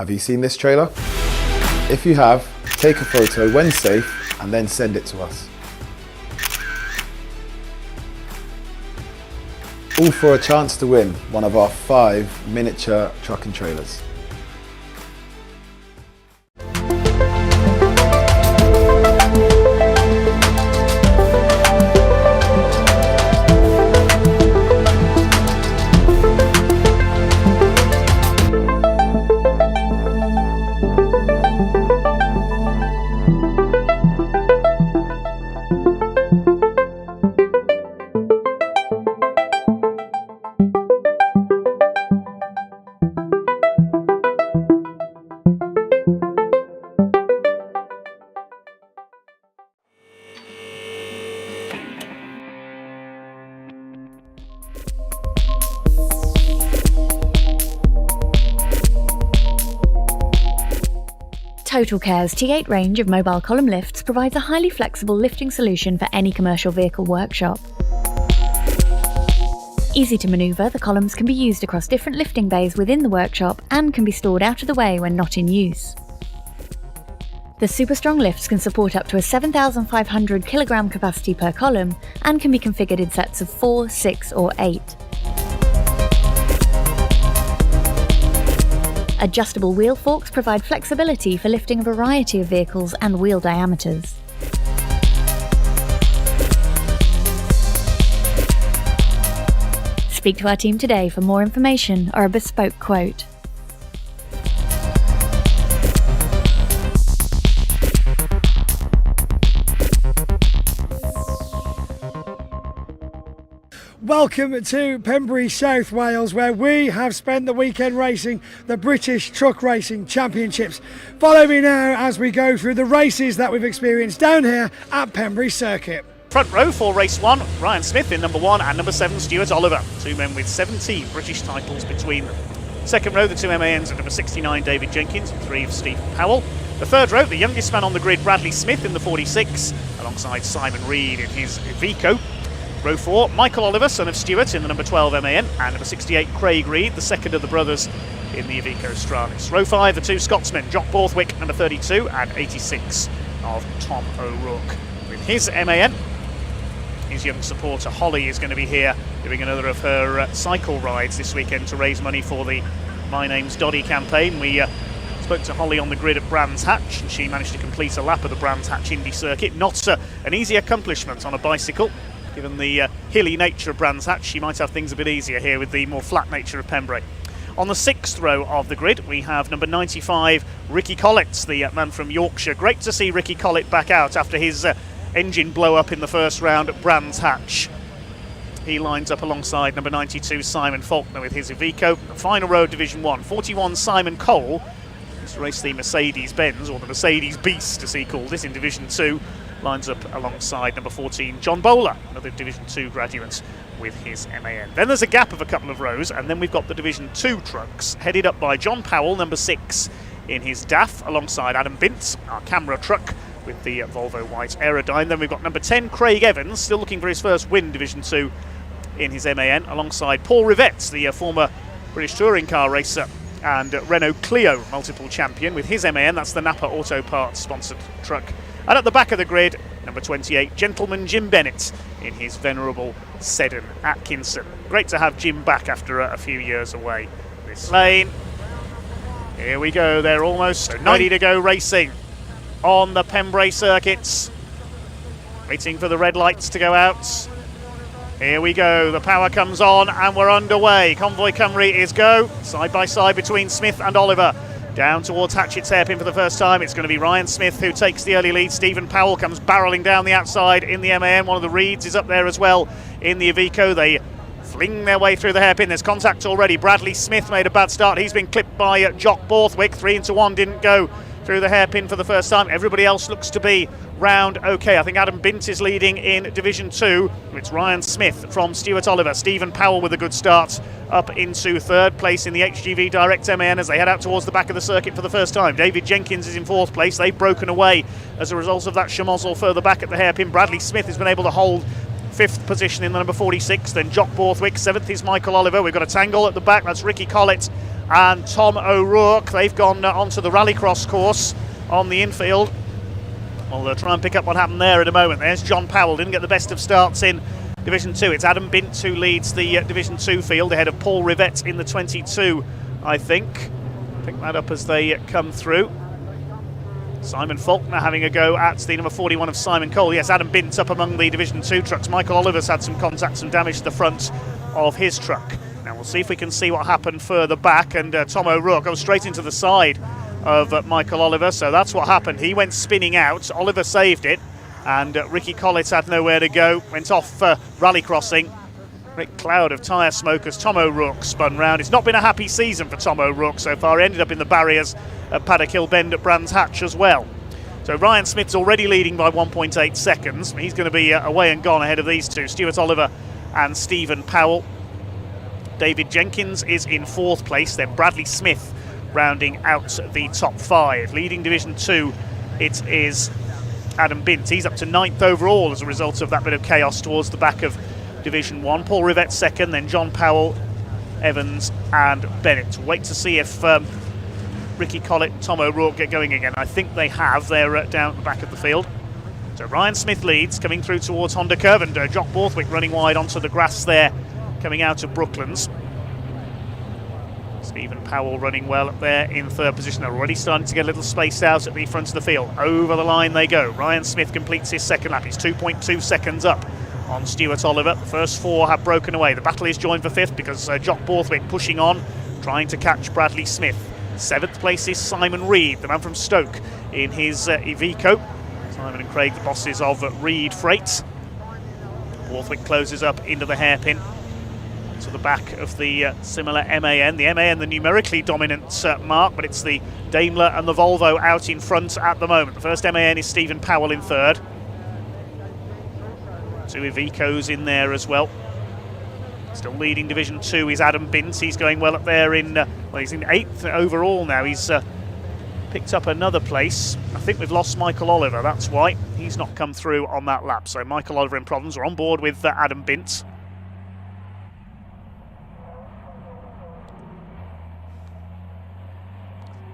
Have you seen this trailer? If you have, take a photo when safe and then send it to us. All for a chance to win one of our 5 miniature truck and trailers. Total Care's T8 range of mobile column lifts provides a highly flexible lifting solution for any commercial vehicle workshop. Easy to manoeuvre, the columns can be used across different lifting bays within the workshop and can be stored out of the way when not in use. The super strong lifts can support up to a 7,500 kg capacity per column and can be configured in sets of 4, 6 or 8. Adjustable wheel forks provide flexibility for lifting a variety of vehicles and wheel diameters. Speak to our team today for more information or a bespoke quote. Welcome to Pembrey, South Wales, where we have spent the weekend racing the British Truck Racing Championships. Follow me now as we go through the races that we've experienced down here at Pembrey Circuit. Front row for race 1, Ryan Smith in number 1 and number 7, Stuart Oliver. 2 men with 17 British titles between them. Second row, the 2 MANs of number 69, David Jenkins, and 3 of Stephen Powell. The third row, the youngest man on the grid, Bradley Smith in the 46, alongside Simon Reed in his Iveco. Row 4, Michael Oliver, son of Stuart, in the number 12 MAN, and number 68, Craig Reed, the second of the brothers in the Iveco Stralis. Row 5, the 2 Scotsmen, Jock Borthwick, number 32, and 86 of Tom O'Rourke. With his MAN, his young supporter Holly is going to be here doing another of her cycle rides this weekend to raise money for the My Name's Doddy campaign. We spoke to Holly on the grid at Brands Hatch, and she managed to complete a lap of the Brands Hatch Indy Circuit. Not an easy accomplishment on a bicycle. Given the hilly nature of Brands Hatch, she might have things a bit easier here with the more flat nature of Pembrey. On the 6th row of the grid, we have number 95, Ricky Collett, the man from Yorkshire. Great to see Ricky Collett back out after his engine blow up in the first round at Brands Hatch. He lines up alongside number 92, Simon Faulkner, with his Iveco. Final row of Division 1, 41, Simon Cole. Used to race the Mercedes-Benz, or the Mercedes Beast as he called it, in Division 2. Lines up alongside number 14, John Bowler, another Division 2 graduate with his MAN. Then there's a gap of a couple of rows, and then we've got the Division 2 trucks, headed up by John Powell, number 6, in his DAF, alongside Adam Bintz, our camera truck, with the Volvo White Aerodyne. Then we've got number 10, Craig Evans, still looking for his first win, Division 2, in his MAN, alongside Paul Rivett, the former British touring car racer and Renault Clio multiple champion, with his MAN. That's the Napa Auto Parts sponsored truck. And at the back of the grid, number 28, Gentleman Jim Bennett in his venerable Seddon Atkinson. Great to have Jim back after a few years away. This lane, here we go, they're almost ready to go racing on the Pembrey circuits. Waiting for the red lights to go out. Here we go, the power comes on and we're underway. Convoy Cymru is go, side by side between Smith and Oliver. Down towards Hatchett's hairpin for the first time. It's going to be Ryan Smith who takes the early lead. Stephen Powell comes barrelling down the outside in the MAN. One of the Reeds is up there as well in the Iveco. They fling their way through the hairpin. There's contact already. Bradley Smith made a bad start. He's been clipped by Jock Borthwick. 3 into 1 didn't go through the hairpin for the first time. Everybody else looks to be round okay. I think Adam Bint is leading in Division 2. It's Ryan Smith from Stuart Oliver. Stephen Powell with a good start up into 3rd place in the HGV Direct MAN as they head out towards the back of the circuit for the first time. David Jenkins is in 4th place. They've broken away as a result of that schmozzle further back at the hairpin. Bradley Smith has been able to hold 5th position in the number 46. Then Jock Borthwick. 7th is Michael Oliver. We've got a tangle at the back. That's Ricky Collett and Tom O'Rourke. They've gone onto the rallycross course on the infield. We'll try and pick up what happened there in a moment. There's John Powell, didn't get the best of starts in Division 2. It's Adam Bint who leads the Division 2 field ahead of Paul Rivette in the 22, I think. Pick that up as they come through. Simon Faulkner having a go at the number 41 of Simon Cole. Yes, Adam Bint's up among the Division 2 trucks. Michael Oliver's had some contact, some damage to the front of his truck. Now we'll see if we can see what happened further back, and Tom O'Rourke goes straight into the side of Michael Oliver, so that's what happened. He went spinning out, Oliver saved it, and Ricky Collett had nowhere to go, went off rally crossing. Great cloud of tyre smoke as Tom O'Rourke spun round. It's not been a happy season for Tom O'Rourke so far. He ended up in the barriers at Paddock Hill Bend at Brands Hatch as well. So Ryan Smith's already leading by 1.8 seconds. He's going to be away and gone ahead of these two, Stuart Oliver and Stephen Powell. David Jenkins is in 4th place, then Bradley Smith rounding out the top 5. Leading Division 2, it is Adam Bint. He's up to 9th overall as a result of that bit of chaos towards the back of Division 1. Paul Rivette 2nd, then John Powell, Evans and Bennett. Wait to see if Ricky Collett and Tom O'Rourke get going again. I think they have. They're down at the back of the field. So Ryan Smith leads, coming through towards Honda Curve, and Jock Borthwick running wide onto the grass there, coming out of Brooklands. Stephen Powell running well up there in 3rd position. They're already starting to get a little spaced out at the front of the field. Over the line they go. Ryan Smith completes his 2nd lap. He's 2.2 seconds up on Stuart Oliver. The first 4 have broken away. The battle is joined for 5th because Jock Borthwick pushing on, trying to catch Bradley Smith. 7th place is Simon Reed, the man from Stoke, in his Iveco. Simon and Craig, the bosses of Reed Freight. Borthwick closes up into the hairpin to the back of the similar MAN. The MAN, the numerically dominant mark, but it's the Daimler and the Volvo out in front at the moment. The first MAN is Stephen Powell in 3rd. 2 Ivecos in there as well. Still leading Division 2 is Adam Bint. He's going well up there in, well, he's in 8th overall now. He's picked up another place. I think we've lost Michael Oliver, that's why. He's not come through on that lap. So Michael Oliver in problems. We're on board with Adam Bint.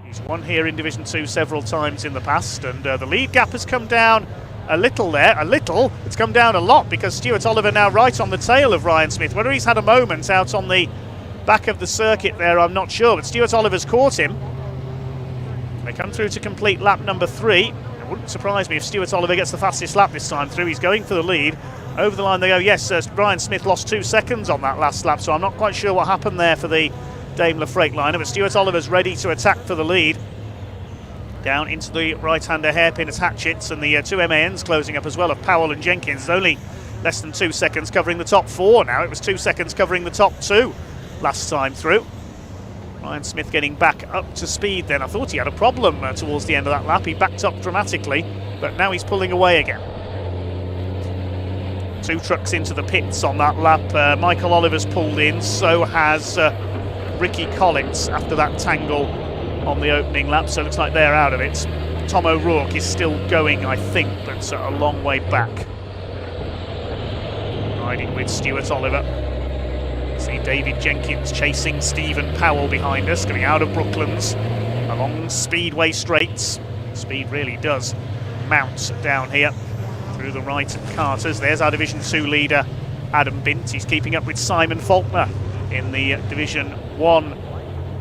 He's won here in Division 2 several times in the past, and the lead gap has come down a little there. A little. It's come down a lot because Stuart Oliver now right on the tail of Ryan Smith. Whether he's had a moment out on the back of the circuit there, I'm not sure, but Stuart Oliver's caught him. They come through to complete lap number 3. It wouldn't surprise me if Stuart Oliver gets the fastest lap this time through. He's going for the lead. Over the line they go. Yes, Ryan Smith lost 2 seconds on that last lap, so I'm not quite sure what happened there for the Daimler Freightliner, but Stuart Oliver's ready to attack for the lead. Down into the right-hander hairpin as Hatchets, and the 2 MANs closing up as well of Powell and Jenkins. Only less than 2 seconds covering the top 4 now. It was 2 seconds covering the top 2 last time through. Ryan Smith getting back up to speed then. I thought he had a problem towards the end of that lap. He backed up dramatically, but now he's pulling away again. 2 trucks into the pits on that lap. Michael Oliver's pulled in, so has Ricky Collett after that tangle on the opening lap, so it looks like they're out of it. Tom O'Rourke is still going, I think, but a long way back. Riding with Stuart Oliver. See David Jenkins chasing Stephen Powell behind us, coming out of Brooklands along Speedway straights. Speed really does mount down here through the right of Carter's. There's our Division 2 leader, Adam Bint. He's keeping up with Simon Faulkner in the Division 1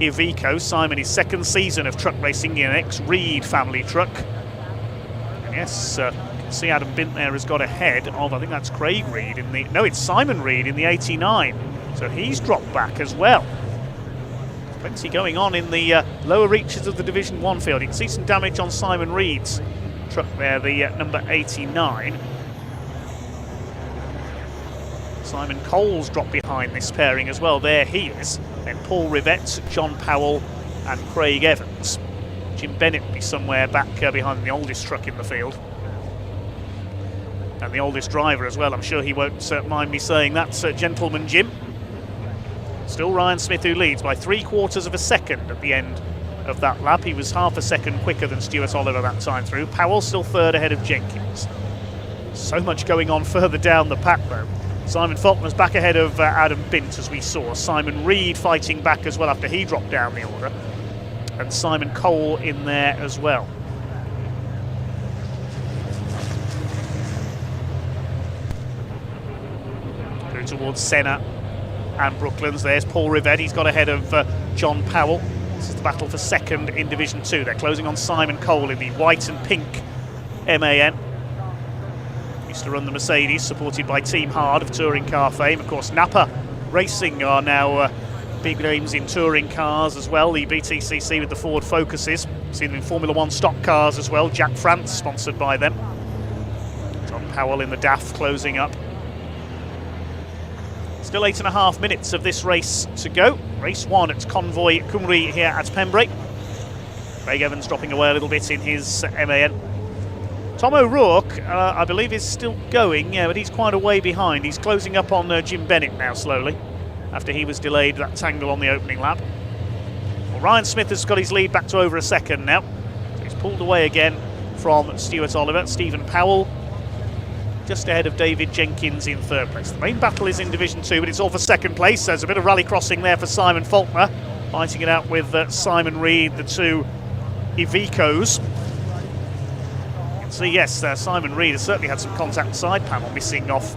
Iveco. Simon, his 2nd season of truck racing in an ex-Reed family truck. And yes, you can see Adam Bint there has got ahead of, I think that's Craig Reed in the, no, it's Simon Reed in the 89. So he's dropped back as well. Plenty going on in the lower reaches of the Division 1 field. You can see some damage on Simon Reed's truck there, the number 89. Simon Cole's dropped behind this pairing as well. There he is. Then Paul Rivette, John Powell and Craig Evans. Jim Bennett will be somewhere back behind the oldest truck in the field. And the oldest driver as well. I'm sure he won't mind me saying that's Gentleman Jim. Still Ryan Smith who leads by 3/4 of a second at the end of that lap. He was half a second quicker than Stuart Oliver that time through. Powell still 3rd ahead of Jenkins. So much going on further down the pack though. Simon Faulkner's back ahead of Adam Bint, as we saw. Simon Reed fighting back as well after he dropped down the order. And Simon Cole in there as well. Through towards Senna and Brooklands. There's Paul Rivett. He's got ahead of John Powell. This is the battle for second in Division 2. They're closing on Simon Cole in the white and pink MAN. Used to run the Mercedes, supported by Team Hard of touring car fame. Of course, Napa Racing are now big names in touring cars as well. The BTCC with the Ford Focuses. Seen them in Formula 1 stock cars as well. Jack France sponsored by them. John Powell in the DAF closing up. Still 8.5 minutes of this race to go. Race 1 at Convoy Cymru here at Pembrey. Craig Evans dropping away a little bit in his MAN. Tom O'Rourke, I believe, is still going, but he's quite a way behind. He's closing up on Jim Bennett now slowly, after he was delayed that tangle on the opening lap. Well, Ryan Smith has got his lead back to over a second now. So he's pulled away again from Stuart Oliver. Stephen Powell just ahead of David Jenkins in third place. The main battle is in Division 2, but it's all for second place. There's a bit of rally crossing there for Simon Faulkner, fighting it out with Simon Reed, the two Ivicos. So yes, Simon Reed has certainly had some contact side panel missing off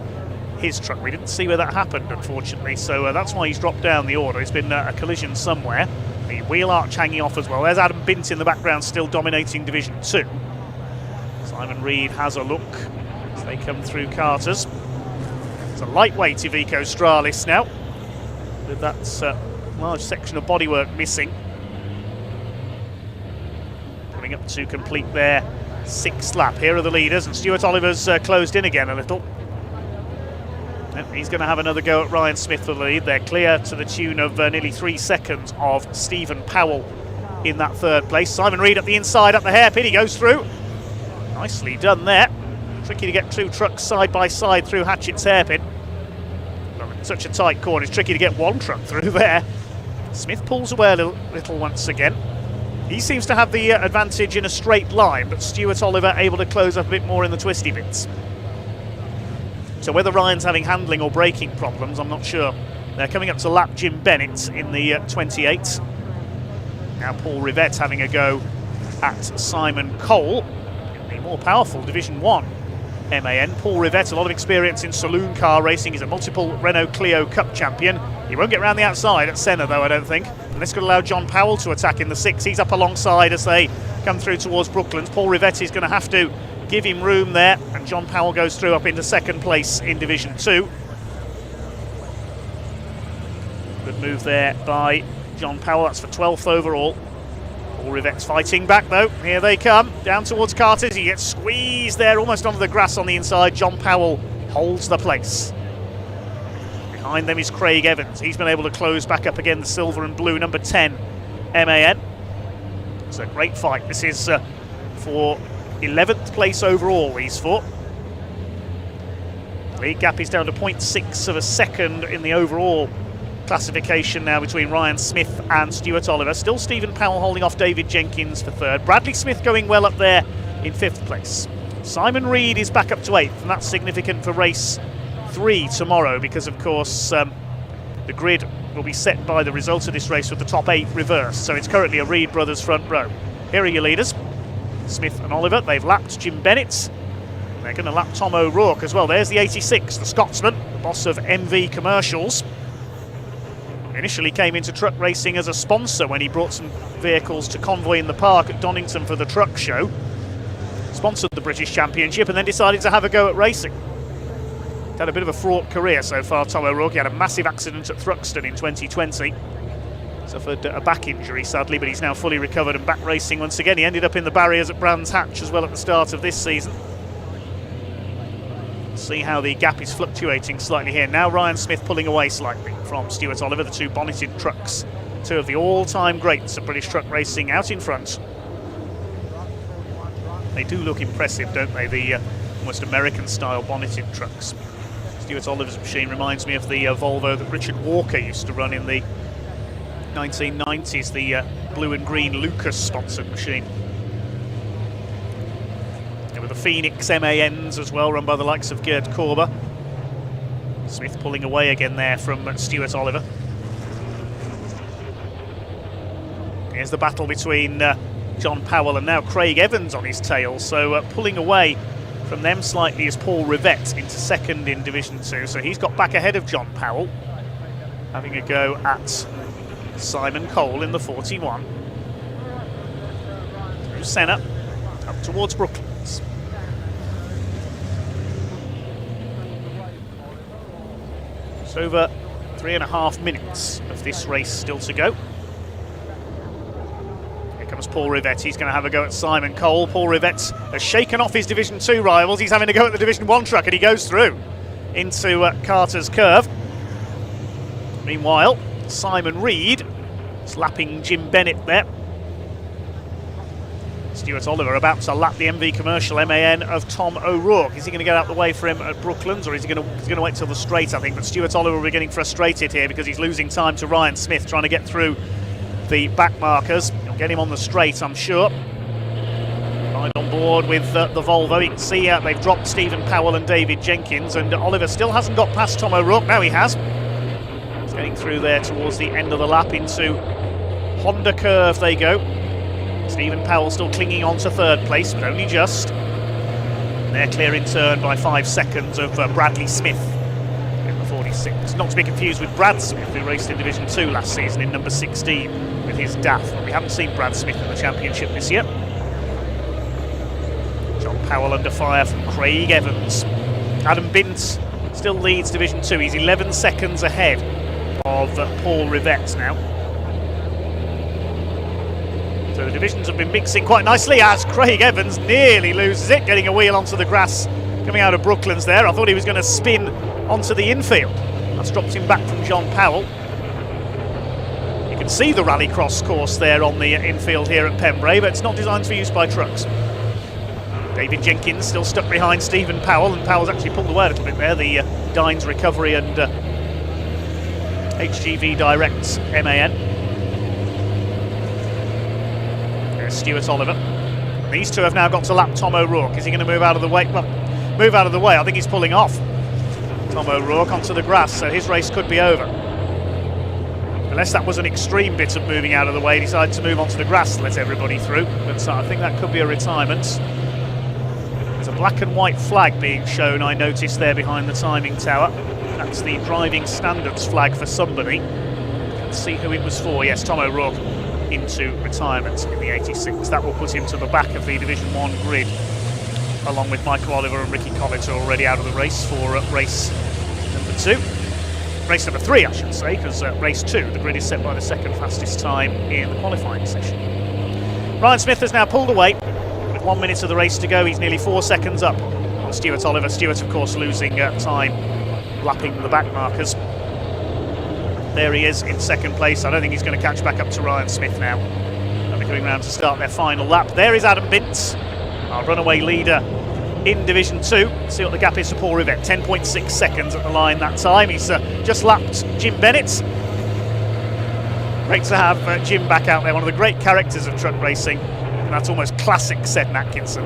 his truck. We didn't see where that happened, unfortunately, so that's why he's dropped down the order. It's been a collision somewhere. The wheel arch hanging off as well. There's Adam Bint in the background, still dominating Division 2. Simon Reed has a look as they come through Carter's. It's a lightweight Iveco Stralis now, with that large section of bodywork missing. Coming up to complete their 6th lap. Here are the leaders, and Stuart Oliver's closed in again a little. Yep, he's going to have another go at Ryan Smith for the lead. They're clear to the tune of nearly 3 seconds of Stephen Powell in that third place. Simon Reed at the inside, up the hairpin, he goes through. Nicely done there. Tricky to get 2 trucks side by side through Hatchett's hairpin. Well, in such a tight corner, it's tricky to get 1 truck through there. Smith pulls away a little once again. He seems to have the advantage in a straight line, but Stuart Oliver able to close up a bit more in the twisty bits. So whether Ryan's having handling or braking problems, I'm not sure. They're coming up to lap Jim Bennett in the 28. Now Paul Rivett having a go at Simon Cole in the more powerful Division 1 MAN. Paul Rivett, a lot of experience in saloon car racing. He's a multiple Renault Clio Cup champion. He won't get around the outside at Senna, though, I don't think. And this could allow John Powell to attack in the 6. He's up alongside as they come through towards Brooklands. Paul Rivett is going to have to give him room there, and John Powell goes through up into 2nd place in Division 2. Good move there by John Powell. That's for 12th overall. Paul Rivett's fighting back, though. Here they come, down towards Carter's. He gets squeezed there, almost onto the grass on the inside. John Powell holds the place. Behind them is Craig Evans. He's been able to close back up again, the silver and blue number 10 MAN. It's a great fight. This is for 11th place overall, these 4. Lead gap is down to 0.6 of a second in the overall classification now between Ryan Smith and Stuart Oliver. Still Stephen Powell holding off David Jenkins for 3rd. Bradley Smith going well up there in 5th place. Simon Reed is back up to 8th, and that's significant for race 3 tomorrow, because of course the grid will be set by the results of this race with the top 8 reversed. So it's currently a Reed Brothers front row. Here are your leaders, Smith and Oliver. They've lapped Jim Bennett. They're going to lap Tom O'Rourke as well. There's the 86, the Scotsman, the boss of MV Commercials. Initially came into truck racing as a sponsor when he brought some vehicles to Convoy in the Park at Donington for the truck show. Sponsored the British Championship and then decided to have a go at racing. He's had a bit of a fraught career so far, Tom O'Rourke. He had a massive accident at Thruxton in 2020. Suffered a back injury, sadly, but he's now fully recovered and back racing once again. He ended up in the barriers at Brands Hatch as well at the start of this season. See how the gap is fluctuating slightly here. Now Ryan Smith pulling away slightly from Stuart Oliver, the 2 bonneted trucks. 2 of the all-time greats of British truck racing out in front. They do look impressive, don't they? The almost American-style bonneted trucks. Stuart Oliver's machine reminds me of the Volvo that Richard Walker used to run in the 1990s, the blue and green Lucas-sponsored machine. With the Phoenix MANs as well, run by the likes of Gerd Korber. Smith pulling away again there from Stuart Oliver. Here's the battle between John Powell and now Craig Evans on his tail, so pulling away from them slightly is Paul Rivette into second in Division 2, so he's got back ahead of John Powell, having a go at Simon Cole in the 41. Through Senna, up towards Brooklands. It's over 3.5 minutes of this race still to go. Here comes Paul Rivette. He's going to have a go at Simon Cole. Paul Rivette has shaken off his Division 2 rivals. He's having a go at the Division 1 truck, and he goes through into Carter's Curve. Meanwhile, Simon Reed slapping Jim Bennett there. Stuart Oliver about to lap the MV Commercial MAN of Tom O'Rourke. Is he going to get out the way for him at Brooklands, or is he going to wait till the straight, I think? But Stuart Oliver will be getting frustrated here because he's losing time to Ryan Smith trying to get through the back markers. He'll get him on the straight, I'm sure. Right on board with the Volvo. You can see they've dropped Stephen Powell and David Jenkins, and Oliver still hasn't got past Tom O'Rourke. Now he has. He's getting through there towards the end of the lap into Honda Curve they go. Stephen Powell still clinging on to third place, but only just. And they're clear in turn by 5 seconds of Bradley Smith in the 46. Not to be confused with Brad Smith, who raced in Division 2 last season in number 16 with his DAF. But we haven't seen Brad Smith in the championship this year. John Powell under fire from Craig Evans. Adam Bint still leads Division 2. He's 11 seconds ahead of Paul Rivette now. So the divisions have been mixing quite nicely as Craig Evans nearly loses it, getting a wheel onto the grass coming out of Brooklands there. I thought he was going to spin onto the infield. That's dropped him back from John Powell. You can see the rallycross course there on the infield here at Pembrey, but it's not designed for use by trucks. David Jenkins still stuck behind Stephen Powell, and Powell's actually pulled away a little bit there. The Dines Recovery and HGV Direct MAN. Stuart Oliver. These two have now got to lap Tom O'Rourke. Is he going to move out of the way? Well, move out of the way. I think he's pulling off Tom O'Rourke onto the grass, so his race could be over. Unless that was an extreme bit of moving out of the way, he decided to move onto the grass to let everybody through. But I think that could be a retirement. There's a black and white flag being shown, I noticed there behind the timing tower. That's the driving standards flag for somebody. Let's see who it was for. Yes, Tom O'Rourke into retirement in the 86. That will put him to the back of the Division 1 grid, along with Michael Oliver and Ricky Collett, already out of the race for race number 2. Race number 3, I should say, because race 2, the grid is set by the second fastest time in the qualifying session. Ryan Smith has now pulled away with 1 minute of the race to go. He's nearly 4 seconds up on Stuart Oliver. Stuart, of course, losing time lapping the back markers. There he is in second place. I don't think he's going to catch back up to Ryan Smith now. They'll be coming round to start their final lap. There is Adam Bint, our runaway leader in Division 2. See what the gap is to Paul Rivette. 10.6 seconds at the line that time. He's just lapped Jim Bennett. Great to have Jim back out there, one of the great characters of truck racing. And that's almost classic Seddon Atkinson.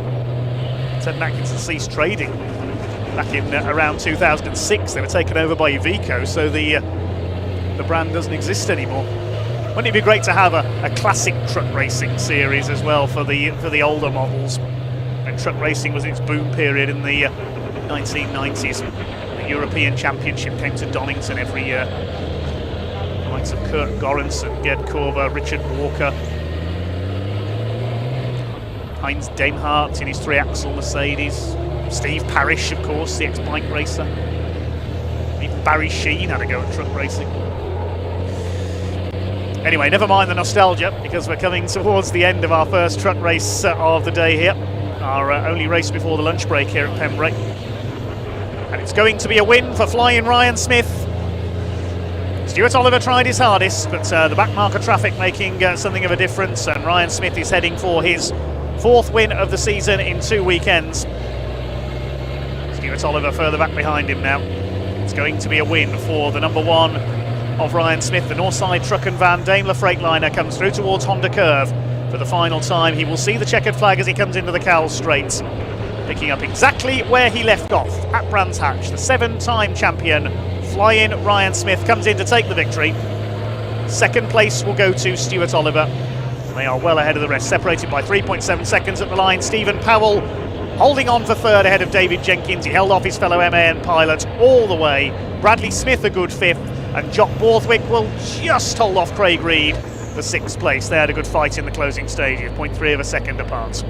Seddon Atkinson ceased trading back in around 2006. They were taken over by Iveco, so the brand doesn't exist anymore. Wouldn't it be great to have a classic truck racing series as well for the older models? When truck racing was in its boom period in the 1990s. The European Championship came to Donington every year. The likes of Kurt Goranson, Gerd Korver, Richard Walker, Heinz Denhardt in his 3-axle Mercedes, Steve Parrish, of course, the ex-bike racer. Even Barry Sheen had a go at truck racing. Anyway, never mind the nostalgia, because we're coming towards the end of our first truck race of the day here. Our only race before the lunch break here at Pembrey. And it's going to be a win for Flying Ryan Smith. Stuart Oliver tried his hardest, but the back marker traffic making something of a difference, and Ryan Smith is heading for his 4th win of the season in 2 weekends. Stuart Oliver further back behind him now. It's going to be a win for the number 1 of Ryan Smith. The Northside Truck and Van Daimler Freightliner comes through towards Honda Curve for the final time. He will see the checkered flag as he comes into the Cowles Straight, picking up exactly where he left off at Brands Hatch. The 7-time champion fly-in Ryan Smith comes in to take the victory. Second place will go to Stuart Oliver. They are well ahead of the rest, separated by 3.7 seconds at the line. Stephen Powell holding on for third ahead of David Jenkins. He held off his fellow MAN pilot all the way. Bradley Smith a good fifth, and Jock Borthwick will just hold off Craig Reed for sixth place. They had a good fight in the closing stages, 0.3 of a second apart.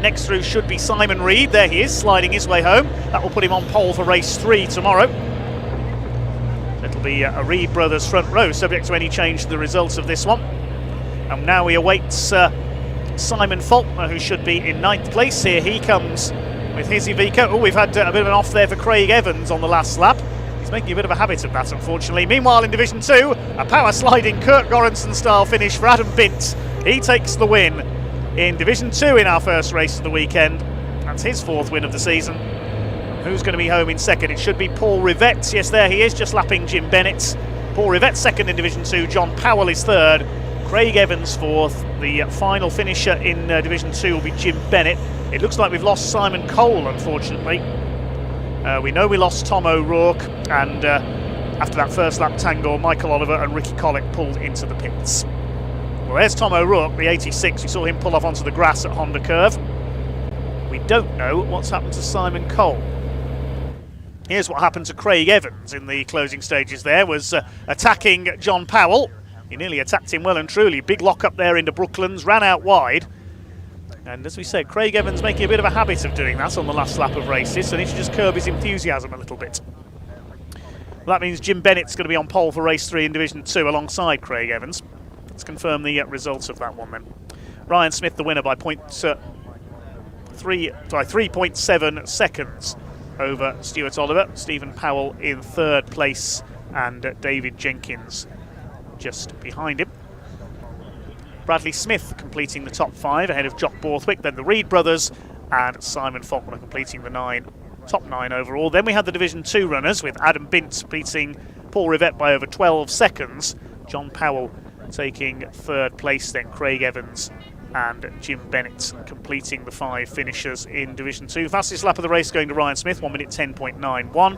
Next through should be Simon Reed. There he is, sliding his way home. That will put him on pole for race 3 tomorrow. It'll be a Reed brothers front row, subject to any change to the results of this one. And now we await Simon Faulkner, who should be in 9th place. Here he comes with his Iveco. Oh, we've had a bit of an off there for Craig Evans on the last lap. He's making a bit of a habit of that, unfortunately. Meanwhile, in Division 2, a power sliding Kurt Goranson style finish for Adam Bint. He takes the win in Division 2 in our first race of the weekend. That's his 4th win of the season. Who's going to be home in second? It should be Paul Rivette. Yes, there he is, just lapping Jim Bennett. Paul Rivette second in Division 2. John Powell is third. Craig Evans fourth. The final finisher in Division 2 will be Jim Bennett. It looks like we've lost Simon Cole, unfortunately. We know we lost Tom O'Rourke, and after that first lap tango, Michael Oliver and Ricky Collick pulled into the pits. Well, there's Tom O'Rourke, the 86. We saw him pull off onto the grass at Honda Curve. We don't know what's happened to Simon Cole. Here's what happened to Craig Evans in the closing stages there, was attacking John Powell. He nearly attacked him well and truly. Big lock up there into Brooklands, ran out wide. And as we said, Craig Evans making a bit of a habit of doing that on the last lap of races, so he should just curb his enthusiasm a little bit. Well, that means Jim Bennett's going to be on pole for race 3 in Division 2 alongside Craig Evans. Let's confirm the results of that one then. Ryan Smith the winner by 3.7 seconds over Stuart Oliver. Stephen Powell in 3rd place, and David Jenkins just behind him. Bradley Smith completing the top 5 ahead of Jock Borthwick, then the Reed brothers and Simon Faulkner completing the top 9 overall. Then we had the Division 2 runners with Adam Bint beating Paul Rivette by over 12 seconds. John Powell taking 3rd place, then Craig Evans and Jim Bennett completing the 5 finishers in Division 2. Fastest lap of the race going to Ryan Smith, 1 minute 10.91.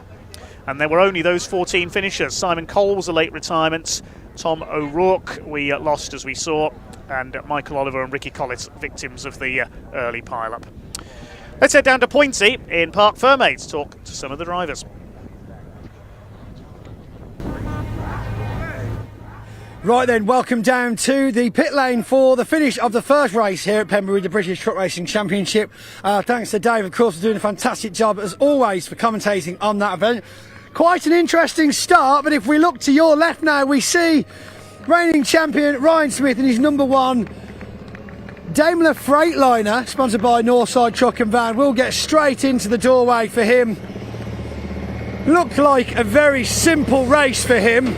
And there were only those 14 finishers. Simon Cole was a late retirement. Tom O'Rourke we lost, as we saw, and Michael Oliver and Ricky Collett victims of the early pile-up. Let's head down to Pointy in Parc Fermé to talk to some of the drivers. Right then, welcome down to the pit lane for the finish of the first race here at Pembrey, the British Truck Racing Championship. Thanks to Dave, of course, for doing a fantastic job, as always, for commentating on that event. Quite an interesting start, but if we look to your left now, we see reigning champion Ryan Smith in his number 1 Daimler Freightliner, sponsored by Northside Truck and Van. We'll get straight into the doorway for him. Looked like a very simple race for him.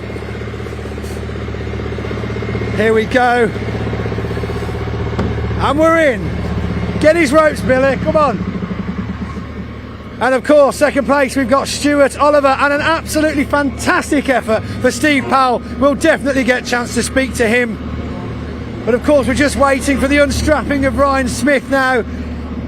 Here we go. And we're in. Get his ropes, Billy, come on. And of course, second place, we've got Stuart Oliver, and an absolutely fantastic effort for Steve Powell. We'll definitely get a chance to speak to him. But of course, we're just waiting for the unstrapping of Ryan Smith now.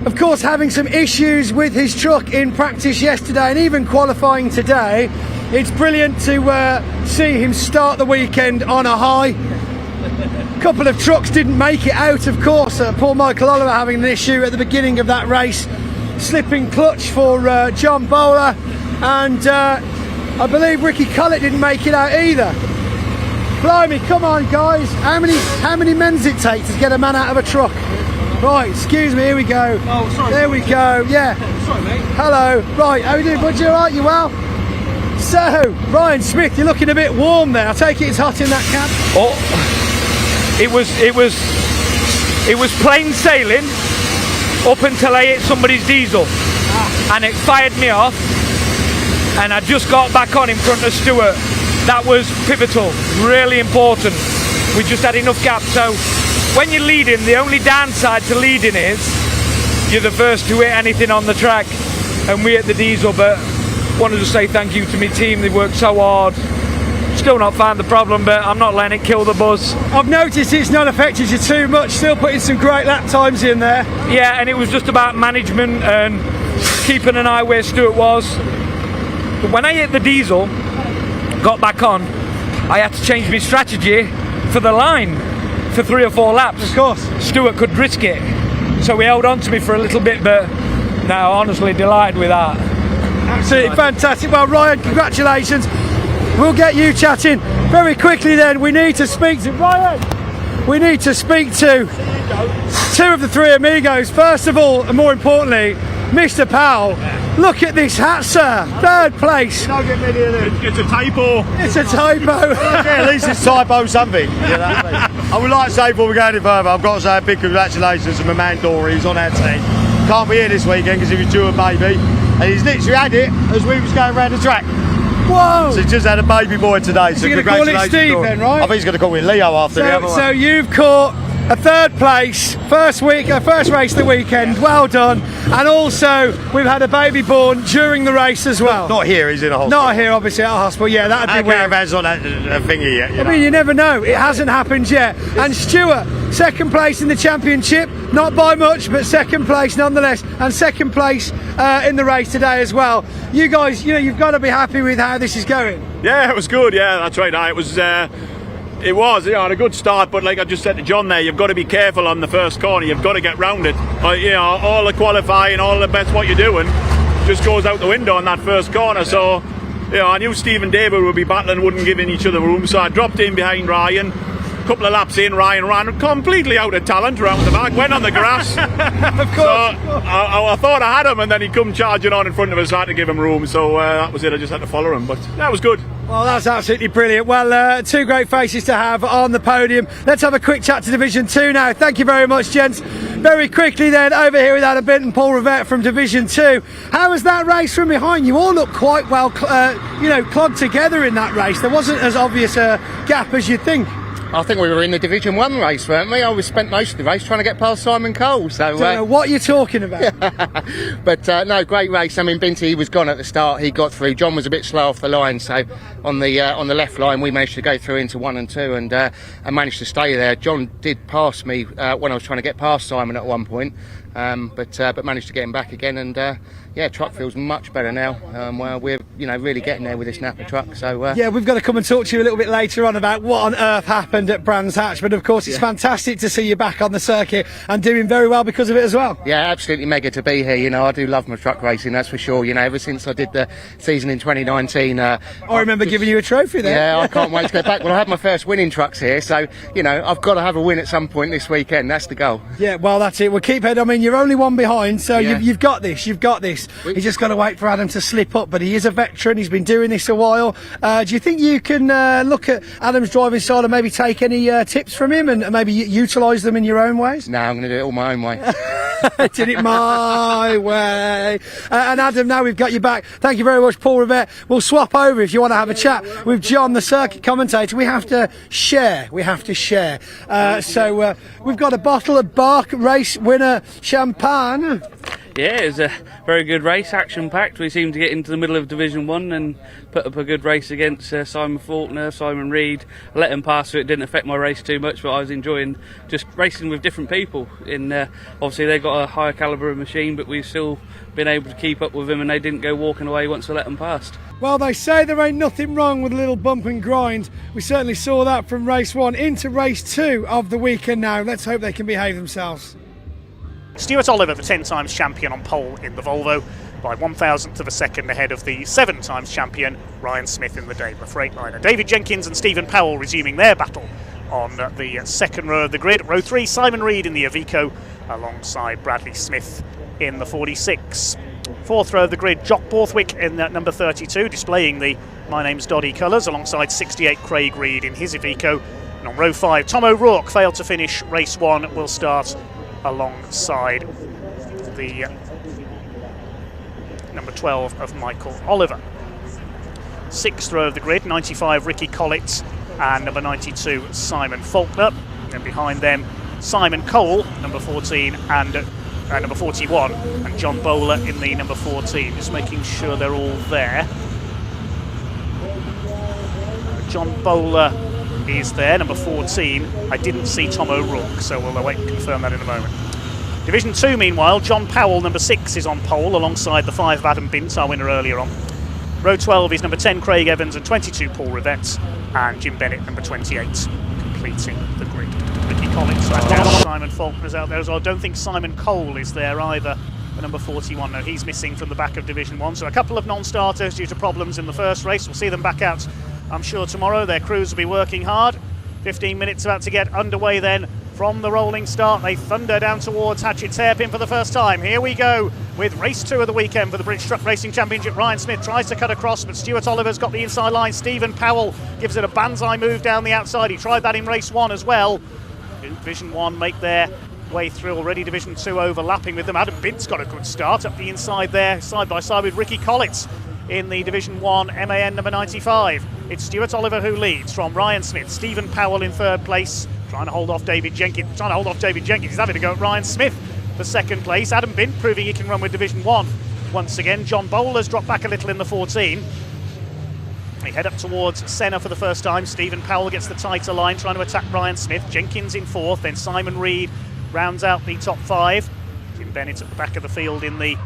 Of course, having some issues with his truck in practice yesterday and even qualifying today. It's brilliant to see him start the weekend on a high. A couple of trucks didn't make it out, of course. Poor Michael Oliver having an issue at the beginning of that race. Slipping clutch for John Bowler, and I believe Ricky Collett didn't make it out either. Blimey, come on guys, how many men does it take to get a man out of a truck? Right, excuse me, here we go. Oh, sorry. There we go, yeah. Sorry, mate. Hello, right, how are you doing, bud? You alright, you well? So, Ryan Smith, you're looking a bit warm there. I take it it's hot in that cab? Oh, it was plain sailing up until I hit somebody's diesel, and it fired me off, and I just got back on in front of Stuart. That was pivotal, really important. We just had enough gap. So when you're leading, the only downside to leading is you're the first to hit anything on the track, and we hit the diesel. But wanted to say thank you to my team. They worked so hard. Still not found the problem, but I'm not letting it kill the buzz. I've noticed it's not affected you too much, still putting some great lap times in there. Yeah, and it was just about management and keeping an eye where Stuart was. But when I hit the diesel, got back on, I had to change my strategy for the line for 3 or 4 laps. Of course. Stuart could risk it. So he held on to me for a little bit, but no, honestly delighted with that. Absolutely fantastic. Well, Ryan, congratulations. We'll get you chatting very quickly then. We need to speak to Ryan. We need to speak to 2 of the 3 amigos. First of all, and more importantly, Mr. Powell. Look at this hat, sir. 3rd place. You don't get many of them. It's a typo. It's a typo. Yeah, at least it's typo something. You know what I mean? I would like to say before we go any further, I've got to say a big congratulations to my man Dory, who's on our team. Can't be here this weekend because he was due a baby, and he's literally had it as we was going around the track. Whoa! So he's just had a baby boy today. So He's going to call it congratulations, Steve Dory. then, right? I think he's going to call it Leo after the other So one. you've caught a 3rd place, first race of the weekend. Well done. And also, we've had a baby born during the race as well. Not here, he's in a hospital. Not here, obviously, at a hospital. Yeah, that'd Our be weird. caravan's not that thingy yet. I mean, you never know. It hasn't happened yet. And Stuart, 2nd place in the championship, not by much, but 2nd place nonetheless, and 2nd place in the race today as well. You guys, you've got to be happy with how this is going. Yeah, it was good. Yeah, that's right. It was. It was, had a good start, but like I just said to John there, you've got to be careful on the first corner. You've got to get round it. All the qualifying, all the best what you're doing, just goes out the window on that first corner. So, I knew Steve and David would be battling, wouldn't give in each other room. So I dropped in behind Ryan. A couple of laps in, Ryan ran completely out of talent around the back, went on the grass. Of course. So I thought I had him, and then he come charging on in front of us. So I had to give him room. So that was it. I just had to follow him, but that was good. Well, that's absolutely brilliant. Well, 2 great faces to have on the podium. Let's have a quick chat to Division 2 now. Thank you very much, gents. Very quickly then, over here with Adam Bint and Paul Rivette from Division 2. How was that race from behind? You all looked quite well, clogged together in that race. There wasn't as obvious a gap as you'd think. I think we were in the Division 1 race, weren't we? I spent most of the race trying to get past Simon Cole. So, Don't know what you're talking about. But no, great race. I mean, Binty, he was gone at the start. He got through. John was a bit slow off the line, so on the left line we managed to go through into 1 and 2 and managed to stay there. John did pass me when I was trying to get past Simon at one point, but managed to get him back again. And truck feels much better now. We're really getting there with this Napa truck. So yeah, we've got to come and talk to you a little bit later on about what on earth happened at Brands Hatch. But of course, it's fantastic to see you back on the circuit and doing very well because of it as well. Yeah, absolutely mega to be here. I do love my truck racing, that's for sure. Ever since I did the season in 2019. I remember giving you a trophy there. Yeah, I can't wait to go back. Well, I had my first winning trucks here, so I've got to have a win at some point this weekend. That's the goal. Yeah, well, that's it. We'll keep head. I mean, you're only one behind, so Yeah. you've got this. You've got this. You just got to wait for Adam to slip up, but he is a veteran. He's been doing this a while. Do you think you can look at Adam's driving style and maybe take any tips from him and maybe utilise them in your own ways? No, I'm going to do it all my own way. Did it my way. And Adam, now we've got you back. Thank you very much, Paul Rivette. We'll swap over if you want to have a chat with John, the circuit commentator. We have to share. So we've got a bottle of Bark Race winner champagne. Yeah, it was a very good race, action-packed. We seemed to get into the middle of Division 1 and put up a good race against Simon Faulkner, Simon Reed. I let him pass, so it didn't affect my race too much, but I was enjoying just racing with different people. Obviously, they got a higher calibre of machine, but we've still been able to keep up with them, and they didn't go walking away once I let them past. Well, they say there ain't nothing wrong with a little bump and grind. We certainly saw that from race 1 into race 2 of the weekend now. Let's hope they can behave themselves. Stuart Oliver, the 10 times champion, on pole in the Volvo, by 1,000th of a second ahead of the 7 times champion Ryan Smith in the Daimler Freightliner. David Jenkins and Stephen Powell resuming their battle on the second row of the grid. Row 3, Simon Reed in the Iveco alongside Bradley Smith in the 46. Fourth row of the grid, Jock Borthwick in number 32, displaying the My Name's Doddy colours alongside 68 Craig Reed in his Iveco. And on row 5, Tom O'Rourke failed to finish race 1, will start alongside the number 12 of Michael Oliver. Sixth row of the grid, 95 Ricky Collett and number 92 Simon Faulkner. And behind them, Simon Cole, number 14, and number 41, and John Bowler in the number 14. Just making sure they're all there. John Bowler is there, number 14. I didn't see Tom O'Rourke, so we'll wait and confirm that in a moment. Division 2, meanwhile, John Powell, number 6, is on pole alongside the 5 of Adam Bint, our winner earlier on. Row 12 is number 10 Craig Evans and 22 Paul Rivett, and Jim Bennett number 28 completing the grid. Ricky Collins down, Simon Faulkner's out there as well. I don't think Simon Cole is there either, the number 41. No, he's missing from the back of Division 1. So a couple of non-starters due to problems in the first race. We'll see them back out, I'm sure, tomorrow. Their crews will be working hard. 15 minutes about to get underway then from the rolling start. They thunder down towards Hatchett's Hairpin for the first time. Here we go with race 2 of the weekend for the British Truck Racing Championship. Ryan Smith tries to cut across, but Stuart Oliver's got the inside line. Stephen Powell gives it a banzai move down the outside. He tried that in race 1 as well. Division 1 make their way through already. Division 2 overlapping with them. Adam Bint's got a good start up the inside there, side by side with Ricky Collins in the Division 1 MAN number 95. It's Stuart Oliver who leads from Ryan Smith. Stephen Powell in third place, trying to hold off David Jenkins. He's having to go at Ryan Smith for second place. Adam Bint proving he can run with Division 1 once again. John Bowler's dropped back a little in the 14. They head up towards Senna for the first time. Stephen Powell gets the tighter line, trying to attack Ryan Smith. Jenkins in fourth, then Simon Reed rounds out the top 5. Jim Bennett at the back of the field in the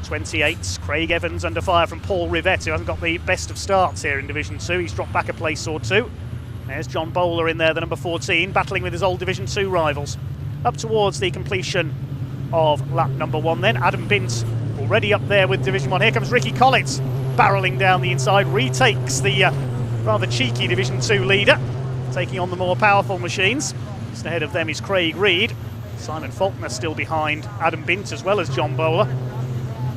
28s. Craig Evans under fire from Paul Rivett, who hasn't got the best of starts here in Division 2. He's dropped back a place or two. There's John Bowler in there, the number 14, battling with his old Division 2 rivals. Up towards the completion of lap number 1 then. Adam Bint already up there with Division 1. Here comes Ricky Collins barrelling down the inside, retakes the rather cheeky Division 2 leader, taking on the more powerful machines. Just ahead of them is Craig Reed. Simon Faulkner still behind Adam Bint as well as John Bowler.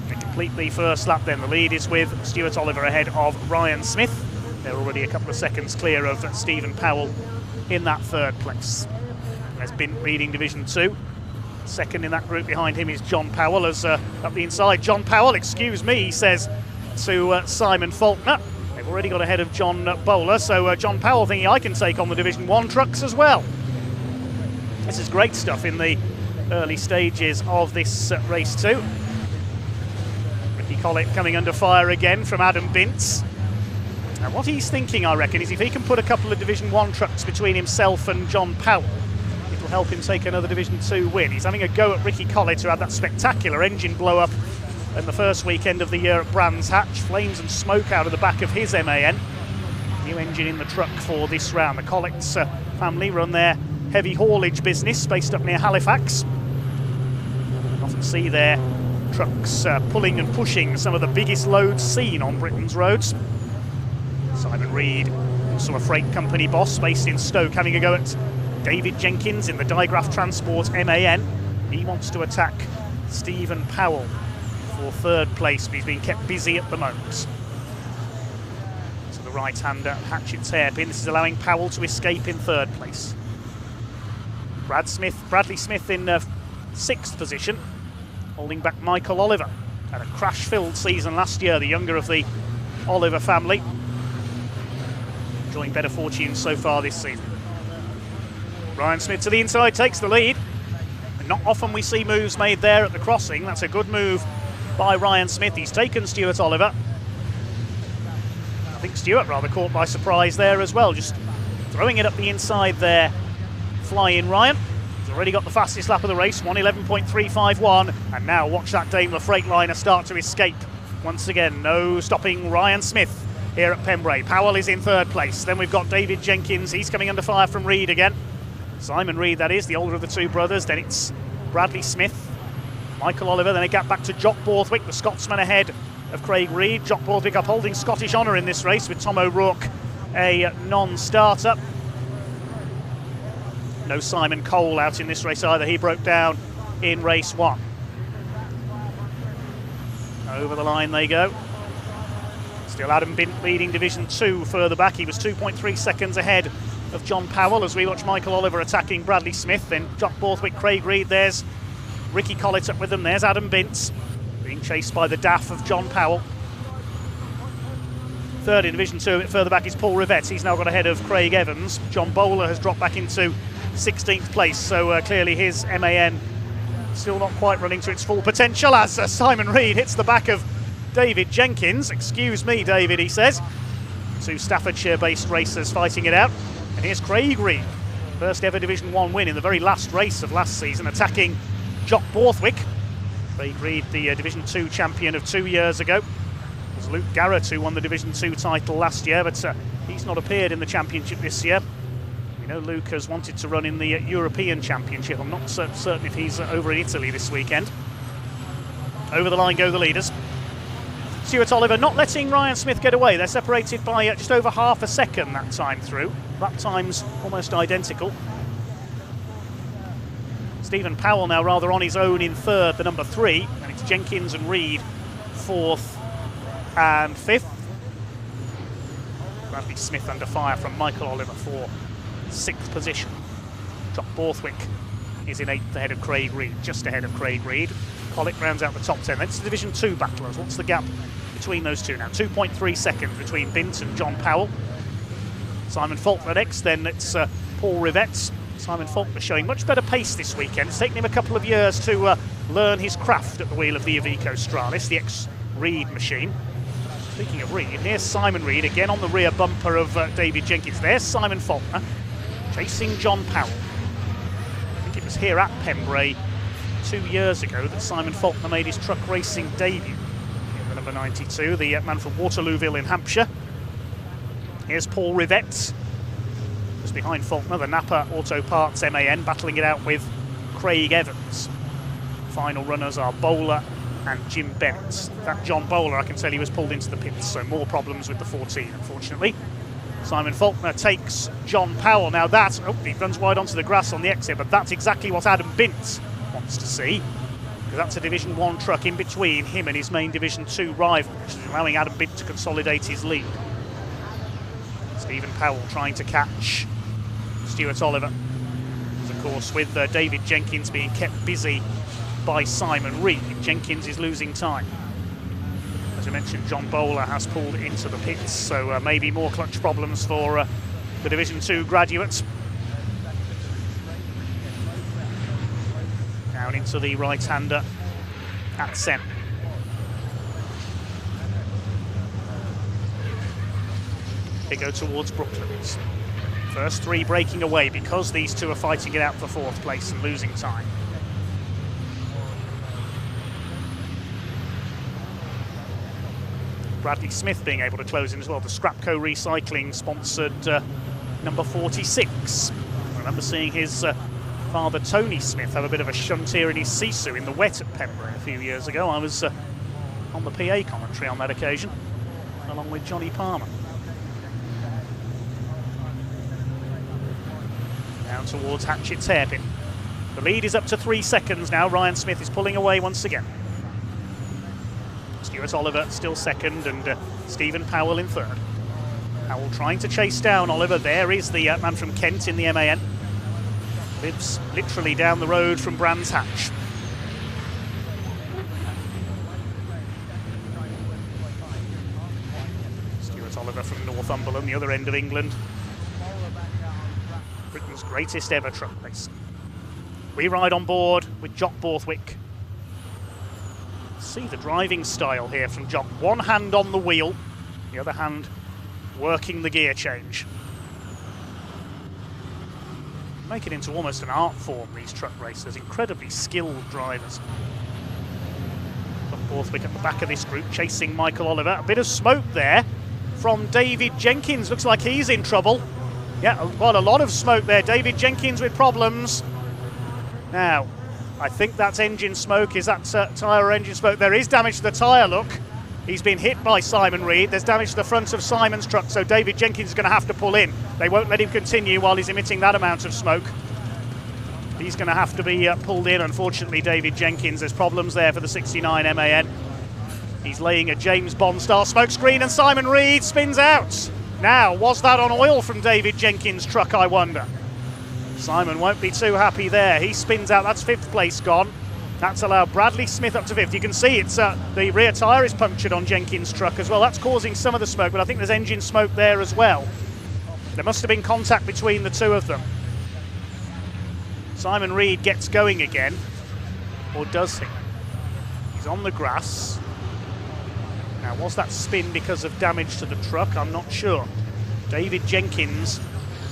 They complete the first lap then. The lead is with Stuart Oliver ahead of Ryan Smith. They're already a couple of seconds clear of Stephen Powell in that third place. There's Bint leading Division 2. Second in that group behind him is John Powell as up the inside. John Powell, excuse me, he says to Simon Faulkner. They've already got ahead of John Bowler, so John Powell thinking I can take on the Division 1 trucks as well. This is great stuff in the early stages of this race 2. Ricky Collett coming under fire again from Adam Bintz. Now what he's thinking, I reckon, is if he can put a couple of Division 1 trucks between himself and John Powell, it'll help him take another Division 2 win. He's having a go at Ricky Collett, who had that spectacular engine blow up in the first weekend of the year at Brands Hatch. Flames and smoke out of the back of his MAN. New engine in the truck for this round. The Collett's family run their heavy haulage business based up near Halifax. You often see their trucks pulling and pushing some of the biggest loads seen on Britain's roads. Simon Reed, also a freight company boss based in Stoke, having a go at David Jenkins in the Digraph Transport MAN. He wants to attack Stephen Powell for third place, but he's being kept busy at the moment. To the right-hander, Hatchett's Hairpin. This is allowing Powell to escape in third place. Bradley Smith in 6th position, holding back Michael Oliver. Had a crash-filled season last year, the younger of the Oliver family. Enjoying better fortunes so far this season. Ryan Smith to the inside takes the lead. And not often we see moves made there at the crossing. That's a good move by Ryan Smith. He's taken Stuart Oliver. I think Stuart rather caught by surprise there as well, just throwing it up the inside there. Fly-in Ryan. He's already got the fastest lap of the race, 1:11.351, and now watch that Daimler Freightliner start to escape. Once again, no stopping Ryan Smith here at Pembrey. Powell is in third place. Then we've got David Jenkins. He's coming under fire from Reed again. Simon Reed, that is, the older of the two brothers. Then it's Bradley Smith, Michael Oliver. Then a gap back to Jock Borthwick, the Scotsman ahead of Craig Reed. Jock Borthwick upholding Scottish honour in this race with Tom O'Rourke, a non-starter. No Simon Cole out in this race either. He broke down in race 1. Over the line they go. Still Adam Bint leading Division 2 further back. He was 2.3 seconds ahead of John Powell as we watch Michael Oliver attacking Bradley Smith. Then Jock Borthwick, Craig Reed. There's Ricky Collett up with them. There's Adam Bint being chased by the DAF of John Powell. Third in Division 2, a bit further back, is Paul Rivett. He's now got ahead of Craig Evans. John Bowler has dropped back into 16th place, so clearly his MAN still not quite running to its full potential as Simon Reed hits the back of David Jenkins. Excuse me, David, he says. Two Staffordshire-based racers fighting it out. And here's Craig Reed, first ever Division 1 win in the very last race of last season, attacking Jock Borthwick. Craig Reed, the Division 2 champion of 2 years ago. Was was Luke Garrett who won the Division 2 title last year, but he's not appeared in the championship this year. We know Luke has wanted to run in the European Championship. I'm not certain if he's over in Italy this weekend. Over the line go the leaders. Stuart Oliver not letting Ryan Smith get away. They're separated by just over half a second that time through. Lap time's almost identical. Stephen Powell now rather on his own in third, the number 3, and it's Jenkins and Reed fourth and fifth. Bradley Smith under fire from Michael Oliver for 6th position. Jock Borthwick is in 8th ahead of Craig Reed, just ahead of Craig Reed. Collick rounds out the top 10. That's the Division 2 battlers. What's the gap between those two now? 2.3 seconds between Bint and John Powell. Simon Faulkner next, then it's Paul Rivette. Simon Faulkner showing much better pace this weekend. It's taken him a couple of years to learn his craft at the wheel of the Iveco Stralis, the ex-Reed machine. Speaking of Reed, here's Simon Reed again on the rear bumper of David Jenkins. There's Simon Faulkner chasing John Powell. I think it was here at Pembrey 2 years ago that Simon Faulkner made his truck racing debut in the number 92, the man from Waterlooville in Hampshire. Here's Paul Rivette. Just behind Faulkner, the Napa Auto Parts MAN battling it out with Craig Evans. Final runners are Bowler and Jim Bennett. That John Bowler, I can tell you, was pulled into the pits, so more problems with the 14, unfortunately. Simon Faulkner takes John Powell. Now that, he runs wide onto the grass on the exit, but that's exactly what Adam Bint wants to see, because that's a Division 1 truck in between him and his main Division 2 rival, which is allowing Adam Bint to consolidate his lead. Stephen Powell trying to catch Stuart Oliver. As of course, with David Jenkins being kept busy by Simon Reed, Jenkins is losing time. As I mentioned, John Bowler has pulled into the pits, so maybe more clutch problems for the Division 2 graduates. Down into the right-hander at Sen. They go towards Brooklands. First 3 breaking away because these two are fighting it out for 4th place and losing time. Bradley Smith being able to close in as well. The Scrapco Recycling sponsored number 46. I remember seeing his father Tony Smith have a bit of a shunt here in his Sisu in the wet at Pembrey a few years ago. I was on the PA commentary on that occasion, along with Johnny Palmer. Down towards Hatchett's hairpin. The lead is up to 3 seconds now. Ryan Smith is pulling away once again. Stuart Oliver still second, and Stephen Powell in third. Powell trying to chase down Oliver. There is the man from Kent in the MAN. Lives literally down the road from Brands Hatch. Stuart Oliver from Northumberland, the other end of England. Britain's greatest ever truck race. We ride on board with Jock Borthwick. See the driving style here from Jock. One hand on the wheel, the other hand working the gear change. Make it into almost an art form, these truck racers. Incredibly skilled drivers. Jock Borthwick at the back of this group, chasing Michael Oliver. A bit of smoke there from David Jenkins. Looks like he's in trouble. Yeah, quite a lot of smoke there. David Jenkins with problems. Now, I think that's engine smoke. Is that tyre or engine smoke? There is damage to the tyre, look. He's been hit by Simon Reed. There's damage to the front of Simon's truck, so David Jenkins is going to have to pull in. They won't let him continue while he's emitting that amount of smoke. He's going to have to be pulled in, unfortunately, David Jenkins. There's problems there for the 69 MAN. He's laying a James Bond-style smoke screen, and Simon Reed spins out. Now, was that on oil from David Jenkins' truck, I wonder? Simon won't be too happy there. He spins out. That's 5th place gone. That's allowed Bradley Smith up to 5th. You can see it's the rear tyre is punctured on Jenkins' truck as well. That's causing some of the smoke, but I think there's engine smoke there as well. There must have been contact between the two of them. Simon Reed gets going again, or does he? He's on the grass. Now, was that spin because of damage to the truck? I'm not sure. David Jenkins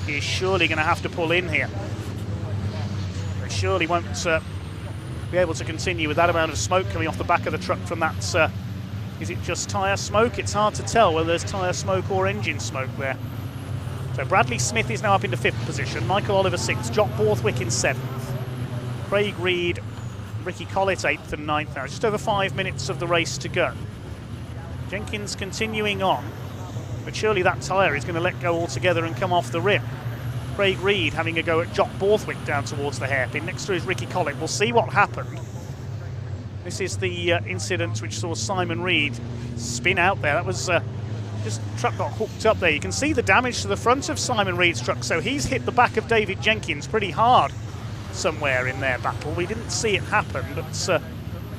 is surely going to have to pull in here. They surely won't be able to continue with that amount of smoke coming off the back of the truck from that Is it just tyre smoke? It's hard to tell whether there's tyre smoke or engine smoke there. So Bradley Smith is now up into 5th position, Michael Oliver 6th, Jock Borthwick in 7th, Craig Reed, Ricky Collett 8th and 9th now. Just over 5 minutes of the race to go. Jenkins continuing on, but surely that tyre is going to let go altogether and come off the rim. Craig Reed having a go at Jock Borthwick down towards the hairpin. Next to is Ricky Collett. We'll see what happened. This is the incident which saw Simon Reed spin out there. That was just truck got hooked up there. You can see the damage to the front of Simon Reed's truck, so he's hit the back of David Jenkins pretty hard somewhere in their battle. We didn't see it happen, but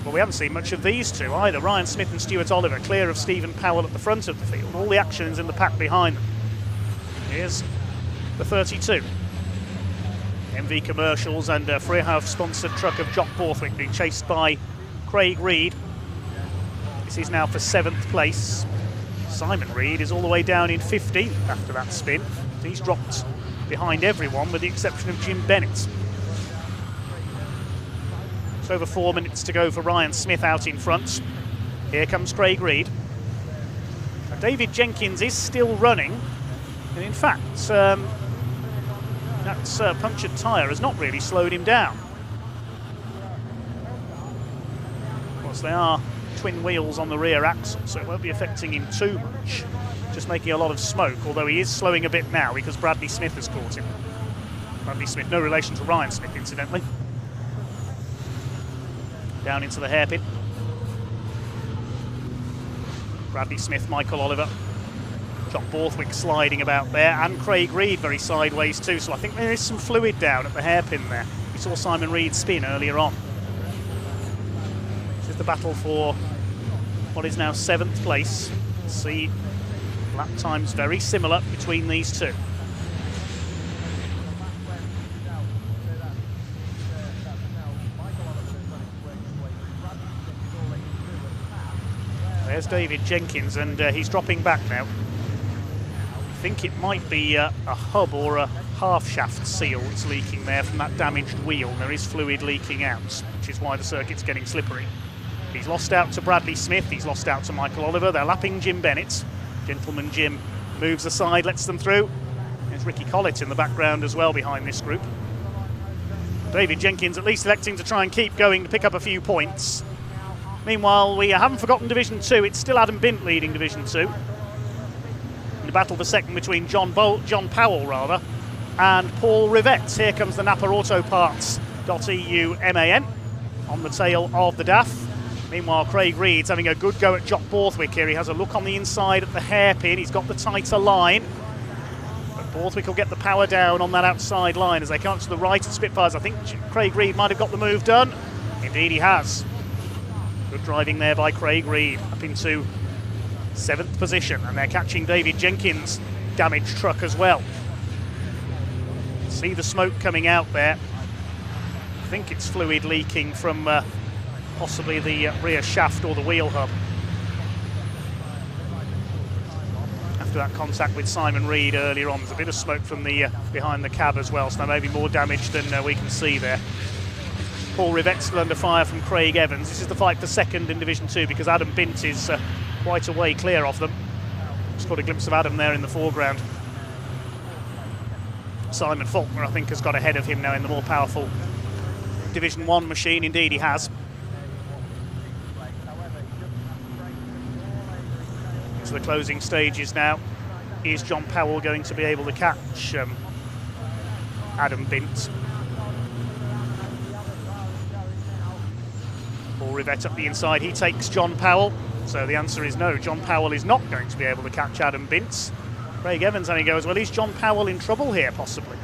well, we haven't seen much of these two either. Ryan Smith and Stuart Oliver clear of Stephen Powell at the front of the field. All the action is in the pack behind them. Here's the 32. MV Commercials and Freehouse sponsored truck of Jock Borthwick being chased by Craig Reed. This is now for 7th place. Simon Reed is all the way down in 15th after that spin. He's dropped behind everyone with the exception of Jim Bennett. It's over 4 minutes to go for Ryan Smith out in front. Here comes Craig Reed. Now David Jenkins is still running, and in fact that punctured tyre has not really slowed him down. Of course they are twin wheels on the rear axle, so it won't be affecting him too much, just making a lot of smoke, although he is slowing a bit now because Bradley Smith has caught him. Bradley Smith, no relation to Ryan Smith incidentally. Down into the hairpin. Bradley Smith, Michael Oliver, Jock Borthwick sliding about there, and Craig Reed very sideways too, so I think there is some fluid down at the hairpin there. We saw Simon Reed spin earlier on. This is the battle for what is now 7th place. See lap times very similar between these two. There's David Jenkins, and he's dropping back now. I think it might be a hub or a half shaft seal that's leaking there from that damaged wheel. There is fluid leaking out, which is why the circuit's getting slippery. He's lost out to Bradley Smith, he's lost out to Michael Oliver. They're lapping Jim Bennett. Gentleman Jim moves aside, lets them through. There's Ricky Collett in the background as well behind this group. David Jenkins at least electing to try and keep going to pick up a few points. Meanwhile, we haven't forgotten Division 2. It's still Adam Bint leading Division 2. In the battle for second between John Powell and Paul Rivett. Here comes the Napa Auto Parts.eu MAN on the tail of the DAF. Meanwhile, Craig Reed's having a good go at Jock Borthwick here. He has a look on the inside at the hairpin. He's got the tighter line. But Borthwick will get the power down on that outside line as they come to the right of Spitfires. I think Craig Reed might have got the move done. Indeed he has. Good driving there by Craig Reed up into 7th position, and they're catching David Jenkins' damaged truck as well. See the smoke coming out there. I think it's fluid leaking from possibly the rear shaft or the wheel hub. After that contact with Simon Reed earlier on, there's a bit of smoke from the behind the cab as well, so there may be more damage than we can see there. Paul Rivett still under fire from Craig Evans. This is the fight for second in Division 2 because Adam Bint is quite a way clear of them. Just got a glimpse of Adam there in the foreground. Simon Faulkner, I think, has got ahead of him now in the more powerful Division 1 machine. Indeed, he has. To the closing stages now. Is John Powell going to be able to catch Adam Bint? Paul Rivett up the inside, he takes John Powell. So the answer is no, John Powell is not going to be able to catch Adam Bint. Craig Evans having a go as well. Is John Powell in trouble here, possibly?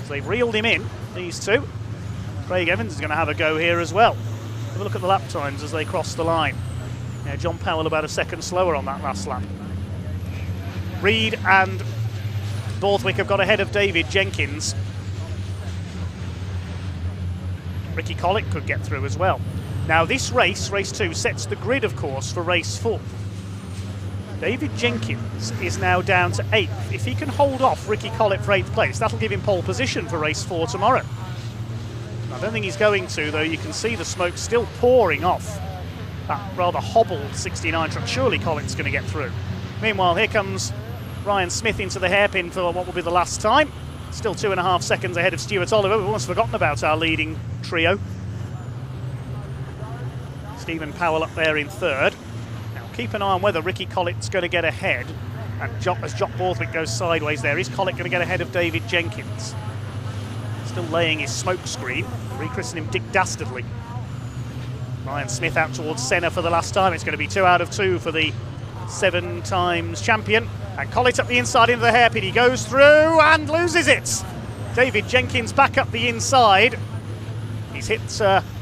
So they've reeled him in, these two. Craig Evans is going to have a go here as well. Have a look at the lap times as they cross the line. Yeah, John Powell about a second slower on that last lap. Reed and Borthwick have got ahead of David Jenkins. Ricky Collett could get through as well. Now this race, race 2, sets the grid, of course, for race 4. David Jenkins is now down to 8th. If he can hold off Ricky Collett for 8th place, that'll give him pole position for race 4 tomorrow. I don't think he's going to, though. You can see the smoke still pouring off that rather hobbled 69 truck. Surely Collett's going to get through. Meanwhile, here comes Ryan Smith into the hairpin for what will be the last time. Still 2.5 seconds ahead of Stuart Oliver. We've almost forgotten about our leading trio. Stephen Powell up there in third. Now keep an eye on whether Ricky Collett's going to get ahead. And as Jock Borthwick goes sideways there, is Collett going to get ahead of David Jenkins? Still laying his smoke screen. Rechristening him Dick Dastardly. Ryan Smith out towards Senna for the last time. It's going to be 2 out of 2 for the 7 times champion. And Collett up the inside into the hairpin. He goes through and loses it. David Jenkins back up the inside. He's hit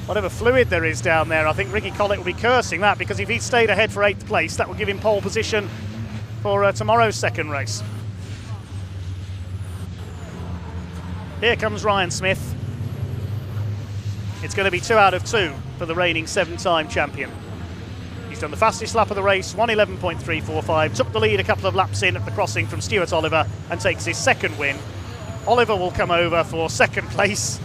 whatever fluid there is down there. I think Ricky Collett will be cursing that, because if he stayed ahead for 8th place, that will give him pole position for tomorrow's second race. Here comes Ryan Smith. It's going to be 2 out of 2 for the reigning 7-time champion. He's done the fastest lap of the race, 1:11.345, took the lead a couple of laps in at the crossing from Stuart Oliver and takes his second win. Oliver will come over for 2nd place.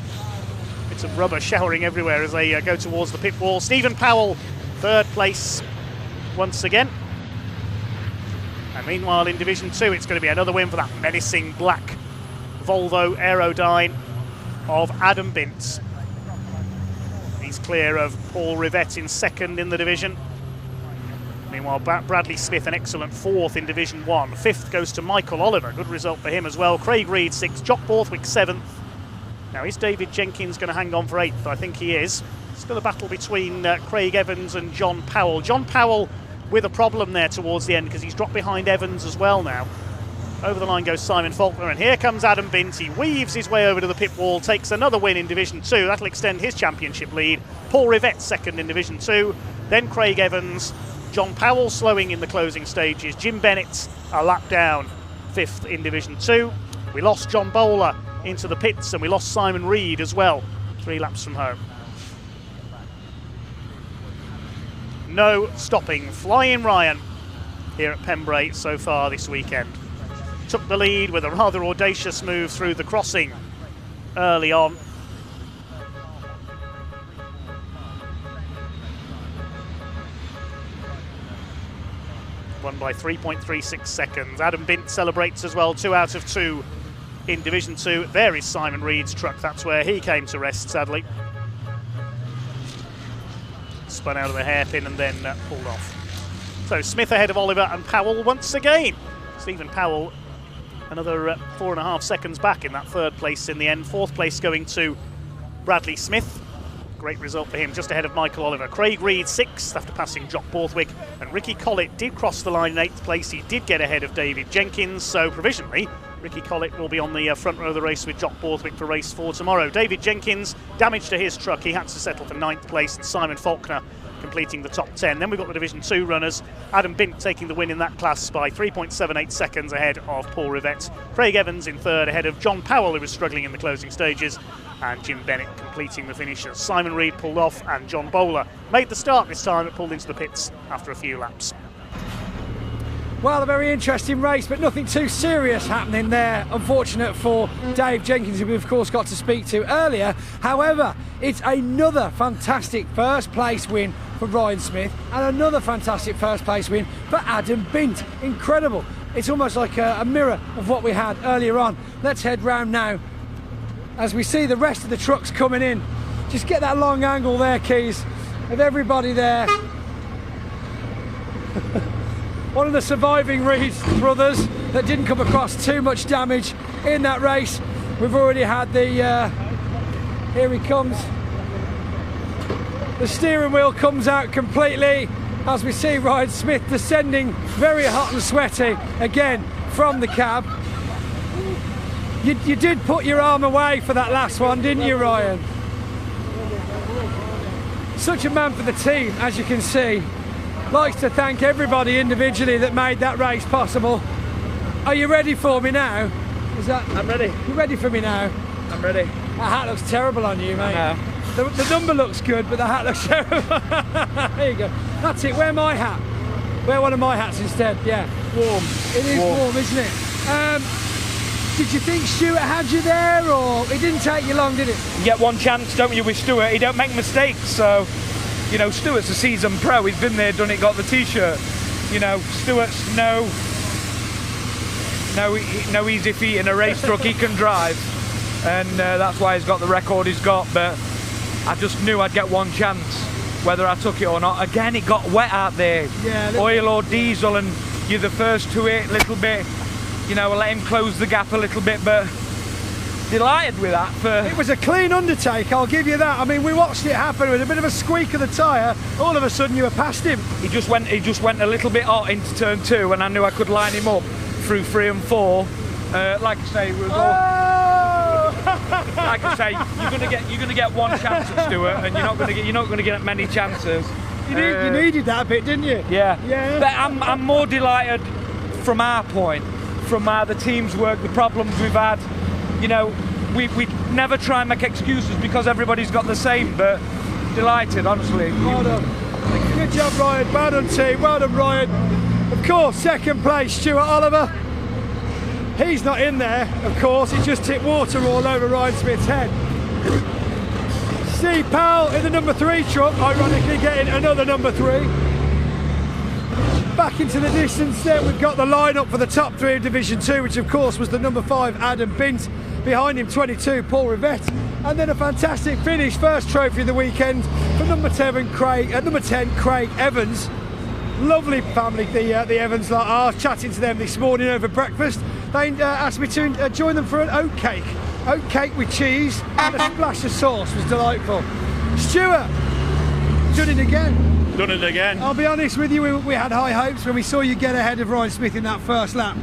Bits of rubber showering everywhere as they go towards the pit wall. Stephen Powell, 3rd place once again. And meanwhile in Division 2, it's going to be another win for that menacing black Volvo Aerodyne of Adam Bint. He's clear of Paul Rivett in 2nd in the division. Meanwhile, Bradley Smith, an excellent 4th in Division 1. 5th goes to Michael Oliver, good result for him as well. Craig Reed 6th, Jock Borthwick 7th. Now, is David Jenkins going to hang on for 8th? I think he is. Still a battle between Craig Evans and John Powell. John Powell with a problem there towards the end, because he's dropped behind Evans as well now. Over the line goes Simon Faulkner, and here comes Adam Bint. He weaves his way over to the pit wall, takes another win in Division 2. That'll extend his championship lead. Paul Rivett 2nd in Division 2, then Craig Evans. John Powell slowing in the closing stages. Jim Bennett a lap down, 5th in Division 2. We lost John Bowler into the pits, and we lost Simon Reed as well, 3 laps from home. No stopping. Flying Ryan here at Pembrey so far this weekend. Took the lead with a rather audacious move through the crossing early on. Won by 3.36 seconds. Adam Bint celebrates as well, 2 out of 2 in Division 2. There is Simon Reed's truck. That's where he came to rest, sadly. Spun out of the hairpin and then pulled off. So Smith ahead of Oliver and Powell once again. Stephen Powell another 4.5 seconds back in that 3rd place in the end. 4th place going to Bradley Smith. Great result for him, just ahead of Michael Oliver. Craig Reed 6th after passing Jock Borthwick, and Ricky Collett did cross the line in 8th place. He did get ahead of David Jenkins, so provisionally Ricky Collett will be on the front row of the race with Jock Borthwick for race 4 tomorrow. David Jenkins, damage to his truck, he had to settle for 9th place, and Simon Faulkner completing the top 10. Then we've got the Division 2 runners. Adam Bint taking the win in that class by 3.78 seconds ahead of Paul Rivett. Craig Evans in 3rd ahead of John Powell, who was struggling in the closing stages, and Jim Bennett completing the finishes. Simon Reed pulled off, and John Bowler made the start this time, but pulled into the pits after a few laps. Well, a very interesting race, but nothing too serious happening there. Unfortunate for Dave Jenkins, who we of course got to speak to earlier. However, it's another fantastic 1st place win for Ryan Smith, and another fantastic 1st place win for Adam Bint. Incredible. It's almost like a mirror of what we had earlier on. Let's head round now as we see the rest of the trucks coming in. Just get that long angle there, Keys, of everybody there. One of the surviving Reed brothers that didn't come across too much damage in that race. We've already had the, here he comes. The steering wheel comes out completely as we see Ryan Smith descending very hot and sweaty again from the cab. You did put your arm away for that last one, didn't you, Ryan? Such a man for the team, as you can see. Likes to thank everybody individually that made that race possible. Are you ready for me now? I'm ready. You ready for me now? I'm ready. That hat looks terrible on you, mate. No. The number looks good, but the hat looks terrible. There you go. That's it. Wear my hat. Wear one of my hats instead. Yeah. Warm. It is warm, isn't it? Did you think Stuart had you there, or it didn't take you long, did it? You get one chance, don't you, with Stuart? He don't make mistakes, so You know, Stewart's a seasoned pro. He's been there, done it, got the T-shirt. You know, Stewart's no easy feat in a race truck. He can drive, and that's why he's got the record he's got. But I just knew I'd get one chance, whether I took it or not. Again, it got wet out there. Yeah, oil or diesel, and you're the first to it a little bit. You know, I let him close the gap a little bit, but delighted with that. It was a clean undertake, I'll give you that. I mean, we watched it happen with a bit of a squeak of the tyre. All of a sudden, you were past him. He just went a little bit hot into turn 2, and I knew I could line him up through 3 and 4. Like I say, we'll go. Like I say, you're gonna get one chance at Stewart, and you're not gonna get many chances. You needed that a bit, didn't you? Yeah. Yeah. But I'm more delighted from our point, from how the team's work, the problems we've had. You know, we never try and make excuses because everybody's got the same, but delighted, honestly. Well done. Good job, Ryan. Well done, team. Well done, Ryan. Of course, second place, Stuart Oliver. He's not in there, of course. He just tipped water all over Ryan Smith's head. Steve Powell in the number 3 truck, ironically getting another number 3. Back into the distance there, we've got the line-up for the top 3 of Division 2, which of course was the number 5 Adam Bint, behind him 22 Paul Rivette, and then a fantastic finish, first trophy of the weekend for number 10 Craig Evans. Lovely family, the Evans lot are. Chatting to them this morning over breakfast. They asked me to join them for an oat cake with cheese and a splash of sauce. Was delightful. Stuart, done it again. Done it again. I'll be honest with you, we had high hopes when we saw you get ahead of Ryan Smith in that first lap.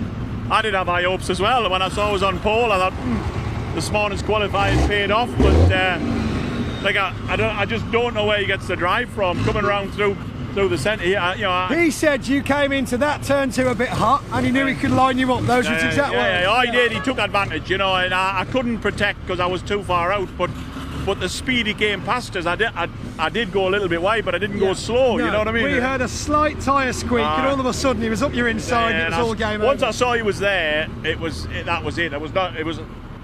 I did have high hopes as well. When I saw I was on pole, I thought this morning's qualifying paid off. But I just don't know where he gets the drive from coming around through the centre here. He said you came into that turn 2 a bit hot, and he knew he could line you up. Those were his exact words. Yeah, he did. He took advantage, and I couldn't protect because I was too far out. But the speed he came past us, I did go a little bit wide, but I didn't go slow. No, you know what I mean? We heard a slight tyre squeak, and all of a sudden he was up your inside. And it was all game over. Once I saw he was there, that was it. It was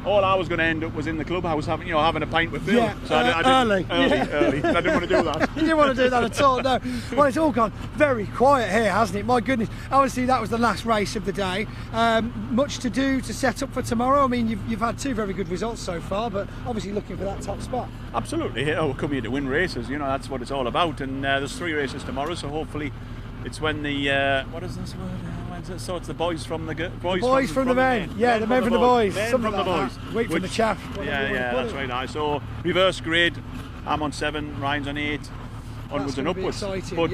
all I was going to end up was in the clubhouse having a pint with Phil. Yeah, so early. I didn't want to do that. You didn't want to do that at all, no. Well, it's all gone very quiet here, hasn't it? My goodness. Obviously, that was the last race of the day. Much to do to set up for tomorrow. I mean, you've had 2 very good results so far, but obviously looking for that top spot. Absolutely. We're coming here to win races. That's what it's all about. And there's 3 races tomorrow, so hopefully it's when the what is this word? So it's the boys from the boys from the men. Yeah, the men from the boys. Men Something from the like boys. That. Wait for the chaff. Yeah, that's right. Now, so reverse grid. I'm on 7. Ryan's on 8. Onwards and upwards. But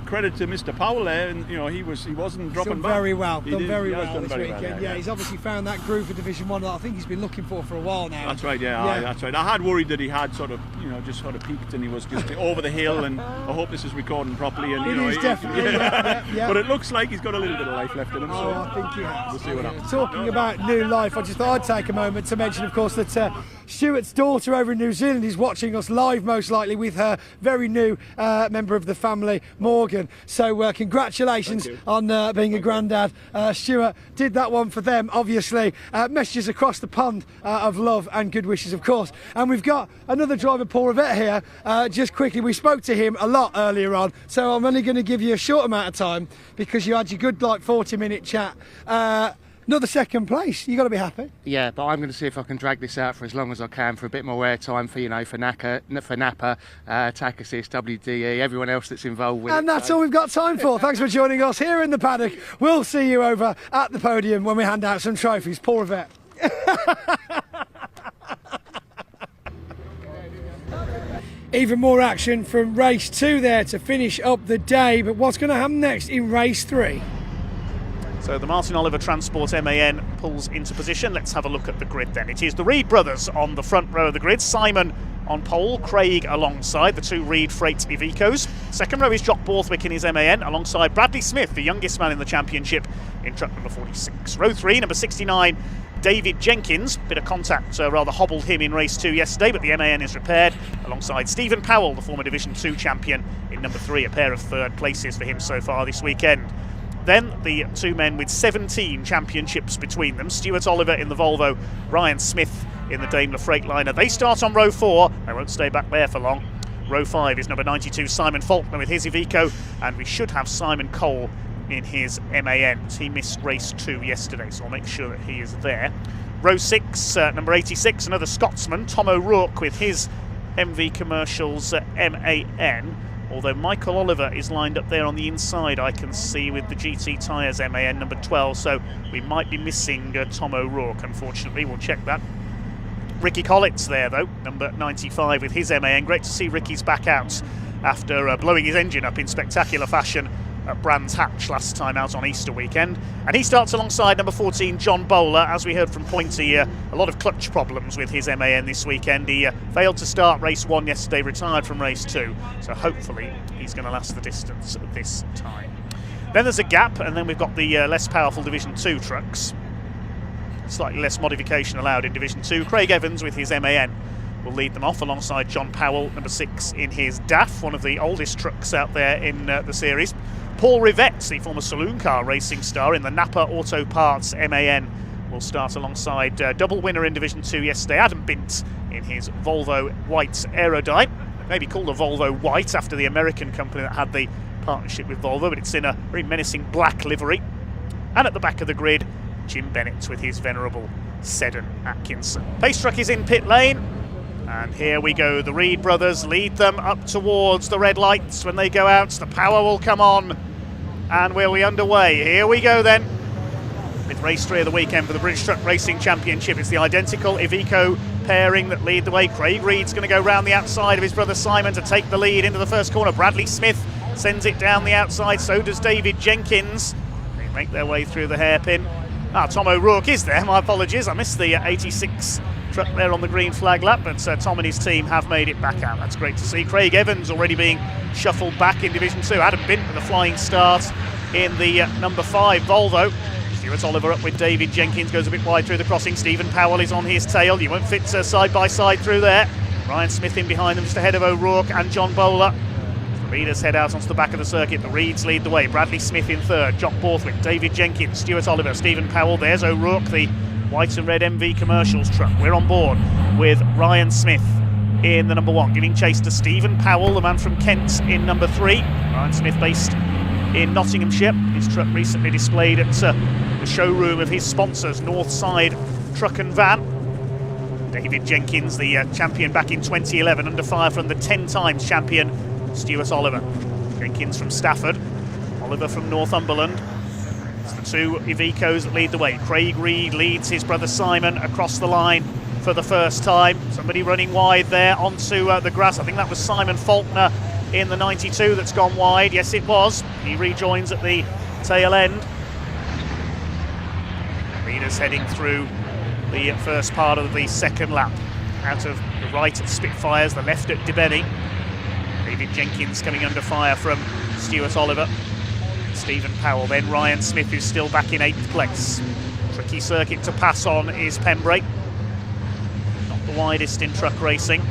credit to Mr. Powell there, and he wasn't dropping done back. Very well. He done did, very well done this very weekend. well, yeah. He's obviously found that groove for Division 1 that I think he's been looking for a while now. That's right. Yeah. That's right. I had worried that he had sort of just sort of peaked and he was just over the hill. And I hope this is recording properly. And it is definitely. Yeah. But it looks like he's got a little bit of life left in him. So I think he has. We'll see what happens. Talking about new life, I just thought I'd take a moment to mention, of course, that Stuart's daughter over in New Zealand is watching us live, most likely, with her very new member of the family, Morgan. So congratulations on being a granddad. Stuart did that one for them, obviously. Messages across the pond of love and good wishes, of course. And we've got another driver, Paul Rivette, here. Just quickly, we spoke to him a lot earlier on, so I'm only going to give you a short amount of time because you had your good 40-minute chat. Another second place. You got to be happy. Yeah, but I'm going to see if I can drag this out for as long as I can for a bit more airtime for Napa, TAC Assist, WDE, everyone else that's involved with it. And that's all we've got time for. Thanks for joining us here in the paddock. We'll see you over at the podium when we hand out some trophies. Paul Rivette. Even more action from race 2 there to finish up the day. But what's going to happen next in race 3? So the Martin Oliver Transport MAN pulls into position. Let's have a look at the grid then. It is the Reed brothers on the front row of the grid. Simon on pole, Craig alongside the 2 Reed Freight Ivecos. Second row is Jock Borthwick in his MAN alongside Bradley Smith, the youngest man in the championship, in truck number 46. Row 3, number 69, David Jenkins. Bit of contact rather hobbled him in race 2 yesterday, but the MAN is repaired alongside Stephen Powell, the former Division 2 champion, in number 3. A pair of third places for him so far this weekend. Then the 2 men with 17 championships between them. Stuart Oliver in the Volvo, Ryan Smith in the Daimler Freightliner. They start on row 4. They won't stay back there for long. Row 5 is number 92, Simon Faulkner with his Iveco, and we should have Simon Cole in his MAN. He missed race 2 yesterday, so I'll make sure that he is there. Row 6, number 86, another Scotsman, Tom O'Rourke with his MV Commercials MAN, although Michael Oliver is lined up there on the inside, I can see, with the GT Tyres MAN number 12, so we might be missing Tom O'Rourke, unfortunately. We'll check that. Ricky Collett's there, though, number 95 with his MAN. Great to see Ricky's back out after blowing his engine up in spectacular fashion at Brands Hatch last time out on Easter weekend. And he starts alongside number 14, John Bowler. As we heard from Pointy, a lot of clutch problems with his MAN this weekend. He failed to start race 1 yesterday, retired from race 2, so hopefully he's going to last the distance this time. Then there's a gap, and then we've got the less powerful Division 2 trucks. Slightly less modification allowed in Division 2. Craig Evans with his MAN will lead them off alongside John Powell, number 6 in his DAF, one of the oldest trucks out there in the series. Paul Rivette, the former saloon car racing star in the Napa Auto Parts MAN, will start alongside double winner in Division 2 yesterday, Adam Bint, in his Volvo White Aerodyne. Maybe called a Volvo White after the American company that had the partnership with Volvo, but it's in a very menacing black livery. And at the back of the grid, Jim Bennett with his venerable Seddon Atkinson. Pace truck is in pit lane, and here we go. The Reed brothers lead them up towards the red lights. When they go out, the power will come on, and we'll be underway. Here we go then, with race 3 of the weekend for the British Truck Racing Championship. It's the identical Iveco pairing that lead the way. Craig Reed's going to go round the outside of his brother Simon to take the lead into the first corner. Bradley Smith sends it down the outside, so does David Jenkins. They make their way through the hairpin. Tom O'Rourke is there, my apologies. I missed the 86 truck there on the green flag lap, but Tom and his team have made it back out. That's great to see. Craig Evans already being shuffled back in Division 2. Adam Bint with a flying start in the number 5 Volvo. Stuart Oliver up with David Jenkins, goes a bit wide through the crossing. Stephen Powell is on his tail. You won't fit side by side through there. Ryan Smith in behind them, just ahead of O'Rourke and John Bowler. Leaders head out onto the back of the circuit. The Reeds lead the way. Bradley Smith in third. Jock Borthwick, David Jenkins, Stuart Oliver, Stephen Powell. There's O'Rourke, the white and red MV Commercials truck. We're on board with Ryan Smith in the number 1, giving chase to Stephen Powell, the man from Kent, in number 3. Ryan Smith based in Nottinghamshire. His truck recently displayed at the showroom of his sponsors, Northside Truck and Van. David Jenkins, the champion back in 2011, under fire from the 10 times champion Stuart Oliver. Jenkins from Stafford, Oliver from Northumberland. It's the 2 Ivecos that lead the way. Craig Reed leads his brother Simon across the line for the first time. Somebody running wide there onto the grass. I think that was Simon Faulkner in the 92 that's gone wide. Yes, it was. He rejoins at the tail end. Leaders heading through the first part of the second lap. Out of the right at Spitfires, the left at Debeni. David Jenkins coming under fire from Stuart Oliver. Stephen Powell, then Ryan Smith, who's still back in 8th place. Tricky circuit to pass on is Pembrey. Not the widest in truck racing.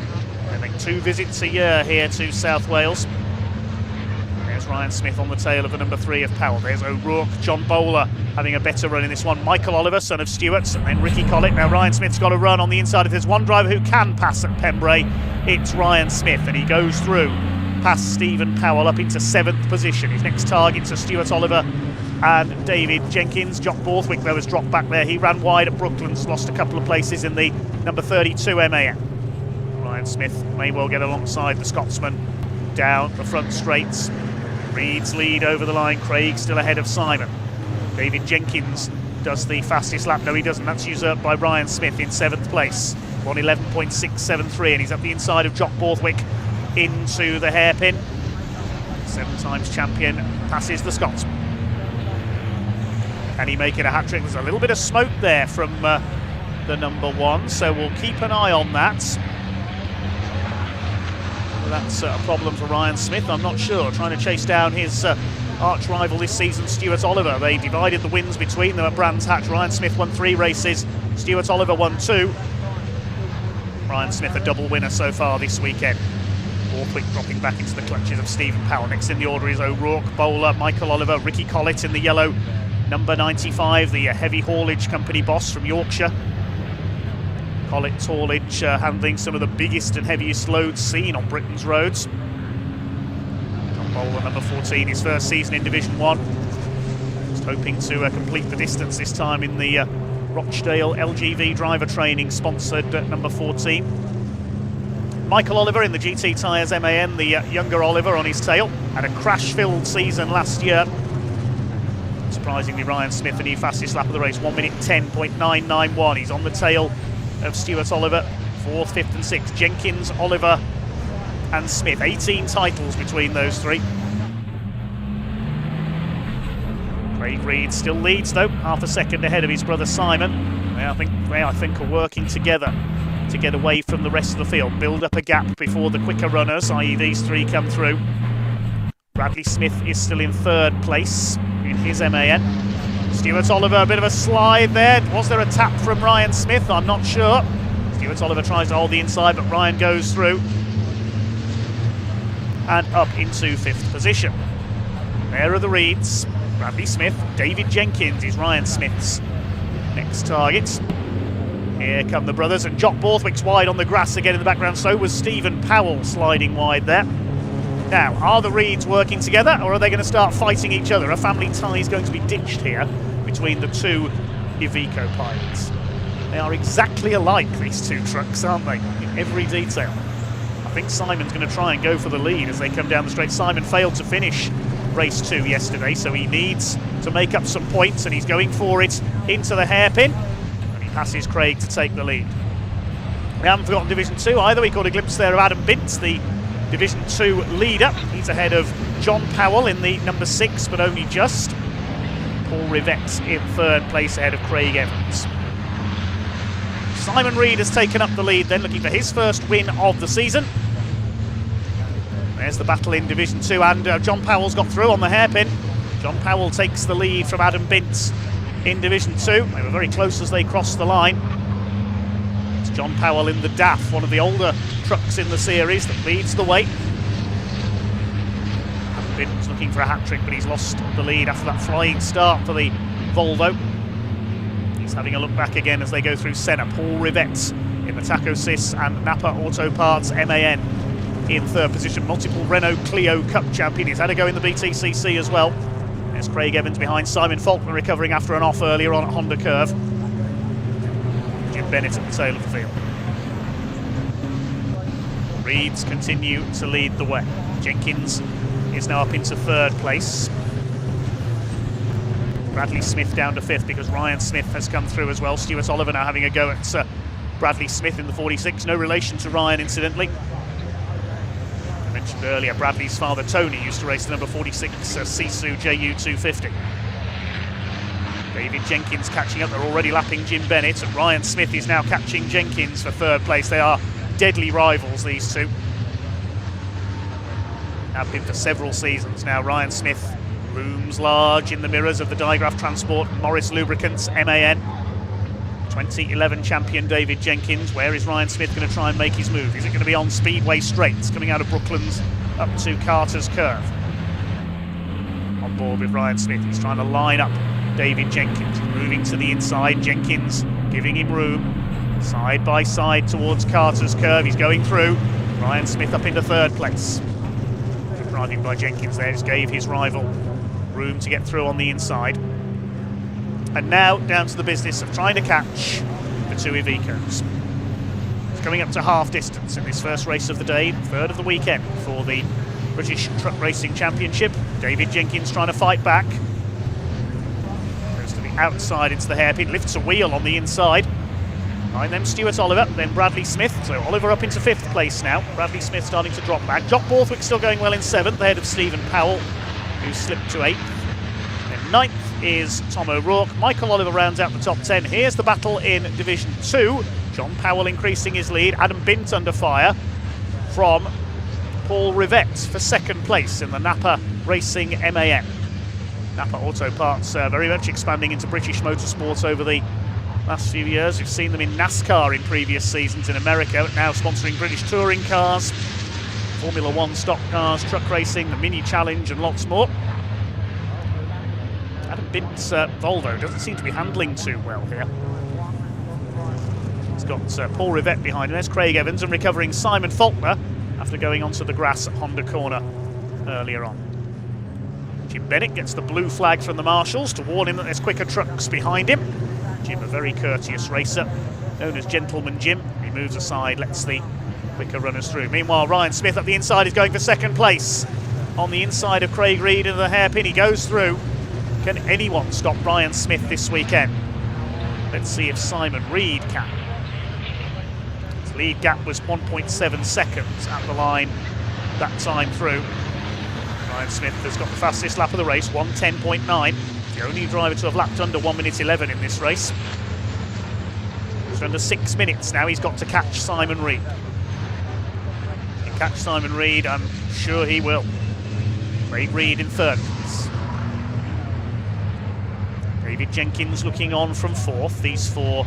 They make 2 visits a year here to South Wales. There's Ryan Smith on the tail of the number 3 of Powell. There's O'Rourke, John Bowler having a better run in this one. Michael Oliver, son of Stewart's, and then Ricky Collett. Now Ryan Smith's got a run on the inside. If there's one driver who can pass at Pembrey, it's Ryan Smith, and he goes through past Stephen Powell up into 7th position. His next targets are Stuart Oliver and David Jenkins. Jock Borthwick, though, has dropped back there. He ran wide at Brooklands, lost a couple of places in the number 32 MAN. Ryan Smith may well get alongside the Scotsman down the front straights. Reed's lead over the line. Craig still ahead of Simon. David Jenkins does the fastest lap. No, he doesn't. That's usurped by Ryan Smith in 7th place. 1:11.673, and he's up the inside of Jock Borthwick into the hairpin. 7 times champion passes the Scotsman. Can he make it a hat-trick? There's a little bit of smoke there from the number 1, so we'll keep an eye on that. That's a problem for Ryan Smith, I'm not sure. Trying to chase down his arch rival this season, Stuart Oliver. They divided the wins between them at Brands Hatch. Ryan Smith won 3 races, Stuart Oliver won 2. Ryan Smith a double winner so far this weekend. Borthwick dropping back into the clutches of Stephen Powell. Next in the order is O'Rourke, Bowler, Michael Oliver, Ricky Collett in the yellow, number 95, the heavy haulage company boss from Yorkshire. Collet Tallage handling some of the biggest and heaviest loads seen on Britain's roads. John Bowler, number 14, his first season in Division 1. Just hoping to complete the distance this time in the Rochdale LGV driver training, sponsored at number 14. Michael Oliver in the GT Tyres MAN, the younger Oliver on his tail. Had a crash-filled season last year. Surprisingly, Ryan Smith, the new fastest lap of the race, 1 minute 10.991. He's on the tail of Stuart Oliver, 4th, 5th and 6th. Jenkins, Oliver and Smith. 18 titles between those three. Craig Reed still leads though, half a second ahead of his brother Simon. They I think are working together to get away from the rest of the field, build up a gap before the quicker runners, i.e. these three, come through. Bradley Smith is still in 3rd place in his MAN. Stuart Oliver, a bit of a slide there. Was there a tap from Ryan Smith? I'm not sure. Stuart Oliver tries to hold the inside, but Ryan goes through and up into 5th position. There are the Reeds. Bradley Smith, David Jenkins is Ryan Smith's next target. Here come the brothers, and Jock Borthwick's wide on the grass again in the background. So was Stephen Powell sliding wide there. Now, are the Reeds working together, or are they going to start fighting each other? A family tie is going to be ditched here between the two Iveco pilots. They are exactly alike, these two trucks, aren't they? In every detail. I think Simon's going to try and go for the lead as they come down the straight. Simon failed to finish race 2 yesterday, so he needs to make up some points, and he's going for it into the hairpin. And he passes Craig to take the lead. We haven't forgotten Division 2 either. We caught a glimpse there of Adam Bintz, the Division 2 leader. He's ahead of John Powell in the number 6, but only just. Paul Rivette in 3rd place ahead of Craig Evans. Simon Reed has taken up the lead then, looking for his first win of the season. There's the battle in Division 2, and John Powell's got through on the hairpin. John Powell takes the lead from Adam Bintz in Division 2. They were very close as they crossed the line. It's John Powell in the DAF, one of the older trucks in the series, that leads the way. Adam Bintz looking for a hat-trick, but he's lost the lead after that flying start for the Volvo. He's having a look back again as they go through Senna. Paul Rivette in the Taco Sys and Napa Auto Parts MAN in 3rd position. Multiple Renault Clio Cup champion. He's had a go in the BTCC as well. There's Craig Evans behind. Simon Faulkner recovering after an off earlier on at Honda Curve. Jim Bennett at the tail of the field. Reeds continue to lead the way. Jenkins is now up into 3rd place. Bradley Smith down to 5th because Ryan Smith has come through as well. Stuart Oliver now having a go at Bradley Smith in the 46. No relation to Ryan, incidentally. I mentioned earlier, Bradley's father Tony used to race the number 46 Sisu JU250. David Jenkins catching up. They're already lapping Jim Bennett, and Ryan Smith is now catching Jenkins for 3rd place. They are deadly rivals, these two. Have been for several seasons now. Ryan Smith looms large in the mirrors of the Digraph Transport Morris Lubricants MAN. 2011 champion David Jenkins. Where is Ryan Smith going to try and make his move? Is it going to be on Speedway Straights coming out of Brooklands up to Carter's Curve? On board with Ryan Smith. He's trying to line up David Jenkins. Moving to the inside. Jenkins giving him room. Side by side towards Carter's Curve. He's going through. Ryan Smith up into 3rd place. Good driving by Jenkins there. Just gave his rival room to get through on the inside. And now down to the business of trying to catch the two Ivecos. It's coming up to half distance in this first race of the day, 3rd of the weekend for the British Truck Racing Championship. David Jenkins trying to fight back. Goes to the outside into the hairpin, lifts a wheel on the inside. Behind them Stuart Oliver, then Bradley Smith. So Oliver up into 5th place now. Bradley Smith starting to drop back. Jock Borthwick still going well in 7th, ahead of Stephen Powell, who slipped to 8th. Then 9th is Tom O'Rourke. Michael Oliver rounds out the top 10. Here's the battle in Division 2. John Powell increasing his lead. Adam Bint under fire from Paul Rivette for 2nd place in the Napa Racing MAN. Napa Auto Parts very much expanding into British motorsports over the last few years. We've seen them in NASCAR in previous seasons in America, but now sponsoring British touring cars, Formula 1 stock cars, truck racing, the Mini Challenge and lots more. Adam Bint's Volvo doesn't seem to be handling too well here. It's got Paul Rivette behind him. There's Craig Evans, and recovering Simon Faulkner after going onto the grass at Honda Corner earlier on. Jim Bennett gets the blue flag from the marshals to warn him that there's quicker trucks behind him. Jim, a very courteous racer, known as Gentleman Jim. He moves aside, lets the quicker runners through. Meanwhile, Ryan Smith up the inside is going for second place. On the inside of Craig Reed and the hairpin, he goes through. Can anyone stop Ryan Smith this weekend? Let's see if Simon Reed can. His lead gap was 1.7 seconds at the line that time through. Ryan Smith has got the fastest lap of the race, 1:10.9. The only driver to have lapped under 1:11 in this race. It's under 6 minutes now. He's got to catch Simon Reed. He can catch Simon Reed, I'm sure he will. Craig Reed in third place. David Jenkins looking on from fourth. These four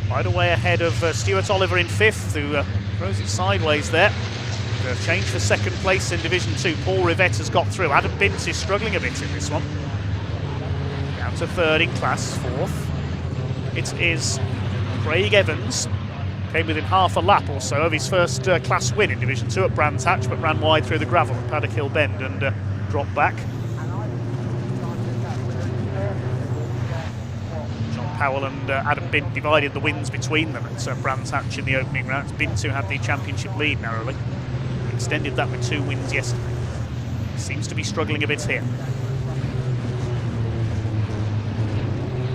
right away ahead of Stuart Oliver in fifth, who throws it sideways there. The change for second place in Division 2. Paul Rivette has got through. Adam Bintz is struggling a bit in this one. Down to third in class, fourth. It is Craig Evans. Came within half a lap or so of his first class win in Division 2 at Brands Hatch, but ran wide through the gravel at Paddock Hill Bend and dropped back. John Powell and Adam Bint divided the wins between them at Brands Hatch in the opening round. Bint, who had the championship lead narrowly, extended that with 2 wins yesterday. Seems to be struggling a bit here.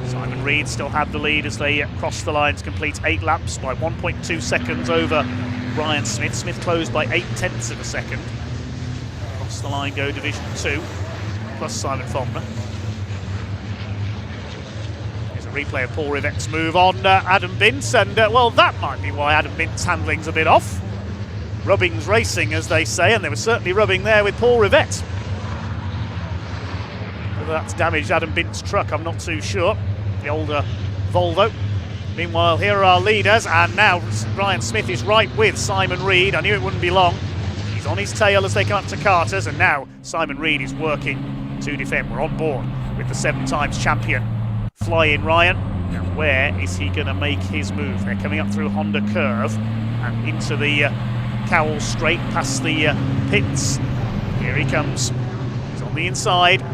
Simon Reed still had the lead as they crossed the line to complete 8 laps by 1.2 seconds over Ryan Smith. Smith closed by 0.8 of a second. Across the line go Division 2, plus Simon Faulkner. Here's a replay of Paul Rivette's move on Adam Bintz, and well, that might be why Adam Bintz's handling's a bit off. Rubbing's racing, as they say, and they were certainly rubbing there with Paul Rivette. Whether that's damaged Adam Bintz's truck, I'm not too sure. The older Volvo. Meanwhile, here are our leaders, and now Ryan Smith is right with Simon Reed. I knew it wouldn't be long. He's on his tail as they come up to Carter's, and now Simon Reed is working to defend. We're on board with the 7 times champion. Fly in Ryan. Now, where is he going to make his move? They're coming up through Honda Curve and into the Cowell Straight past the pits. Here he comes. He's on the inside.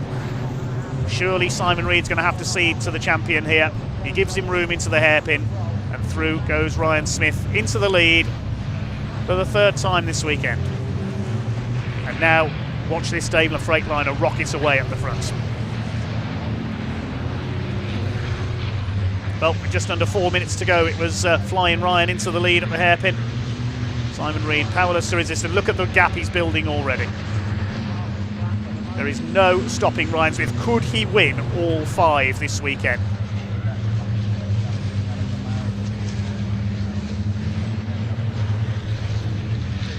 Surely Simon Reed's going to have to cede to the champion here. He gives him room into the hairpin, and through goes Ryan Smith into the lead for the 3rd time this weekend. And now watch this Daimler Freightliner rocket away at the front. Well, with just under 4 minutes to go, it was Flying Ryan into the lead at the hairpin. Simon Reed powerless to resist, and look at the gap he's building already. There is no stopping Ryan Smith. Could he win all 5 this weekend?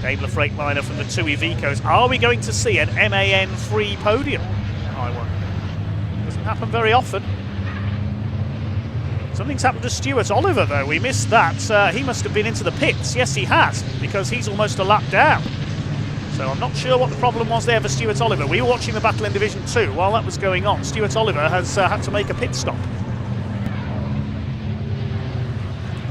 Daimler Freightliner from the TUI Vicos. Are we going to see an MAN free podium? I wonder. Doesn't happen very often. Something's happened to Stuart Oliver, though. We missed that. He must have been into the pits. Yes, he has, because he's almost a lap down. So I'm not sure what the problem was there for Stuart Oliver. We were watching the battle in Division 2. While that was going on, Stuart Oliver has had to make a pit stop.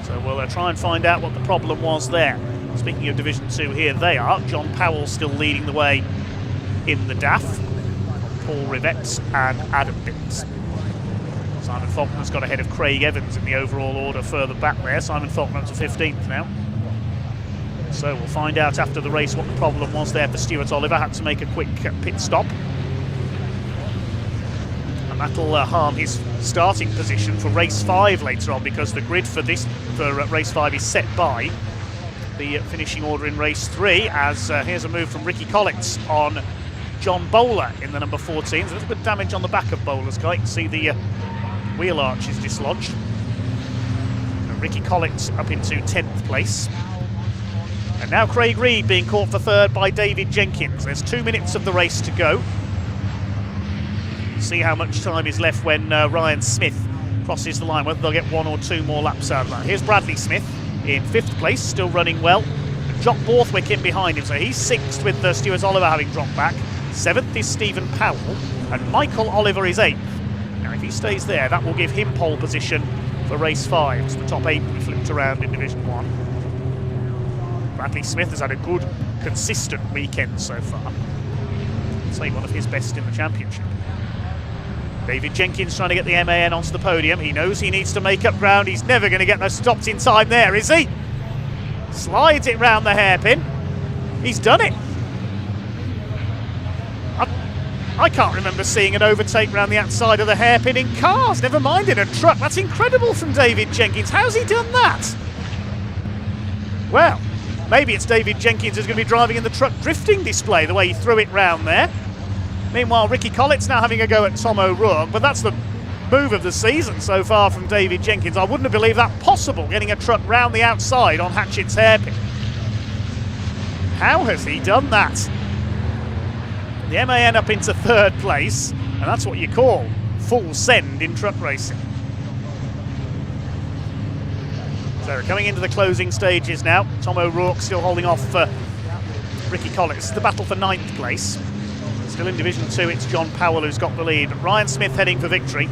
So we'll try and find out what the problem was there. Speaking of Division 2, here they are. John Powell still leading the way in the DAF. Paul Rivette and Adam Bintz. Simon Faulkner's got ahead of Craig Evans in the overall order further back there. Simon Faulkner up to 15th now. So we'll find out after the race what the problem was there for Stuart Oliver. Had to make a quick pit stop. And that'll harm his starting position for race 5 later on, because the grid for race 5 is set by the finishing order in race 3, as here's a move from Ricky Collins on John Bowler in the number 14. There's a little bit of damage on the back of Bowler's car. You can see the wheel arch is dislodged. So Ricky Collins up into 10th place. And now Craig Reed being caught for 3rd by David Jenkins. There's 2 minutes of the race to go. See how much time is left when Ryan Smith crosses the line, whether they'll get 1 or 2 more laps out of that. Here's Bradley Smith in 5th place, still running well. Jock Borthwick in behind him, so he's 6th with Stuart Oliver having dropped back. 7th is Stephen Powell, and Michael Oliver is 8th. Now if he stays there, that will give him pole position for race 5. It's the top 8 we flipped around in Division 1. Bradley Smith has had a good, consistent weekend so far. I'd say one of his best in the championship. David Jenkins trying to get the MAN onto the podium. He knows he needs to make up ground. He's never going to get those stopped in time there, is he? Slides it round the hairpin. He's done it. I can't remember seeing an overtake round the outside of the hairpin in cars, never mind in a truck. That's incredible from David Jenkins. How's he done that? Well, maybe it's David Jenkins who's going to be driving in the truck drifting display, the way he threw it round there. Meanwhile, Ricky Collett's now having a go at Tom O'Rourke, but that's the move of the season so far from David Jenkins. I wouldn't have believed that possible, getting a truck round the outside on Hatchett's hairpin. How has he done that? The MAN up into 3rd place, and that's what you call full send in truck racing. So coming into the closing stages now. Tom O'Rourke still holding off Ricky Collett. It's the battle for 9th place. Still in Division 2, it's John Powell who's got the lead, but Ryan Smith heading for victory.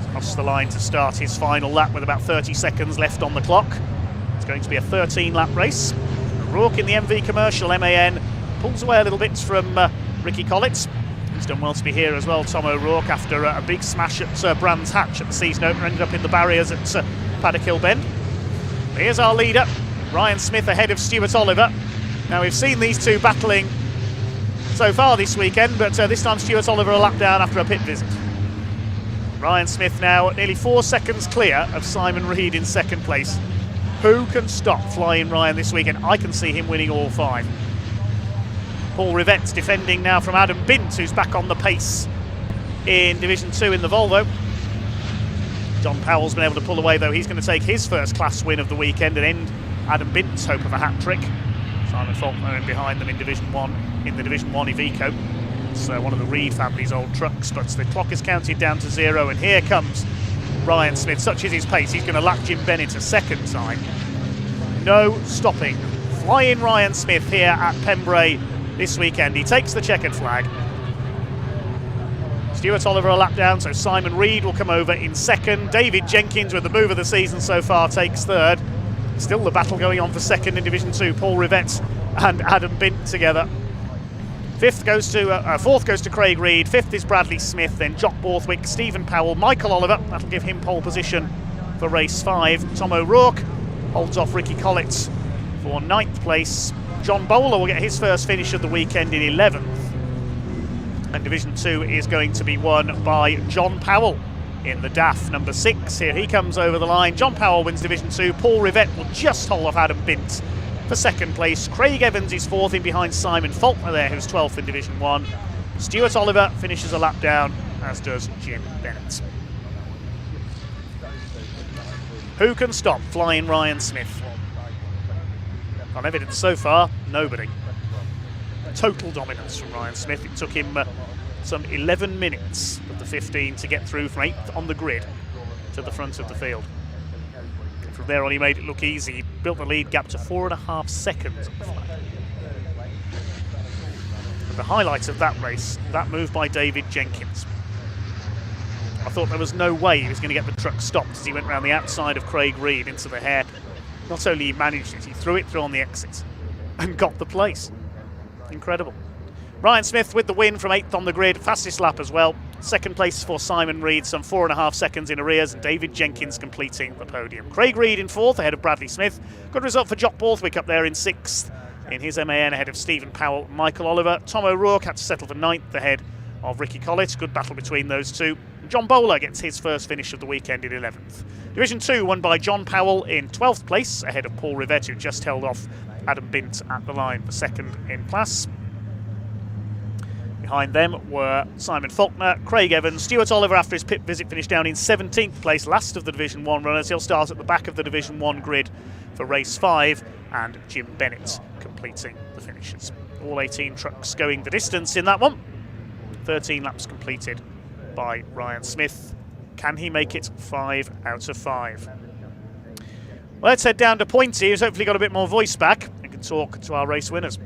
Across the line to start his final lap with about 30 seconds left on the clock. It's going to be a 13-lap race. O'Rourke in the MV Commercial MAN pulls away a little bit from Ricky Collett. He's done well to be here as well, Tom O'Rourke, after a big smash at Brands Hatch at the season opener, ended up in the barriers at Paddock Bend. Here's our leader, Ryan Smith ahead of Stuart Oliver. Now we've seen these two battling so far this weekend, but this time Stuart Oliver a lap down after a pit visit. Ryan Smith now nearly 4 seconds clear of Simon Reed in 2nd place. Who can stop Flying Ryan this weekend? I can see him winning all 5. Paul Rivette's defending now from Adam Bint, who's back on the pace in Division 2 in the Volvo. John Powell's been able to pull away, though. He's going to take his first class win of the weekend and end Adam Bint's hope of a hat-trick. Simon Faulkner in behind them in Division 1, in the Division 1 Iveco. It's one of the Reed family's old trucks, but the clock is counted down to 0, and here comes Ryan Smith. Such is his pace, he's going to lap Jim Bennett a 2nd time. No stopping. Flying Ryan Smith here at Pembrey this weekend. He takes the checkered flag. Stuart Oliver a lap down, so Simon Reed will come over in 2nd. David Jenkins, with the move of the season so far, takes 3rd. Still the battle going on for 2nd in Division 2. Paul Rivette and Adam Bint together. 4th goes to Craig Reed. 5th is Bradley Smith, then Jock Borthwick, Stephen Powell, Michael Oliver. That'll give him pole position for race 5. Tom O'Rourke holds off Ricky Collett for 9th place. John Bowler will get his first finish of the weekend in 11th. And Division 2 is going to be won by John Powell in the DAF number 6. Here he comes over the line. John Powell wins Division 2. Paul Rivette will just hold off Adam Bint for 2nd place. Craig Evans is 4th in behind Simon Faulkner there, who's 12th in Division 1. Stuart Oliver finishes a lap down, as does Jim Bennett. Who can stop Flying Ryan Smith? On evidence so far, nobody. Total dominance from Ryan Smith. It took him some 11 minutes of the 15 to get through from 8th on the grid to the front of the field. And from there on, he made it look easy. He built the lead gap to 4.5 seconds on the flag. And the highlight of that race, that move by David Jenkins. I thought there was no way he was going to get the truck stopped as he went around the outside of Craig Reed into the hairpin. Not only he managed it, he threw it through on the exit and got the place. Incredible. Ryan Smith with the win from 8th on the grid, fastest lap as well. 2nd place for Simon Reed, some 4.5 seconds in arrears, and David Jenkins completing the podium. Craig Reed in 4th ahead of Bradley Smith. Good result for Jock Borthwick up there in 6th in his MAN ahead of Stephen Powell, Michael Oliver. Tom O'Rourke had to settle for 9th ahead of Ricky Collett. Good battle between those two. John Bowler gets his first finish of the weekend in 11th. Division 2 won by John Powell in 12th place ahead of Paul Rivette, who just held off Adam Bint at the line for 2nd in class. Behind them were Simon Faulkner, Craig Evans, Stuart Oliver after his pit visit finished down in 17th place, last of the Division 1 runners. He'll start at the back of the Division 1 grid for race 5, and Jim Bennett completing the finishes. All 18 trucks going the distance in that one. 13 laps completed by Ryan Smith. Can he make it 5 out of 5? Well, let's head down to Pointy, who's hopefully got a bit more voice back and can talk to our race winners.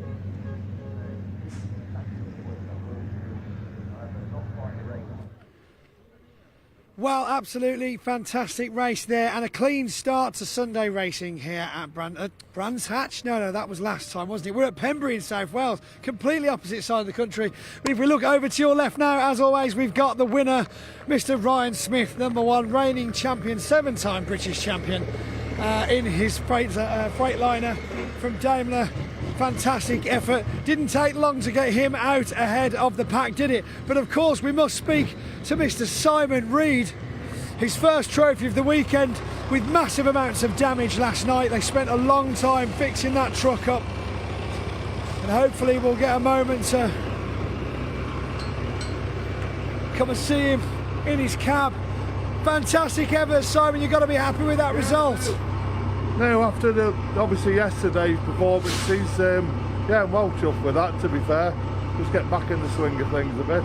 Well, absolutely fantastic race there, and a clean start to Sunday racing here at Brands Hatch. No, that was last time, wasn't it? We're at Pembrey in South Wales, completely opposite side of the country. But if we look over to your left now, as always, we've got the winner, Mr. Ryan Smith, number 1, reigning champion, 7-time British champion, in his Freightliner from Daimler. Fantastic effort. Didn't take long to get him out ahead of the pack, did it? But of course, we must speak to Mr. Simon Reed. His first trophy of the weekend, with massive amounts of damage last night. They spent a long time fixing that truck up, and hopefully we'll get a moment to come and see him in his cab. Fantastic effort, Simon. You've got to be happy with that result. No, after obviously yesterday's performances, I'm well chuffed with that, to be fair. Just get back in the swing of things a bit.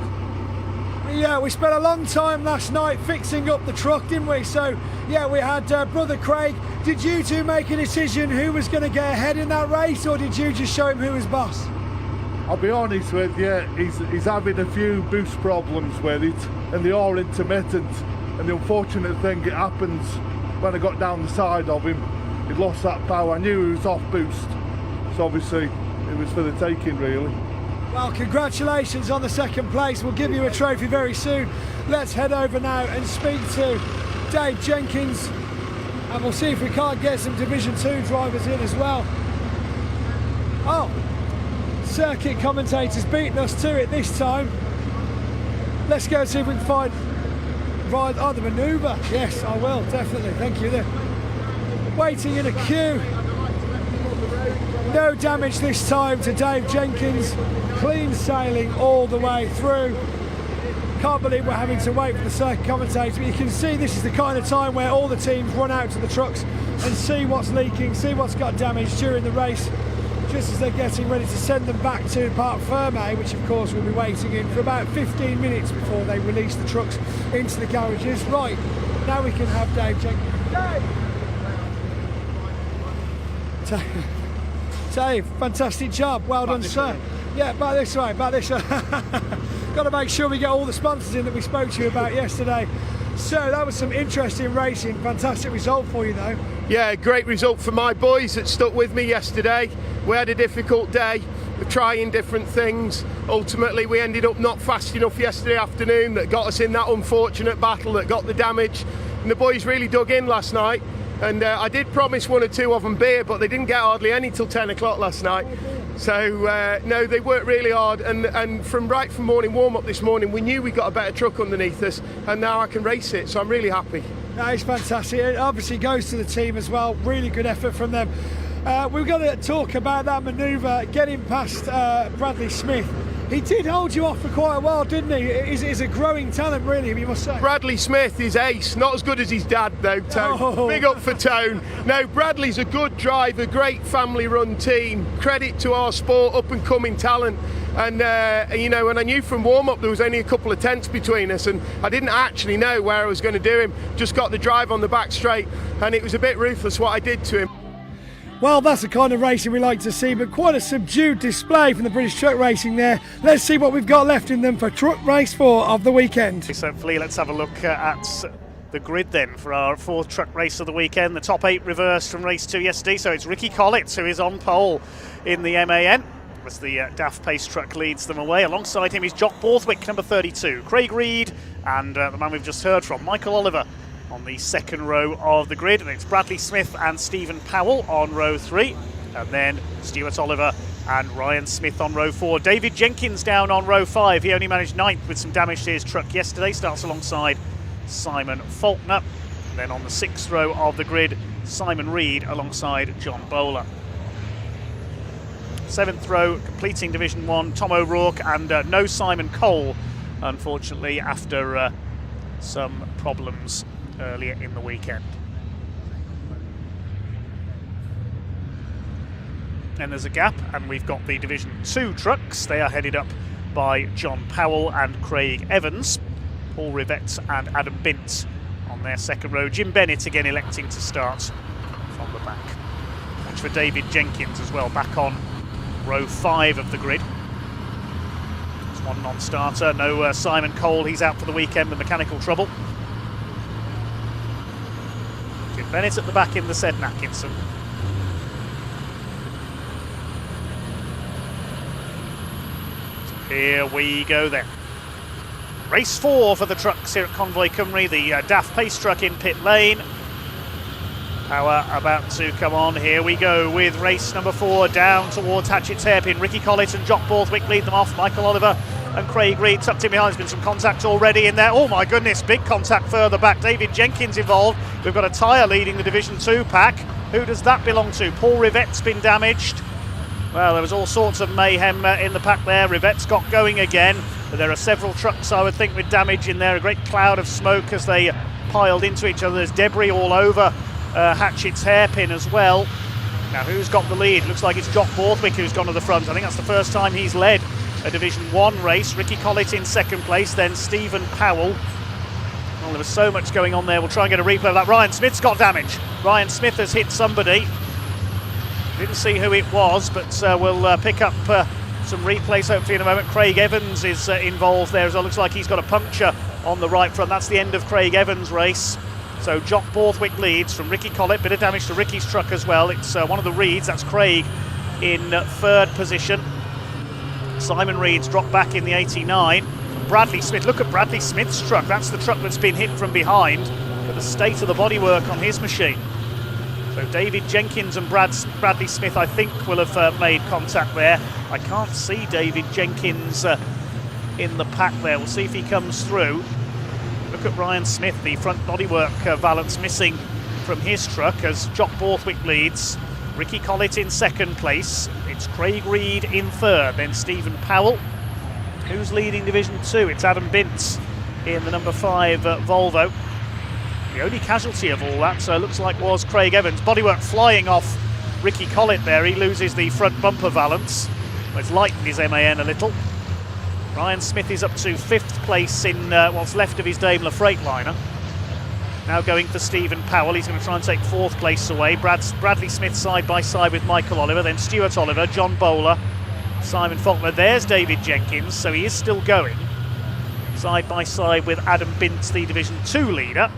Yeah, we spent a long time last night fixing up the truck, didn't we? So, yeah, we had brother Craig. Did you two make a decision who was going to get ahead in that race, or did you just show him who was boss? I'll be honest with you, he's having a few boost problems with it, and they're all intermittent. And the unfortunate thing, it happens when I got down the side of him, he'd lost that power. I knew he was off boost, so obviously it was for the taking, really. Well, congratulations on the second place. We'll give you a trophy very soon. Let's head over now and speak to Dave Jenkins, and we'll see if we can't get some Division 2 drivers in as well. Oh, circuit commentators beating us to it this time. Let's go and see if we can find the manoeuvre. Yes, I will, definitely. Thank you. They're waiting in a queue. No damage this time to Dave Jenkins. Clean sailing all the way through. Can't believe we're having to wait for the circuit commentator, but you can see this is the kind of time where all the teams run out to the trucks and see what's leaking, see what's got damage during the race, just as they're getting ready to send them back to Parc Fermé, which of course will be waiting in for about 15 minutes before they release the trucks into the garages. Right, now we can have Dave Jenkins. Dave, fantastic job, well done, sir. Yeah, back this way. Got to make sure we get all the sponsors in that we spoke to you about yesterday. So that was some interesting racing. Fantastic result for you, though. Yeah, great result for my boys that stuck with me yesterday. We had a difficult day, we're trying different things. Ultimately, we ended up not fast enough yesterday afternoon. That got us in that unfortunate battle that got the damage. And the boys really dug in last night. And I did promise one or two of them beer, but they didn't get hardly any till 10 o'clock last night. So, no, they worked really hard. And from morning warm-up this morning, we knew we got a better truck underneath us, and now I can race it, so I'm really happy. That is fantastic. It obviously goes to the team as well. Really good effort from them. We've got to talk about that manoeuvre, getting past Bradley Smith. He did hold you off for quite a while, didn't he? He's a growing talent, really, you must say. Bradley Smith is ace. Not as good as his dad, though, Tone. Oh. Big up for Tone. No, Bradley's a good driver, great family-run team. Credit to our sport, up-and-coming talent. And, you know, when I knew from warm-up there was only a couple of tenths between us, and I didn't actually know where I was going to do him. Just got the drive on the back straight, and it was a bit ruthless what I did to him. Well, that's the kind of racing we like to see, but quite a subdued display from the British Truck Racing there. Let's see what we've got left in them for Truck Race 4 of the weekend. So, Flea, let's have a look at the grid then for our fourth truck race of the weekend. The top 8 reversed from race 2 yesterday, so it's Ricky Collett who is on pole in the MAN as the DAF Pace truck leads them away. Alongside him is Jock Borthwick, number 32, Craig Reed, and the man we've just heard from, Michael Oliver, on the second row of the grid. And it's Bradley Smith and Stephen Powell on row 3, and then Stuart Oliver and Ryan Smith on row 4. David Jenkins down on row 5. He only managed 9th with some damage to his truck yesterday. Starts alongside Simon Faulkner. And then on the 6th row of the grid, Simon Reed alongside John Bowler. 7th row, completing Division 1, Tom O'Rourke and no Simon Cole, unfortunately, after some problems earlier in the weekend. And there's a gap, and we've got the Division 2 trucks. They are headed up by John Powell and Craig Evans, Paul Rivett and Adam Bint on their second row. Jim Bennett again electing to start from the back. Watch for David Jenkins as well, back on row 5 of the grid. There's one non-starter, no Simon Cole, he's out for the weekend with mechanical trouble. With Bennett at the back in the Sedna Atkinson. Here we go then. Race 4 for the trucks here at Convoy Cymru, the DAF pace truck in pit lane. Power about to come on. Here we go with race number 4 down towards Hatchett's Hairpin. Ricky Collett and Jock Borthwick lead them off. Michael Oliver and Craig Reed tucked in behind. There's been some contact already in there. Oh my goodness, big contact further back. David Jenkins involved. We've got a tyre leading the Division 2 pack. Who does that belong to? Paul Rivette's been damaged. Well, there was all sorts of mayhem in the pack there. Rivette's got going again, but there are several trucks, I would think, with damage in there. A great cloud of smoke as they piled into each other. There's debris all over Hatchett's Hairpin as well. Now, who's got the lead? Looks like it's Jock Borthwick who's gone to the front. I think that's the first time he's led a Division 1 race. Ricky Collett in second place, then Stephen Powell. Well, there was so much going on there. We'll try and get a replay of that. Ryan Smith's got damage. Ryan Smith has hit somebody. Didn't see who it was, but we'll pick up some replays hopefully in a moment. Craig Evans is involved there as well. Looks like he's got a puncture on the right front. That's the end of Craig Evans' race. So Jock Borthwick leads from Ricky Collett. Bit of damage to Ricky's truck as well. It's one of the Reeds. That's Craig in third position. Simon Reed's dropped back in the 89. Bradley Smith. Look at Bradley Smith's truck. That's the truck that's been hit from behind. Look at the state of the bodywork on his machine. So David Jenkins and Bradley Smith, I think, will have made contact there. I can't see David Jenkins in the pack there. We'll see if he comes through. Look at Ryan Smith, the front bodywork valance missing from his truck as Jock Borthwick leads. Ricky Collett in second place. It's Craig Reed in third, then Stephen Powell. Who's leading Division 2? It's Adam Bintz in the number 5 Volvo. The only casualty of all that, so it looks like, was Craig Evans. Bodywork flying off Ricky Collett there. He loses the front bumper valance. It's lightened his MAN a little. Ryan Smith is up to 5th place in what's left of his Daimler Freightliner. Now going for Stephen Powell. He's going to try and take 4th place away. Bradley Smith side by side with Michael Oliver, then Stuart Oliver, John Bowler, Simon Faulkner. There's David Jenkins, so he is still going. Side by side with Adam Bintz, the Division 2 leader.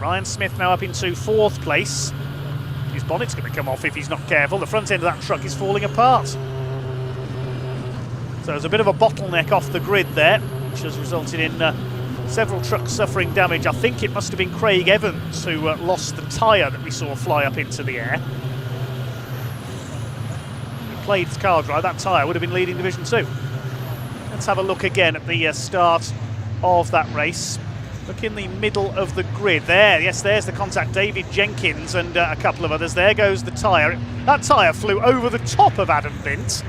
Ryan Smith now up into 4th place. His bonnet's going to come off if he's not careful. The front end of that truck is falling apart. So there's a bit of a bottleneck off the grid there, which has resulted in several trucks suffering damage. I think it must have been Craig Evans who lost the tyre that we saw fly up into the air. He played his cards right. That tyre would have been leading Division 2. Let's have a look again at the start of that race. Look in the middle of the grid there. Yes, there's the contact. David Jenkins and a couple of others. There goes the tyre. That tyre flew over the top of Adam Bint.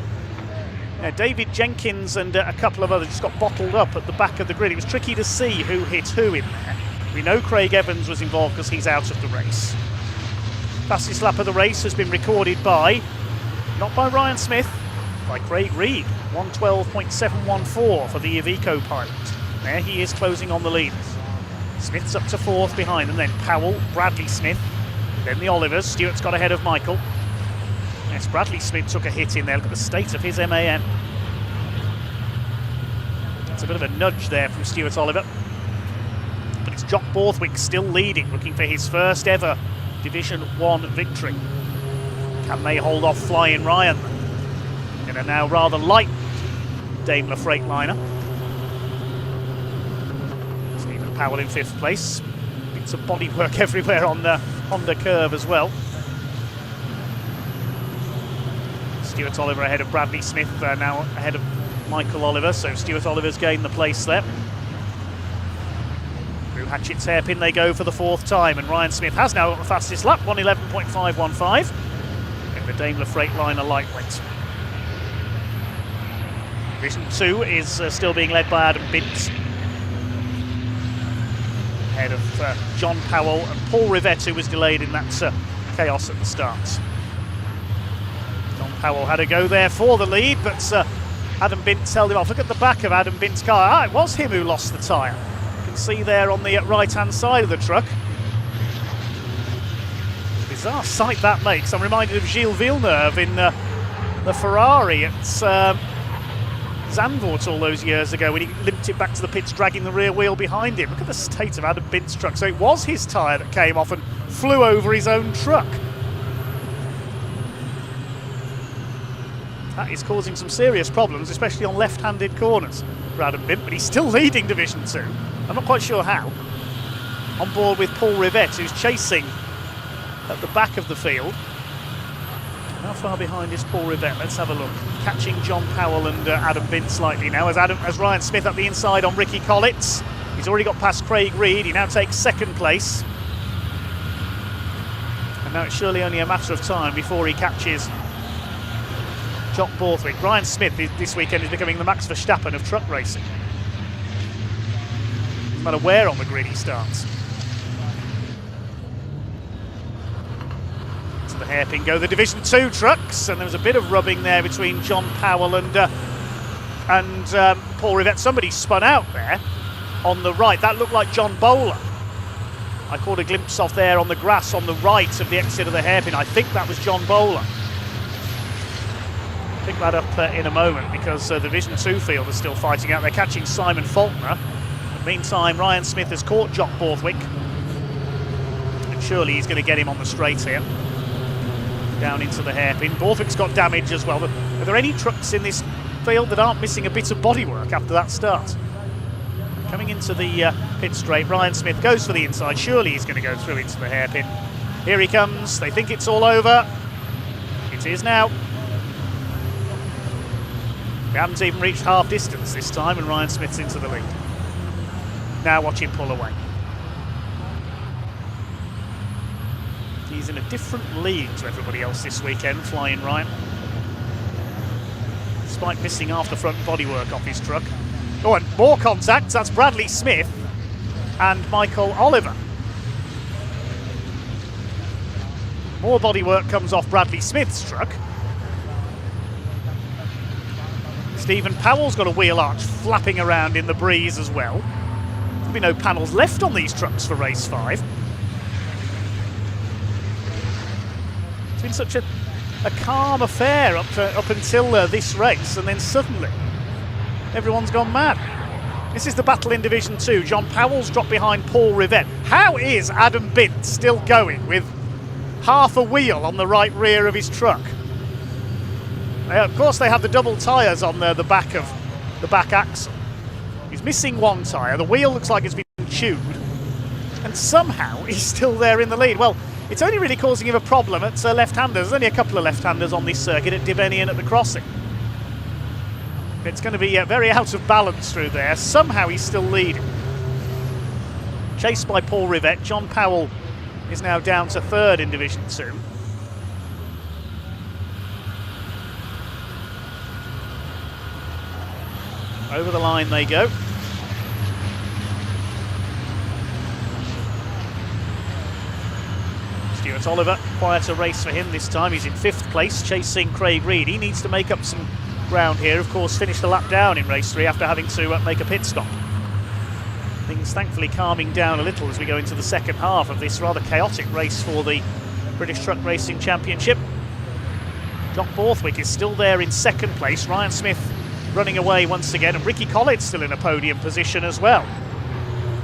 Yeah, David Jenkins and a couple of others just got bottled up at the back of the grid. It was tricky to see who hit who in there. We know Craig Evans was involved because he's out of the race. Fastest lap of the race has been recorded by, not by Ryan Smith, by Craig Reed. 1:12.714 for the Iveco pilot. There he is closing on the leaders. Smith's up to 4th behind them, then Powell, Bradley Smith, then the Olivers. Stewart's got ahead of Michael. Yes, Bradley Smith took a hit in there. Look at the state of his MAN. It's a bit of a nudge there from Stuart Oliver. But it's Jock Borthwick still leading, looking for his first ever Division 1 victory. Can they hold off Flying Ryan in a now rather light Daimler Freightliner? Powell in 5th place. Bits of bodywork everywhere on the Honda curve as well. Stuart Oliver ahead of Bradley Smith, now ahead of Michael Oliver, so Stuart Oliver's gained the place there. Through Hatchett's Hairpin they go for the 4th time, and Ryan Smith has now got the fastest lap, 1:11.515, in the Daimler Freightliner lightweight. Division 2 is still being led by Adam Bint, ahead of John Powell and Paul Rivette, who was delayed in that chaos at the start. John Powell had a go there for the lead, but Adam Bintz held him off. Look at the back of Adam Bintz's car. It was him who lost the tyre. You can see there on the right-hand side of the truck. Bizarre sight that makes. I'm reminded of Gilles Villeneuve in the Ferrari at Zandvoort all those years ago when he limped it back to the pits, dragging the rear wheel behind him. Look at the state of Adam Bint's truck. So it was his tyre that came off and flew over his own truck. That is causing some serious problems, especially on left-handed corners for Adam Bint, but he's still leading Division 2. I'm not quite sure how. On board with Paul Rivette, who's chasing at the back of the field. How far behind is Paul Rivette? Let's have a look. Catching John Powell and Adam Bint slightly now as Ryan Smith up the inside on Ricky Collitz. He's already got past Craig Reed. He now takes second place. And now it's surely only a matter of time before he catches Jock Borthwick. Ryan Smith this weekend is becoming the Max Verstappen of truck racing. No matter where on the grid he starts. To the hairpin go the Division 2 trucks, and there was a bit of rubbing there between John Powell and Paul Rivette. Somebody spun out there on the right. That looked like John Bowler. I caught a glimpse of there on the grass on the right of the exit of the hairpin. I think that was John Bowler. Pick that up in a moment, because the Division 2 field is still fighting out. They're catching Simon Faulkner. In the meantime, Ryan Smith has caught Jock Borthwick, and surely he's going to get him on the straight here. Down into the hairpin. Borthwick's got damage as well. But are there any trucks in this field that aren't missing a bit of bodywork after that start? Coming into the pit straight, Ryan Smith goes for the inside. Surely he's going to go through into the hairpin. Here he comes. They think it's all over. It is now. We haven't even reached half distance this time, and Ryan Smith's into the lead. Now watch him pull away. He's in a different league to everybody else this weekend, Flying Ryan. Despite missing half the front bodywork off his truck. Oh, and more contacts. That's Bradley Smith and Michael Oliver. More bodywork comes off Bradley Smith's truck. Stephen Powell's got a wheel arch flapping around in the breeze as well. There'll be no panels left on these trucks for race 5. It's been such a calm affair up until this race, and then suddenly everyone's gone mad. This is the battle in Division 2. John Powell's dropped behind Paul Rivette. How is Adam Bint still going with half a wheel on the right rear of his truck? Of course, they have the double tyres on the back of the back axle. He's missing one tyre. The wheel looks like it's been chewed, and somehow he's still there in the lead. Well, it's only really causing him a problem at left-handers. There's only a couple of left-handers on this circuit at Dibeni and at the crossing. It's going to be very out of balance through there. Somehow he's still leading. Chased by Paul Rivette. John Powell is now down to 3rd in Division 2. Over the line they go. Stuart Oliver, quieter race for him this time. He's in 5th place, chasing Craig Reed. He needs to make up some ground here. Of course, finished a lap down in race 3 after having to make a pit stop. Things thankfully calming down a little as we go into the second half of this rather chaotic race for the British Truck Racing Championship. Jock Borthwick is still there in 2nd place. Ryan Smith running away once again, and Ricky Collitz still in a podium position as well.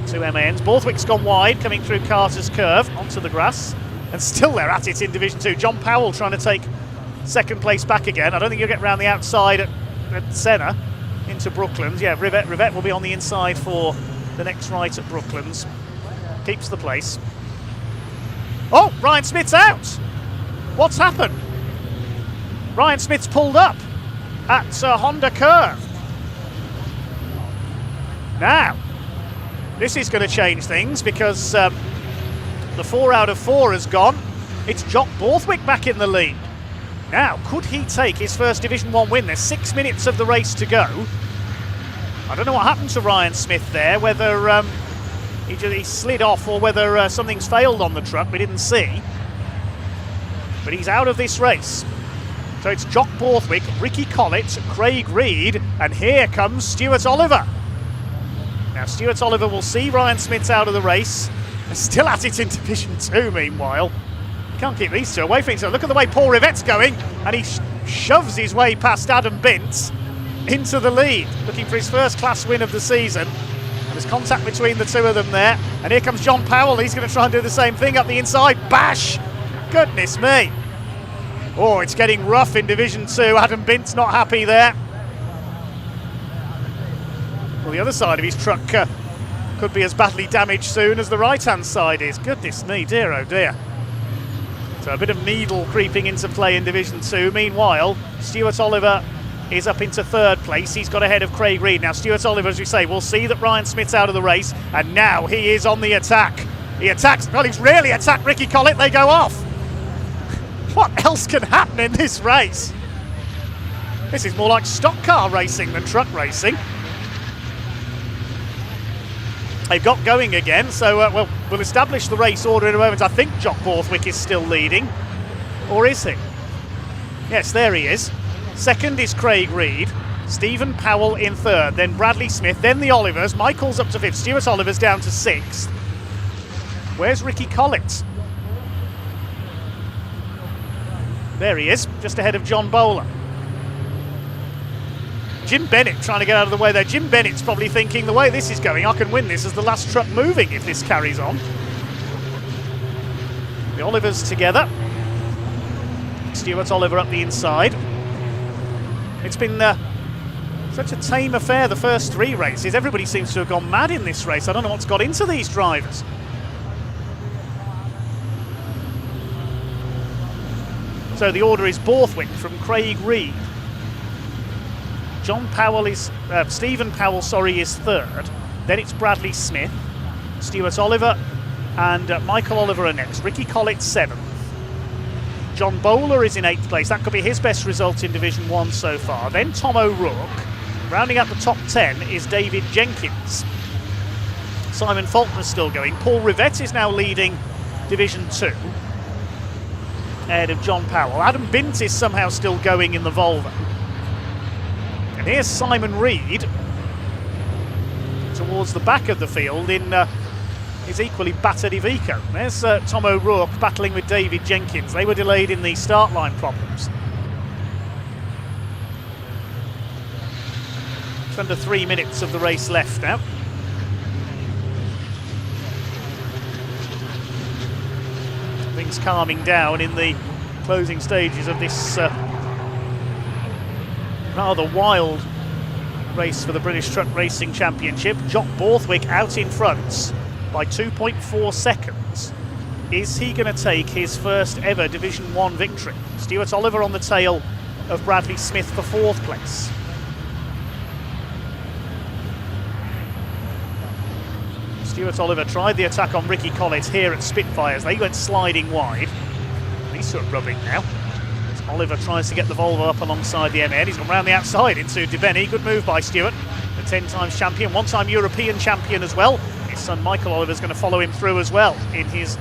2 MANs. Borthwick's gone wide, coming through Carter's Curve onto the grass, and still they're at it in Division 2. John Powell trying to take 2nd place back again. I don't think he'll get round the outside at Senna into Brooklands. Yeah, Rivette will be on the inside for the next right at Brooklands. Keeps the place. Oh, Ryan Smith's out. What's happened? Ryan Smith's pulled up at Honda Curve. Now, this is going to change things, because the 4 out of 4 has gone. It's Jock Borthwick back in the lead. Now, could he take his first Division 1 win? There's 6 minutes of the race to go. I don't know what happened to Ryan Smith there, whether he slid off or whether something's failed on the truck. We didn't see. But he's out of this race. So it's Jock Borthwick, Ricky Collitz, Craig Reed, and here comes Stuart Oliver. Now Stuart Oliver will see Ryan Smith's out of the race. They're still at it in Division 2 meanwhile. Can't keep these two away from each other. Look at the way Paul Rivette's going, and he shoves his way past Adam Bint into the lead, looking for his first class win of the season. And there's contact between the two of them there. And here comes John Powell. He's going to try and do the same thing up the inside. Bash! Goodness me. Oh, it's getting rough in Division 2. Adam Bint's not happy there. Well, the other side of his truck could be as badly damaged soon as the right-hand side is. Goodness me, dear oh dear. So a bit of needle creeping into play in Division 2. Meanwhile, Stuart Oliver is up into third place. He's got ahead of Craig Reed. Now, Stuart Oliver, as we say, we'll see that Ryan Smith's out of the race, and now he is on the attack. He attacks, well, he's really attacked Ricky Collett. They go off. What else can happen in this race? This is more like stock car racing than truck racing. They've got going again, so we'll establish the race order in a moment. I think Jock Borthwick is still leading, or is he? Yes, there he is. Second is Craig Reed, Stephen Powell in third, then Bradley Smith, then the Olivers. Michael's up to fifth, Stuart Oliver's down to sixth. Where's Ricky Collett? There he is, just ahead of John Bowler. Jim Bennett trying to get out of the way there. Jim Bennett's probably thinking, the way this is going, I can win this as the last truck moving if this carries on. The Olivers together. Stuart Oliver up the inside. It's been such a tame affair the first three races. Everybody seems to have gone mad in this race. I don't know what's got into these drivers. So the order is Borthwick from Craig Reed. John Powell is, Stephen Powell, sorry, is third. Then it's Bradley Smith, Stuart Oliver, and Michael Oliver are next. Ricky Collett seventh. John Bowler is in eighth place. That could be his best result in Division 1 so far. Then Tom O'Rourke. Rounding out the top 10 is David Jenkins. Simon Faulkner's still going. Paul Rivette is now leading Division 2. Ahead of John Powell. Adam Bint is somehow still going in the Volvo. And here's Simon Reed towards the back of the field in his equally battered Iveco. There's Tom O'Rourke battling with David Jenkins. They were delayed in the start line problems. It's under 3 minutes of the race left now. Things calming down in the closing stages of this rather wild race for the British Truck Racing Championship. Jock Borthwick out in front by 2.4 seconds. Is he going to take his first ever Division 1 victory? Stuart Oliver on the tail of Bradley Smith for fourth place. Stuart Oliver tried the attack on Ricky Collett here at Spitfires. They went sliding wide. He's sort of rubbing now. Oliver tries to get the Volvo up alongside the MN. He's gone round the outside into DeBenny. Good move by Stuart, the 10 times champion, one-time European champion as well. His son Michael Oliver's going to follow him through as well in his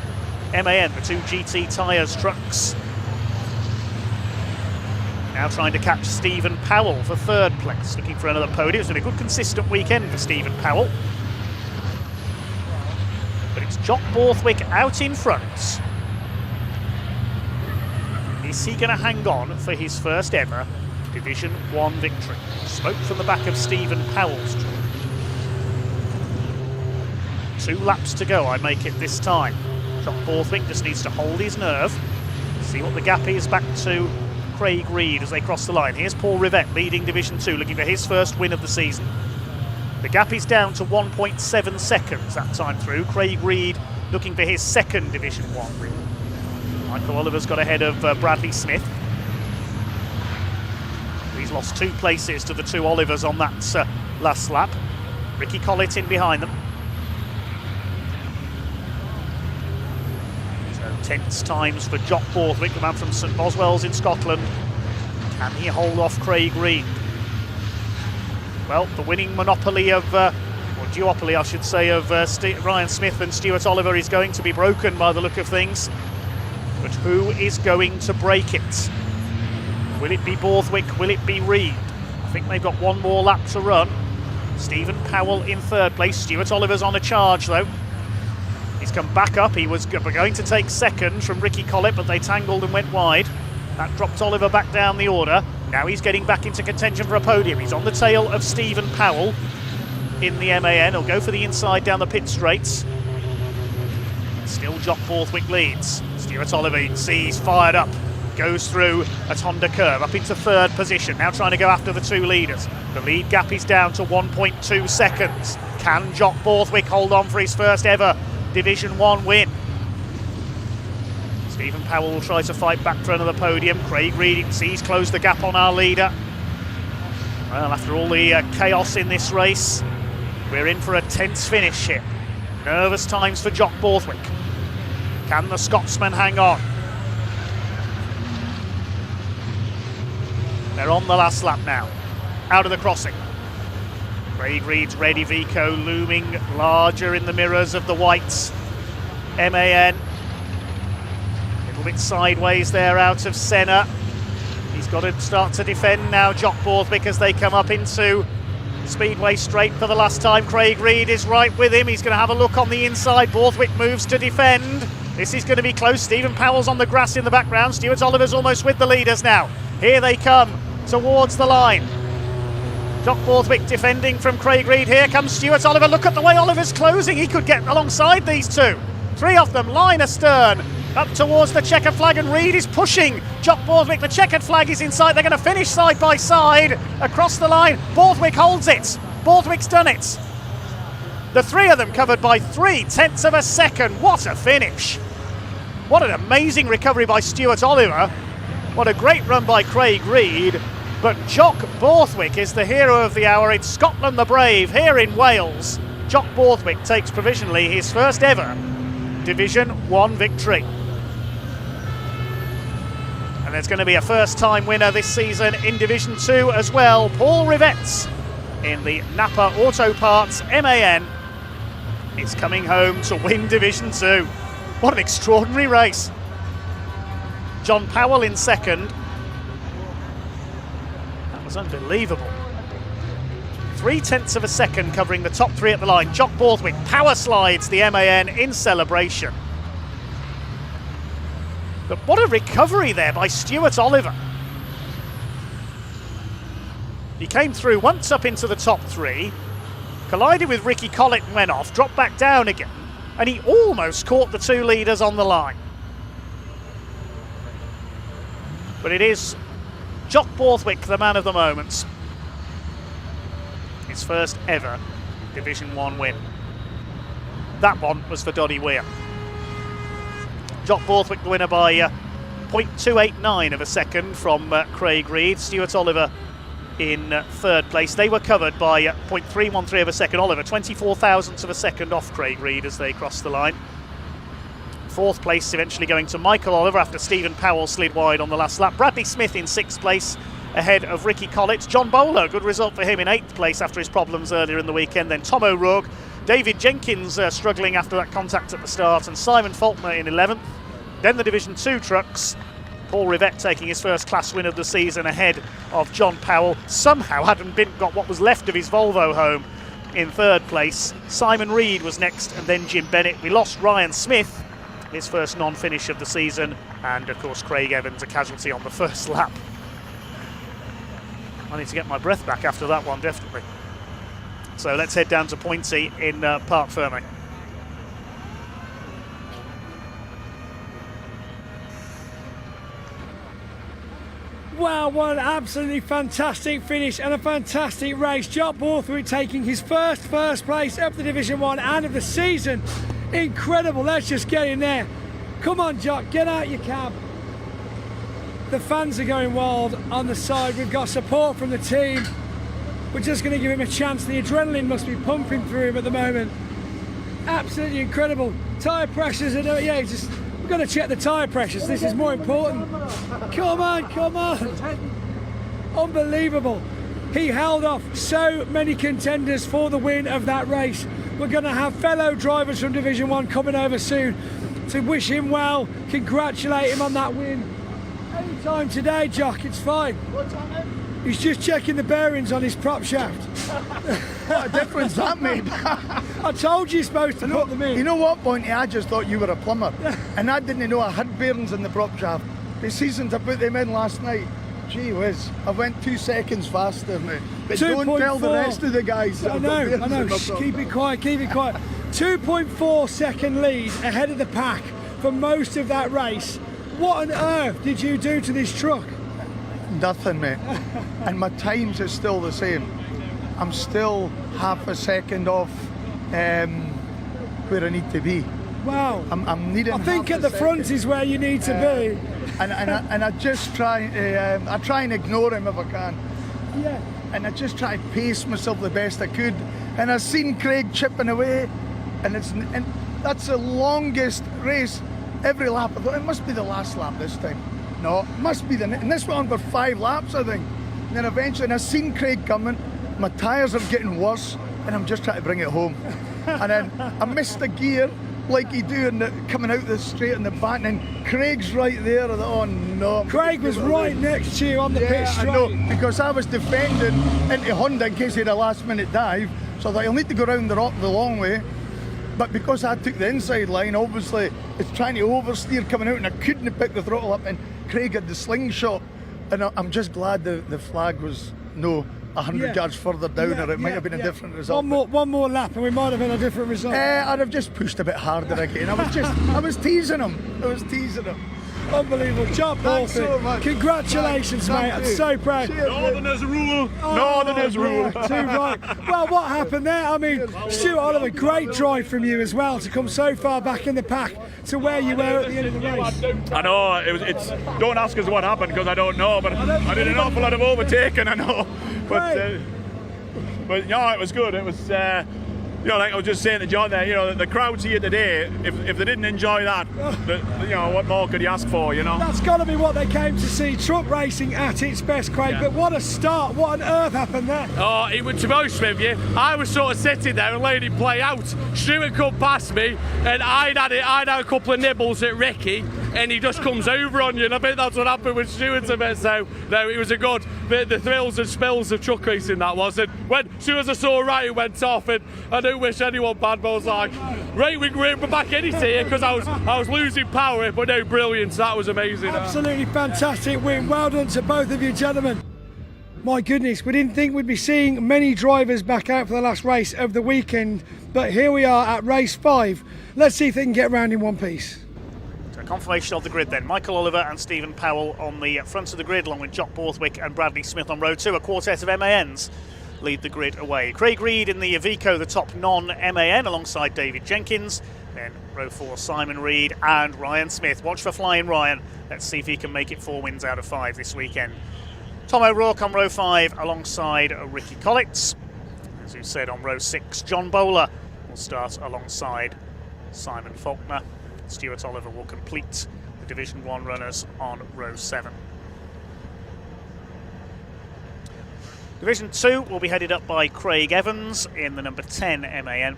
MAN, the two GT Tyres trucks. Now trying to catch Stephen Powell for third place, looking for another podium. It's been a good consistent weekend for Stephen Powell. But it's Jock Borthwick out in front. Is he going to hang on for his first ever Division 1 victory? Smoke from the back of Stephen Powell's truck. 2 laps to go, I make it this time. Jock Borthwick just needs to hold his nerve. See what the gap is back to Craig Reed as they cross the line. Here's Paul Rivette leading Division 2, looking for his first win of the season. The gap is down to 1.7 seconds that time through. Craig Reed looking for his second Division 1 win. Michael Oliver's got ahead of Bradley Smith. He's lost 2 places to the 2 Olivers on that last lap. Ricky Collett in behind them. So tense times for Jock Borthwick, the man from St Boswell's in Scotland. Can he hold off Craig Reed? Well, the winning monopoly of, or duopoly I should say, of Ryan Smith and Stuart Oliver is going to be broken by the look of things. But who is going to break it? Will it be Borthwick? Will it be Reed? I think they've got one more lap to run. Stephen Powell in third place. Stuart Oliver's on a charge though. He's come back up. He was going to take second from Ricky Collett, but they tangled and went wide. That dropped Oliver back down the order. Now he's getting back into contention for a podium. He's on the tail of Stephen Powell in the MAN. He'll go for the inside down the pit straights. Still Jock Borthwick leads. Stuart Oliver, you can see he's fired up. Goes through at Honda Curve, up into third position. Now trying to go after the two leaders. The lead gap is down to 1.2 seconds. Can Jock Borthwick hold on for his first ever Division 1 win? Stephen Powell will try to fight back for another podium. Craig Reed, you can see he's closed the gap on our leader. Well, after all the chaos in this race, we're in for a tense finish here. Nervous times for Jock Borthwick. Can the Scotsman hang on? They're on the last lap now. Out of the crossing. Craig Reed's Ready Vico looming larger in the mirrors of the whites. MAN. A little bit sideways there out of Senna. He's got to start to defend now, Jock Borthwick, as they come up into Speedway Straight for the last time. Craig Reed is right with him. He's going to have a look on the inside. Borthwick moves to defend. This is going to be close. Stephen Powell's on the grass in the background. Stuart Oliver's almost with the leaders now. Here they come towards the line. Jock Borthwick defending from Craig Reed. Here comes Stuart Oliver. Look at the way Oliver's closing. He could get alongside these two. Three of them line astern up towards the checkered flag, and Reed is pushing Jock Borthwick. The checkered flag is in sight. They're going to finish side by side across the line. Borthwick holds it. Borthwick's done it. The three of them covered by 0.3 of a second. What a finish. What an amazing recovery by Stuart Oliver. What a great run by Craig Reed. But Jock Borthwick is the hero of the hour. It's Scotland the Brave here in Wales. Jock Borthwick takes provisionally his first ever Division 1 victory. And there's going to be a first-time winner this season in Division 2 as well. Paul Rivets in the Napa Auto Parts MAN is coming home to win Division 2. What an extraordinary race. John Powell in second. That was unbelievable. 0.3 of a second covering the top three at the line. Jock Borthwick power slides the MAN in celebration. But what a recovery there by Stuart Oliver. He came through once up into the top three, collided with Ricky Collett and went off, dropped back down again, and he almost caught the two leaders on the line. But it is Jock Borthwick, the man of the moment. His first ever Division 1 win. That one was for Doddy Weir. Jock Borthwick the winner by 0.289 of a second from Craig Reed. Stuart Oliver in third place. They were covered by 0.313 of a second. Oliver 24 thousandths of a second off Craig Reed as they crossed the line. Fourth place eventually going to Michael Oliver after Stephen Powell slid wide on the last lap. Bradley Smith in sixth place ahead of Ricky Collett. John Bowler, good result for him in eighth place after his problems earlier in the weekend. Then Tom O'Rourke, David Jenkins struggling after that contact at the start, and Simon Faulkner in 11th. Then the Division 2 trucks. Paul Rivett taking his first class win of the season ahead of John Powell. Somehow hadn't got what was left of his Volvo home in third place. Simon Reed was next, and then Jim Bennett. We lost Ryan Smith, his first non-finish of the season, and of course Craig Evans, a casualty on the first lap. I need to get my breath back after that one, definitely. So let's head down to Pointy in Parc Ferme. Wow, what an absolutely fantastic finish and a fantastic race. Jock Borthwick taking his first place of the Division 1 and of the season. Incredible, let's just get in there. Come on, Jock, get out your cab. The fans are going wild on the side. We've got support from the team. We're just going to give him a chance. The adrenaline must be pumping through him at the moment. Absolutely incredible. Tyre pressures are doing, yeah, just, we've got to check the tyre pressures. This is more important. Come on, come on. Unbelievable. He held off so many contenders for the win of that race. We're going to have fellow drivers from Division 1 coming over soon to wish him well, congratulate him on that win. Anytime today, Jock, it's fine. What's on it? He's just checking the bearings on his prop shaft. What a difference that made. I told you you're supposed to put them in. You know what, Pointy? I just thought you were a plumber. And I didn't know I had bearings in the prop shaft. The season to put them in last night. Gee whiz, I went 2 seconds faster, mate. But don't tell the 2.4. rest of the guys. I know. Shh, keep it quiet. 2.4 second lead ahead of the pack for most of that race. What on earth did you do to this truck? Nothing, mate. And my times is still the same. I'm still half a second off where I need to be. Wow. I'm needing. I think half at the a front second. is where you need to be. And I just try. I try and ignore him if I can. Yeah. And I just try to pace myself the best I could. And I've seen Craig chipping away, and that's the longest race. Every lap, I thought it must be the last lap this time. No, it must be and this went on for 5 laps, I think. And then eventually, and I've seen Craig coming. My tyres are getting worse, and I'm just trying to bring it home. And then I missed the gear like you do coming out the straight in the back, and then Craig's right there. I thought, oh no. Craig was right next to you on the pit straight. I know, because I was defending into Honda in case he had a last minute dive, so I thought he'll need to go around the long way. But because I took the inside line, obviously it's trying to oversteer coming out, and I couldn't have picked the throttle up, and Craig had the slingshot. And I'm just glad the flag was 100 yards further down, or it might have been a different result. One more lap and we might have had a different result. I'd have just pushed a bit harder again. I was teasing him. Unbelievable job, Thanks so much. Congratulations, mate. I'm so proud. Northerners rule. Northerners rule. Too right. Well, what happened there? I mean, Stuart Oliver, great drive from you as well to come so far back in the pack to where you were at the end of the race. I know, it's don't ask us what happened because I don't know, but I did an awful lot of overtaking, I know. But yeah, it was good. It was, like I was just saying to John there, the crowds here today, if they didn't enjoy that, what more could you ask for, That's got to be what they came to see, truck racing at its best, Craig. Yeah. But what a start, what on earth happened there? Oh, it was, to be honest with you, I was sort of sitting there and letting it play out. Stuart come past me, and I'd had a couple of nibbles at Ricky, and he just comes over on you, and I think that's what happened with Stuart a bit. So, no, it was a good bit, the thrills and spills of truck racing that was. And when, as soon as I saw Ryan went off, and I don't wish anyone bad, but I was like, right, we're back in it here, because I was losing power, but no, brilliant, that was amazing. Absolutely fantastic win, well done to both of you gentlemen. My goodness, we didn't think we'd be seeing many drivers back out for the last race of the weekend, but here we are at race 5. Let's see if they can get round in one piece. So confirmation of the grid then. Michael Oliver and Stephen Powell on the front of the grid, along with Jock Borthwick and Bradley Smith on row 2. A quartet of MANs lead the grid away. Craig Reed in the Iveco, the top non-MAN, alongside David Jenkins. Then row 4, Simon Reed and Ryan Smith. Watch for Flying Ryan. Let's see if he can make it 4 wins out of 5 this weekend. Tom O'Rourke on row 5 alongside Ricky Collitz. As you said, on row 6, John Bowler will start alongside Simon Faulkner. Stuart Oliver will complete the Division 1 runners on row 7. Division 2 will be headed up by Craig Evans in the number 10 MAN.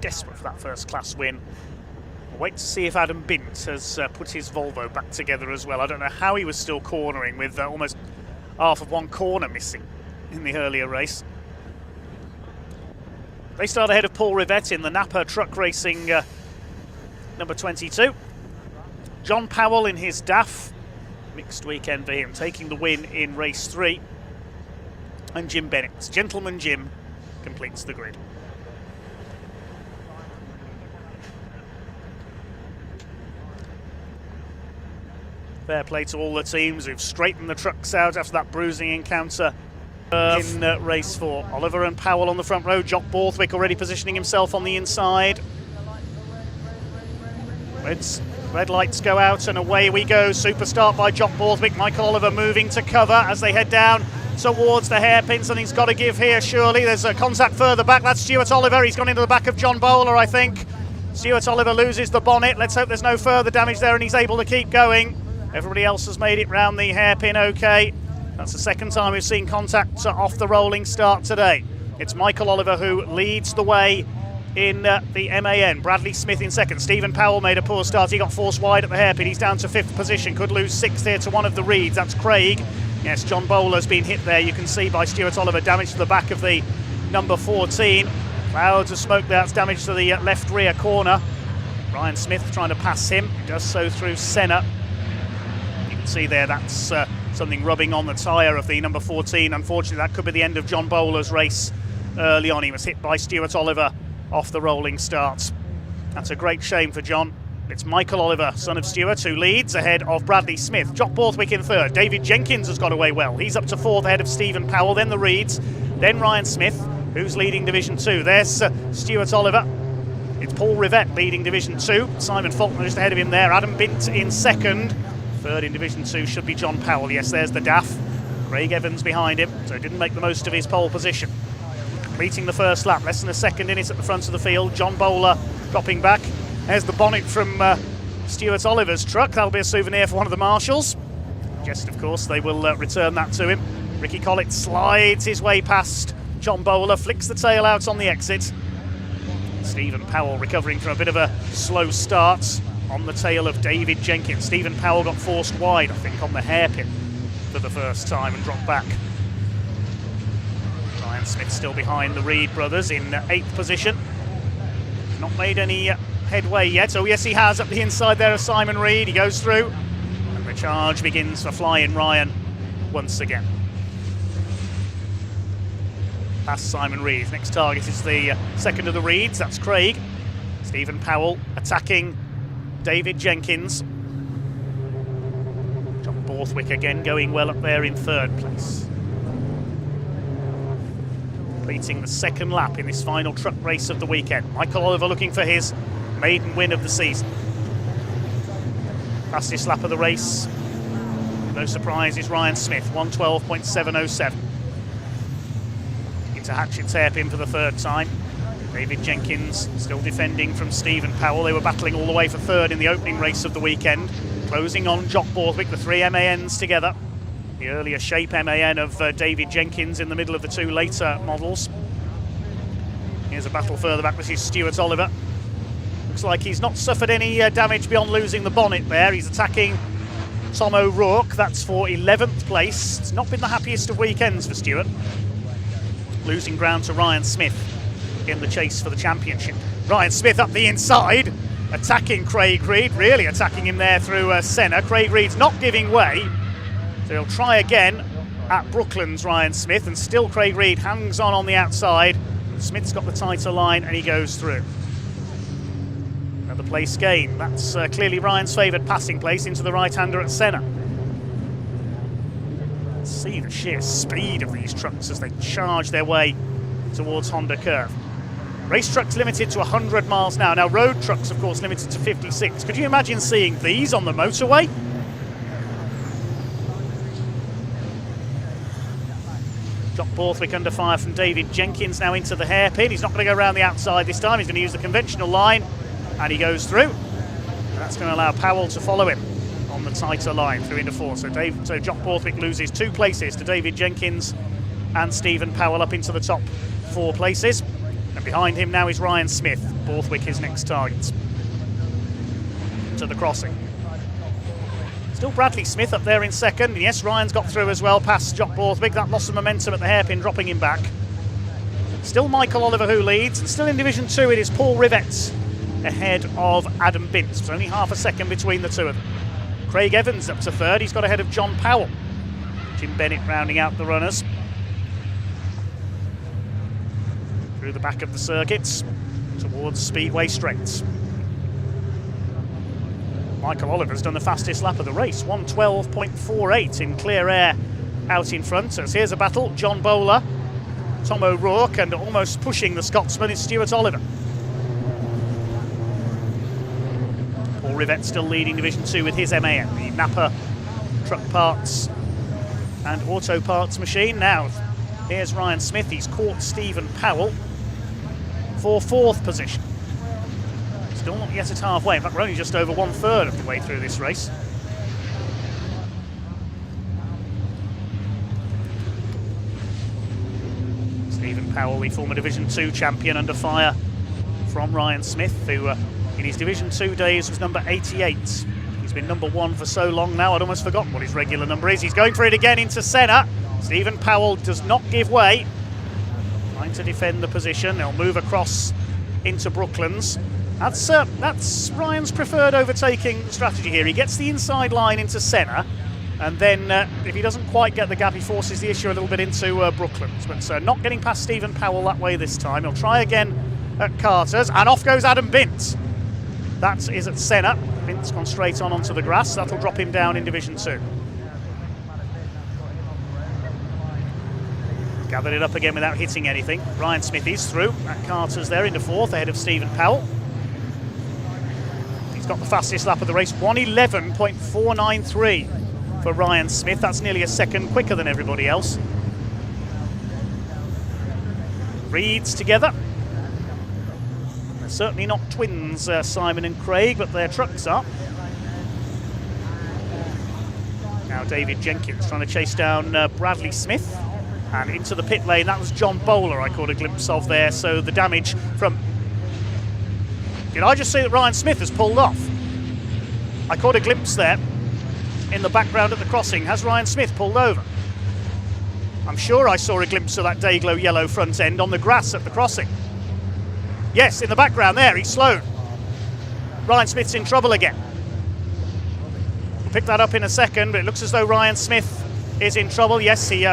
Desperate for that first class win. We'll wait to see if Adam Bint has put his Volvo back together as well. I don't know how he was still cornering with almost half of one corner missing in the earlier race. They start ahead of Paul Rivette in the Napa Truck Racing number 22. John Powell in his DAF. Mixed weekend for him, taking the win in race 3. And Jim Bennett, Gentleman Jim, completes the grid. Fair play to all the teams who've straightened the trucks out after that bruising encounter in race 4. Oliver and Powell on the front row. Jock Borthwick already positioning himself on the inside. Red lights go out and away we go. Super start by Jock Borthwick. Michael Oliver moving to cover as they head down towards the hairpin. Something's got to give here, surely. There's a contact further back. That's Stuart Oliver. He's gone into the back of John Bowler, I think. Stuart Oliver loses the bonnet. Let's hope there's no further damage there and he's able to keep going. Everybody else has made it round the hairpin okay. That's the second time we've seen contact off the rolling start today. It's Michael Oliver who leads the way in the MAN. Bradley Smith in second. Stephen Powell made a poor start. He got forced wide at the hairpin. He's down to 5th position. Could lose 6th here to one of the Reeds. That's Craig. Yes, John Bowler's been hit there. You can see by Stuart Oliver, damage to the back of the number 14. Clouds of smoke there. That's damage to the left rear corner. Ryan Smith trying to pass him. He does so through Senna. You can see there that's something rubbing on the tyre of the number 14. Unfortunately, that could be the end of John Bowler's race early on. He was hit by Stuart Oliver off the rolling start. That's a great shame for John. It's Michael Oliver, son of Stuart, who leads ahead of Bradley Smith. Jock Borthwick in third. David Jenkins has got away well. He's up to fourth ahead of Stephen Powell, then the Reeds, then Ryan Smith, who's leading Division 2. There's Stuart Oliver. It's Paul Rivett leading Division 2. Simon Faulkner just ahead of him there. Adam Bint in second. Third in Division 2 should be John Powell. Yes, there's the DAF. Craig Evans behind him, so didn't make the most of his pole position. Completing the first lap, less than a second in it at the front of the field. John Bowler dropping back. There's the bonnet from Stuart Oliver's truck. That'll be a souvenir for one of the marshals. Just, of course, they will return that to him. Ricky Collett slides his way past John Bowler, flicks the tail out on the exit. Stephen Powell recovering from a bit of a slow start on the tail of David Jenkins. Stephen Powell got forced wide, I think, on the hairpin for the first time and dropped back. Ryan Smith still behind the Reed brothers in 8th position. Not made any headway yet. Oh yes, he has, up the inside there of Simon Reed. He goes through and the charge begins for Flying Ryan once again. Past Simon Reed. His next target is the second of the Reeds, that's Craig. Stephen Powell attacking David Jenkins. John Borthwick again going well up there in third place. Completing the second lap in this final truck race of the weekend. Michael Oliver looking for his maiden win of the season. Fastest lap of the race, no surprise, is Ryan Smith, 1:12.707. Into Hatchett's hairpin for the third time. David Jenkins still defending from Stephen Powell. They were battling all the way for third in the opening race of the weekend. Closing on Jock Borthwick, the three MANs together. The earlier shape MAN of David Jenkins in the middle of the two later models. Here's a battle further back. This is Stuart Oliver. Looks like he's not suffered any damage beyond losing the bonnet there. He's attacking Tom O'Rourke. That's for 11th place. It's not been the happiest of weekends for Stuart. Losing ground to Ryan Smith in the chase for the championship. Ryan Smith up the inside, attacking Craig Reed, really attacking him there through Senna. Craig Reed's not giving way, so he'll try again at Brooklands, Ryan Smith, and still Craig Reed hangs on the outside. Smith's got the tighter line and he goes through. Another place gain. That's clearly Ryan's favoured passing place into the right-hander at Senna. See the sheer speed of these trucks as they charge their way towards Honda Curve. Race trucks limited to 100 miles an hour. Now road trucks, of course, limited to 56. Could you imagine seeing these on the motorway? Jock Borthwick under fire from David Jenkins now into the hairpin. He's not going to go around the outside this time. He's going to use the conventional line and he goes through. And that's going to allow Powell to follow him on the tighter line through into four. So Jock Borthwick loses 2 places to David Jenkins and Stephen Powell up into the top 4 places. And behind him now is Ryan Smith. Borthwick his next target. To the crossing. Still Bradley Smith up there in second. And yes, Ryan's got through as well past Jock Borthwick. That loss of momentum at the hairpin dropping him back. Still Michael Oliver who leads. And still in Division 2 it is Paul Rivett ahead of Adam Bint. It's only half a second between the two of them. Craig Evans up to third. He's got ahead of John Powell. Jim Bennett rounding out the runners. Through the back of the circuits towards Speedway Straights. Michael Oliver's done the fastest lap of the race, 1:12.48 in clear air out in front. So here's a battle, John Bowler, Tom O'Rourke, and almost pushing the Scotsman is Stuart Oliver. Paul Rivett still leading Division 2 with his MAN, the Napa truck parts and auto parts machine. Now, here's Ryan Smith, he's caught Stephen Powell for 4th position. Still not yet at halfway. In fact, we're only just over 1/3 of the way through this race. Stephen Powell, the former Division 2 champion, under fire from Ryan Smith, who in his Division 2 days was number 88. He's been number 1 for so long now, I'd almost forgotten what his regular number is. He's going for it again into Senna. Stephen Powell does not give way. Trying to defend the position. They'll move across into Brooklands. That's Ryan's preferred overtaking strategy here. He gets the inside line into Senna, And then if he doesn't quite get the gap, he forces the issue a little bit into Brooklands. But not getting past Stephen Powell that way this time. He'll try again at Carter's, and off goes Adam Bint. That is at Senna. Bint's gone straight onto the grass. That'll drop him down in Division 2. Gathered it up again without hitting anything. Ryan Smith is through. At Carter's there into 4th, ahead of Stephen Powell. He's got the fastest lap of the race, 1:11.493 for Ryan Smith. That's nearly a second quicker than everybody else. Reeds together. They're certainly not twins, Simon and Craig, but their trucks are. Now David Jenkins trying to chase down Bradley Smith. And into the pit lane, that was John Bowler I caught a glimpse of there. So the damage from... Did I just see that Ryan Smith has pulled off? I caught a glimpse there in the background at the crossing. Has Ryan Smith pulled over? I'm sure I saw a glimpse of that Dayglow yellow front end on the grass at the crossing. Yes, in the background there, he's slowed. Ryan Smith's in trouble again. We'll pick that up in a second, but it looks as though Ryan Smith is in trouble. Yes, he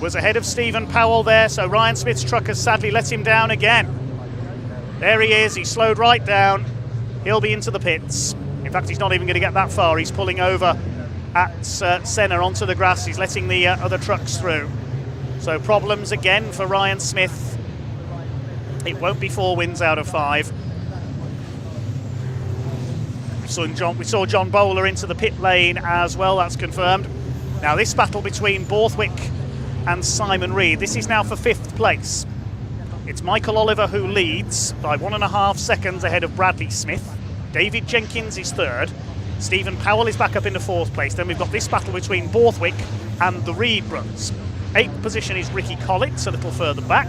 was ahead of Stephen Powell there, so Ryan Smith's truck has sadly let him down again. There he is, he slowed right down. He'll be into the pits. In fact, he's not even going to get that far. He's pulling over at Senna onto the grass. He's letting the other trucks through. So problems again for Ryan Smith. It won't be 4 wins out of 5. We saw John Bowler into the pit lane as well, that's confirmed. Now this battle between Borthwick and Simon Reed, this is now for 5th place. It's Michael Oliver who leads by 1.5 seconds ahead of Bradley Smith. David Jenkins is 3rd. Stephen Powell is back up into 4th place. Then we've got this battle between Borthwick and the Reed brothers. 8th position is Ricky Collitz, a little further back.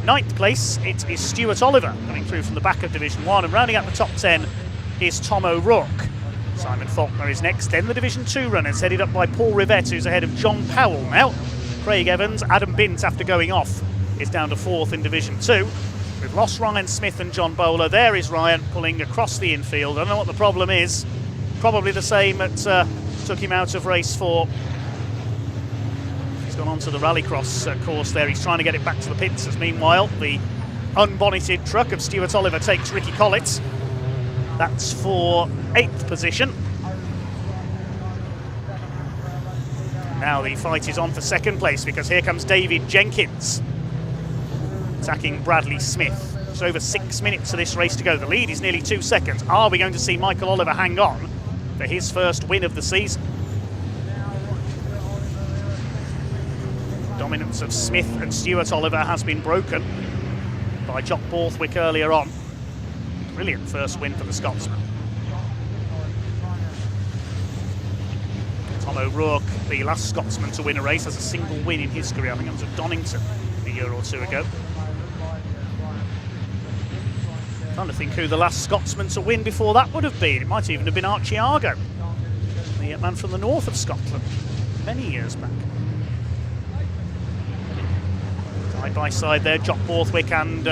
9th place, it is Stuart Oliver coming through from the back of Division 1, and rounding out the top 10 is Tom O'Rourke. Simon Faulkner is next. Then the Division 2 runners headed up by Paul Rivette, who's ahead of John Powell now. Craig Evans, Adam Bint after going off is down to 4th in Division 2. We've lost Ryan Smith and John Bowler. There is Ryan pulling across the infield. I don't know what the problem is. Probably the same that took him out of race 4. He's gone on to the rallycross course there. He's trying to get it back to the pits, as meanwhile the unbonneted truck of Stuart Oliver takes Ricky Collitz. That's for 8th position. Now the fight is on for 2nd place, because here comes David Jenkins attacking Bradley Smith. It's over 6 minutes of this race to go. The lead is nearly 2 seconds. Are we going to see Michael Oliver hang on for his first win of the season? Dominance of Smith and Stuart Oliver has been broken by Jock Borthwick earlier on. Brilliant first win for the Scotsman. Tom O'Rourke, the last Scotsman to win a race, has a single win in his career. I think it was at Donington a year or 2 ago. Trying to think who the last Scotsman to win before that would have been. It might even have been Archie Argo, the man from the north of Scotland, many years back. Side by side there, Jock Borthwick and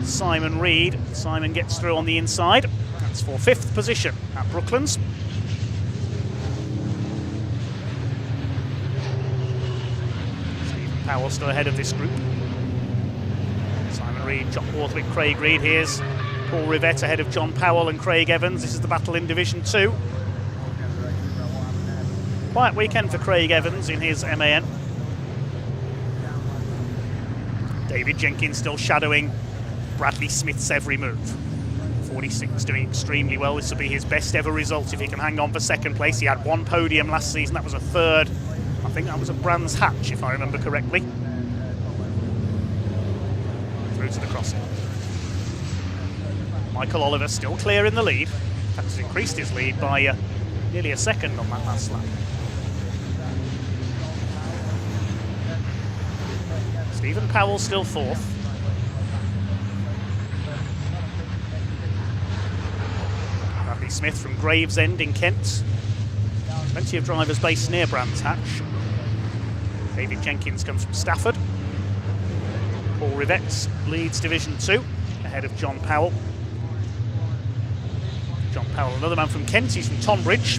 Simon Reed. Simon gets through on the inside. That's for 5th position at Brooklands. Stephen Powell still ahead of this group. Simon Reed, Jock Borthwick, Craig Reed. Here's Paul Rivette ahead of John Powell and Craig Evans. This is the battle in Division 2. Quiet weekend for Craig Evans in his MAN. David Jenkins still shadowing Bradley Smith's every move. 46, doing extremely well. This will be his best ever result if he can hang on for 2nd place. He had 1 podium last season. That was a 3rd. I think that was at Brands Hatch, if I remember correctly. Through to the crossing. Michael Oliver still clear in the lead. In fact, has increased his lead by nearly a second on that last lap. Stephen Powell still 4th. Bradley Smith from Gravesend in Kent. Plenty of drivers based near Brands Hatch. David Jenkins comes from Stafford. Paul Rivette leads Division 2 ahead of John Powell. John Powell, another man from Kent, he's from Tonbridge.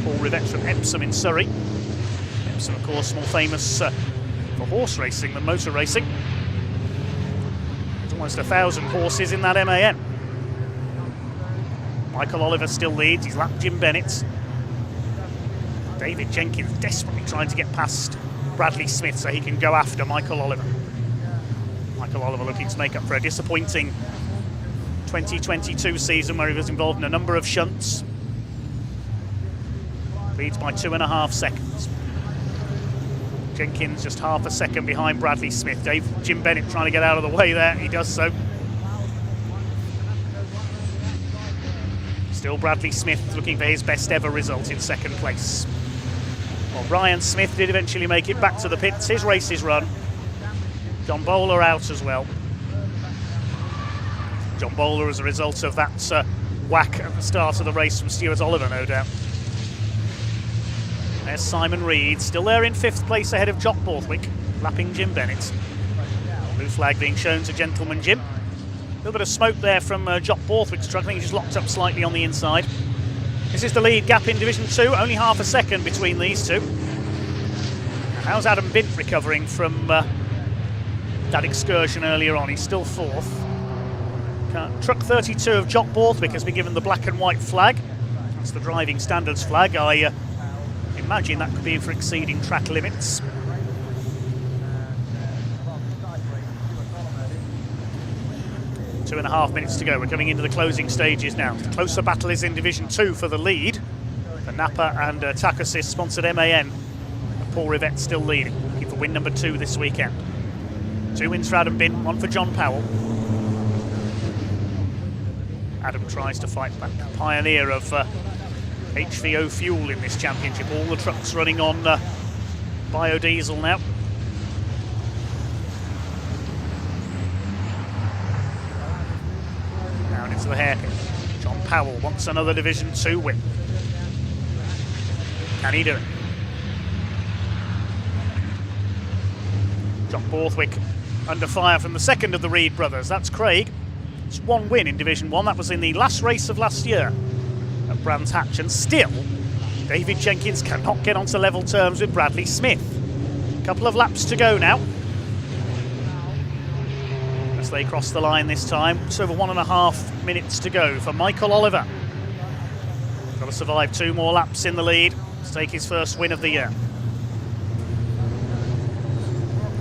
Paul Rivett from Epsom in Surrey. Epsom, of course, more famous for horse racing than motor racing. There's almost 1,000 horses in that MAN. Michael Oliver still leads, he's lapped Jim Bennett. David Jenkins desperately trying to get past Bradley Smith so he can go after Michael Oliver. Michael Oliver looking to make up for a disappointing 2022 season where he was involved in a number of shunts. Leads by 2.5 seconds. Jenkins just half a second behind Bradley Smith. Jim Bennett trying to get out of the way there, he does so. Still Bradley Smith looking for his best ever result in second place. Well, Ryan Smith did eventually make it back to the pits, his race is run. John Bowler out as well. John Bowler as a result of that whack at the start of the race from Stuart Oliver, no doubt. There's Simon Reed, still there in 5th place ahead of Jock Borthwick, lapping Jim Bennett. Blue flag being shown to Gentleman Jim. A little bit of smoke there from Jock Borthwick's truck. I think he's just locked up slightly on the inside. This is the lead gap in Division 2, only half a second between these two. How's Adam Bint recovering from that excursion earlier on? He's still 4th. Truck 32 of Jock Borthwick has been given the black and white flag. That's the driving standards flag. I imagine that could be for exceeding track limits. Two and a half minutes to go. We're coming into the closing stages now. The closer battle is in Division 2 for the lead. The Napa and Takasys sponsored MAN. And Paul Rivett still leading. Looking for win number 2 this weekend. 2 wins for Adam Bint, 1 for John Powell. Adam tries to fight back. Pioneer of HVO fuel in this championship. All the trucks running on biodiesel now. Down into the hairpin. John Powell wants another Division 2 win. Can he do it? Jock Borthwick under fire from the second of the Reed brothers. That's Craig. It's 1 win in Division 1. That was in the last race of last year at Brands Hatch, and still David Jenkins cannot get onto level terms with Bradley Smith. A couple of laps to go now as they cross the line this time. It's over 1.5 minutes to go for Michael Oliver. Got to survive 2 more laps in the lead to take his first win of the year.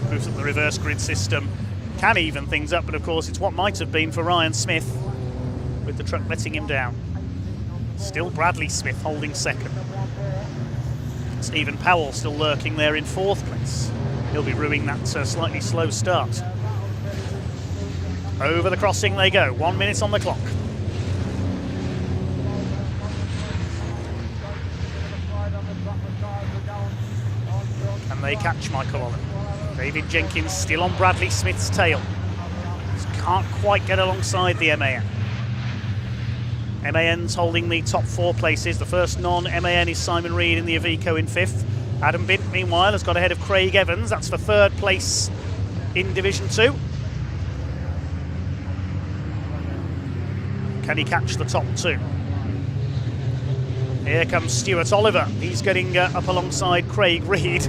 Moves up the reverse grid system, can even things up, but of course it's what might have been for Ryan Smith with the truck letting him down. Still Bradley Smith holding second. Stephen Powell still lurking there in 4th place. He'll be ruining that slightly slow start. Over the crossing they go, 1 minute on the clock. Can they catch Michael Oliver? David Jenkins still on Bradley Smith's tail. Just can't quite get alongside the MAN. MAN's holding the top 4 places. The first non-MAN is Simon Reed in the Iveco in 5th. Adam Bint, meanwhile, has got ahead of Craig Evans. That's for 3rd place in Division 2. Can he catch the top 2? Here comes Stuart Oliver. He's getting up alongside Craig Reed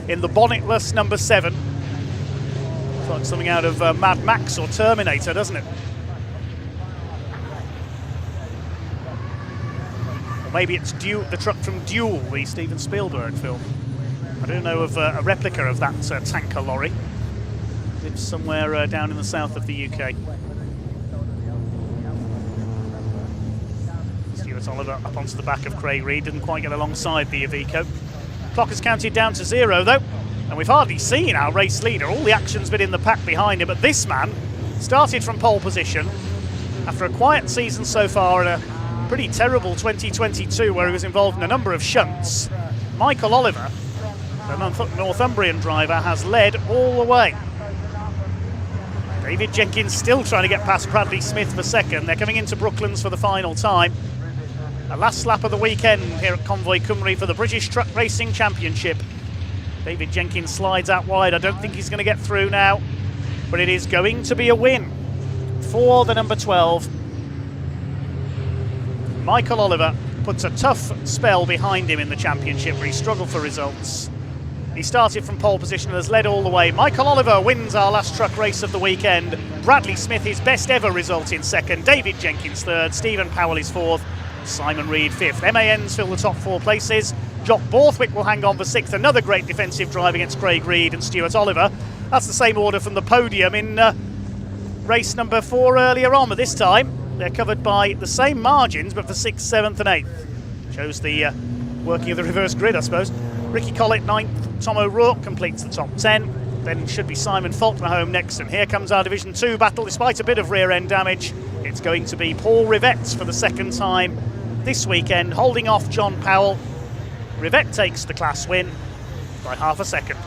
in the bonnetless number 7. It's like something out of Mad Max or Terminator, doesn't it? Or maybe it's the truck from Duel, the Steven Spielberg film. I do know of a replica of that tanker lorry. Lives somewhere down in the south of the UK. Stuart Oliver up onto the back of Craig Reed. Didn't quite get alongside the Iveco. Clock has counted down to 0 though, and we've hardly seen our race leader. All the action's been in the pack behind him, but this man started from pole position after a quiet season so far and a pretty terrible 2022 where he was involved in a number of shunts. Michael Oliver, the Northumbrian driver, has led all the way. David Jenkins still trying to get past Bradley Smith for second. They're coming into Brooklands for the final time. The last lap of the weekend here at Convoy Cymru for the British Truck Racing Championship. David Jenkins slides out wide. I don't think he's going to get through now, but it is going to be a win for the number 12. Michael Oliver puts a tough spell behind him in the championship where he struggled for results. He started from pole position and has led all the way. Michael Oliver wins our last truck race of the weekend. Bradley Smith, his best ever result in second. David Jenkins third. Stephen Powell is fourth. Simon Reed fifth. MANs fill the top 4 places. Jock Borthwick will hang on for sixth. Another great defensive drive against Craig Reed and Stuart Oliver. That's the same order from the podium in race number 4 earlier on, but this time they're covered by the same margins, but for 6th, 7th and 8th. Shows the working of the reverse grid, I suppose. Ricky Collett 9th, Tom O'Rourke completes the top 10. Then should be Simon Faulkner home next, and here comes our Division 2 battle. Despite a bit of rear end damage, it's going to be Paul Rivette for the second time this weekend, holding off John Powell. Rivette takes the class win by half a second.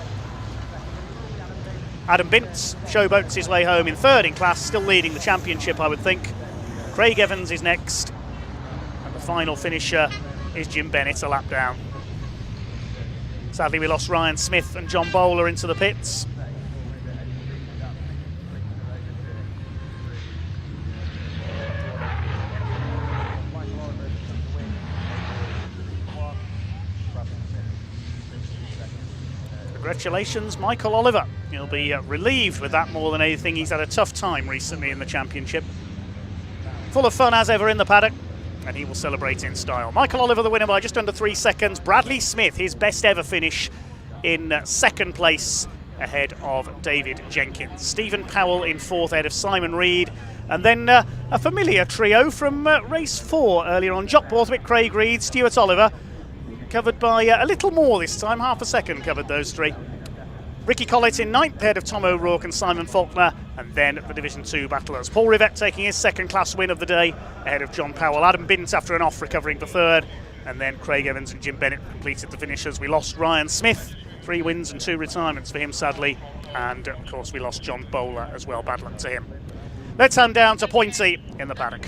Adam Bintz showboats his way home in third in class, still leading the championship, I would think. Craig Evans is next, and the final finisher is Jim Bennett, a lap down. Sadly, we lost Ryan Smith and John Bowler into the pits. Congratulations, Michael Oliver. He'll be relieved with that more than anything. He's had a tough time recently in the championship. Full of fun as ever in the paddock, and he will celebrate in style. Michael Oliver the winner by just under 3 seconds. Bradley Smith, his best ever finish in second place ahead of David Jenkins. Stephen Powell in fourth ahead of Simon Reed. And then a familiar trio from race 4 earlier on. Jock Borthwick, Craig Reed, Stuart Oliver. Covered by a little more this time, half a second covered those 3. Ricky Collett in 9th ahead of Tom O'Rourke and Simon Faulkner, and then the Division 2 battlers. Paul Rivette taking his second class win of the day ahead of John Powell. Adam Bint after an off recovering for third, and then Craig Evans and Jim Bennett completed the finishers. We lost Ryan Smith, 3 wins and 2 retirements for him sadly, and of course we lost John Bowler as well, bad luck to him. Let's hand down to Pointy in the paddock.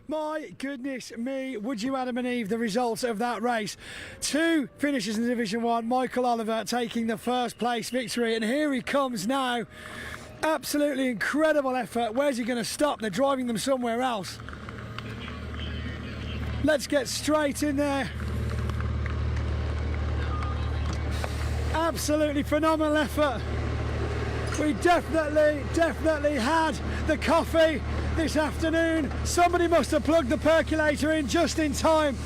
My goodness me, would you, Adam and Eve, the results of that race? 2 finishes in Division 1, Michael Oliver taking the first place victory, and here he comes now. Absolutely incredible effort. Where's he going to stop? They're driving them somewhere else. Let's get straight in there. Absolutely phenomenal effort. We definitely had the coffee this afternoon. Somebody must have plugged the percolator in just in time.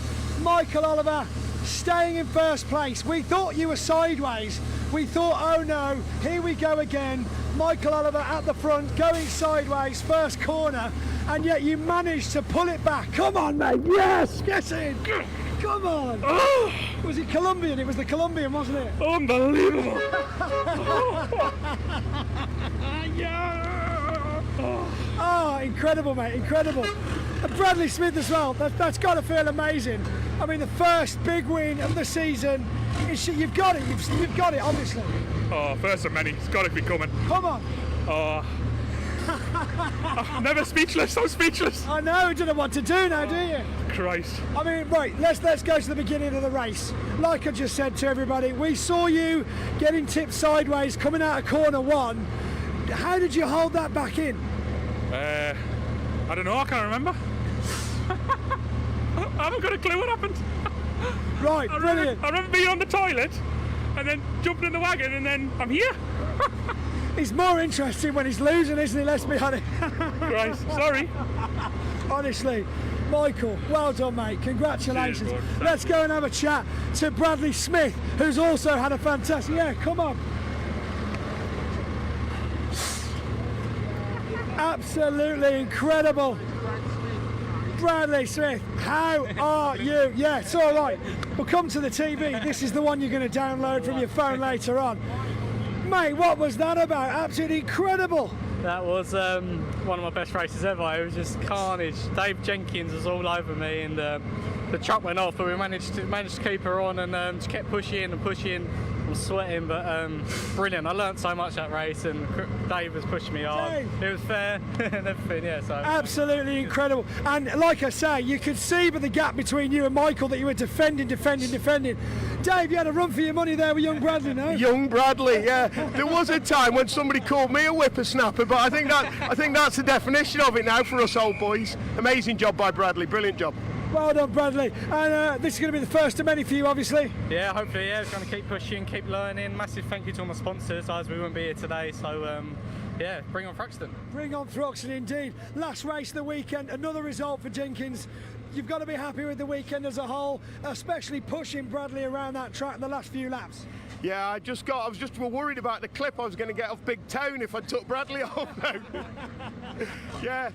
Michael Oliver staying in first place. We thought you were sideways. We thought, oh no, here we go again. Michael Oliver at the front, going sideways, first corner, and yet you managed to pull it back. Come on, mate, yes, get in. Come on. Oh. Was it Colombian? It was the Colombian, wasn't it? Unbelievable. Oh, incredible, mate, incredible. And Bradley Smith as well, that's got to feel amazing. I mean, the first big win of the season. You've got it, you've got it, obviously. Oh, first of many, it's got to be coming. Come on. Oh. I'm never speechless, I'm speechless. I know, you don't know what to do now, do you? Christ. I mean, right, let's go to the beginning of the race. Like I just said to everybody, we saw you getting tipped sideways coming out of corner 1. How did you hold that back in? I don't know, I can't remember. I haven't got a clue what happened. Right, brilliant. I remember being on the toilet and then jumping in the wagon and then I'm here. He's more interesting when he's losing, isn't he? Let's be honest. Christ, sorry. Honestly, Michael, well done, mate. Congratulations. Cheers, let's go and have a chat to Bradley Smith, who's also had a fantastic... Yeah, come on. Absolutely incredible. Bradley Smith, how are you? Yeah, it's all right. We'll come to the TV. This is the one you're going to download from your phone later on. Mate, what was that about? Absolutely incredible. That was one of my best races ever. It was just carnage. Dave Jenkins was all over me, and the truck went off, but we managed to keep her on and just kept pushing and pushing. I'm sweating, but brilliant. I learnt so much that race, and Dave was pushing me hard. Dave. It was fair and everything, yeah. So Absolutely incredible. And like I say, you could see by the gap between you and Michael that you were defending. Dave, you had a run for your money there with young Bradley, no? Young Bradley, yeah. There was a time when somebody called me a whippersnapper, but I think that's the definition of it now for us old boys. Amazing job by Bradley, brilliant job. Well done, Bradley. And this is going to be the first of many for you, obviously. yeah, hopefully, yeah. Trying to keep pushing, keep learning. Massive thank you to all my sponsors, as we wouldn't be here today. So yeah, bring on Thruxton. Bring on Thruxton indeed. Last race of the weekend, another result for Jenkins. You've got to be happy with the weekend as a whole, especially pushing Bradley around that track in the last few laps. Yeah, I was just worried about the clip I was going to get off Big Town if I took Bradley off now. Yeah,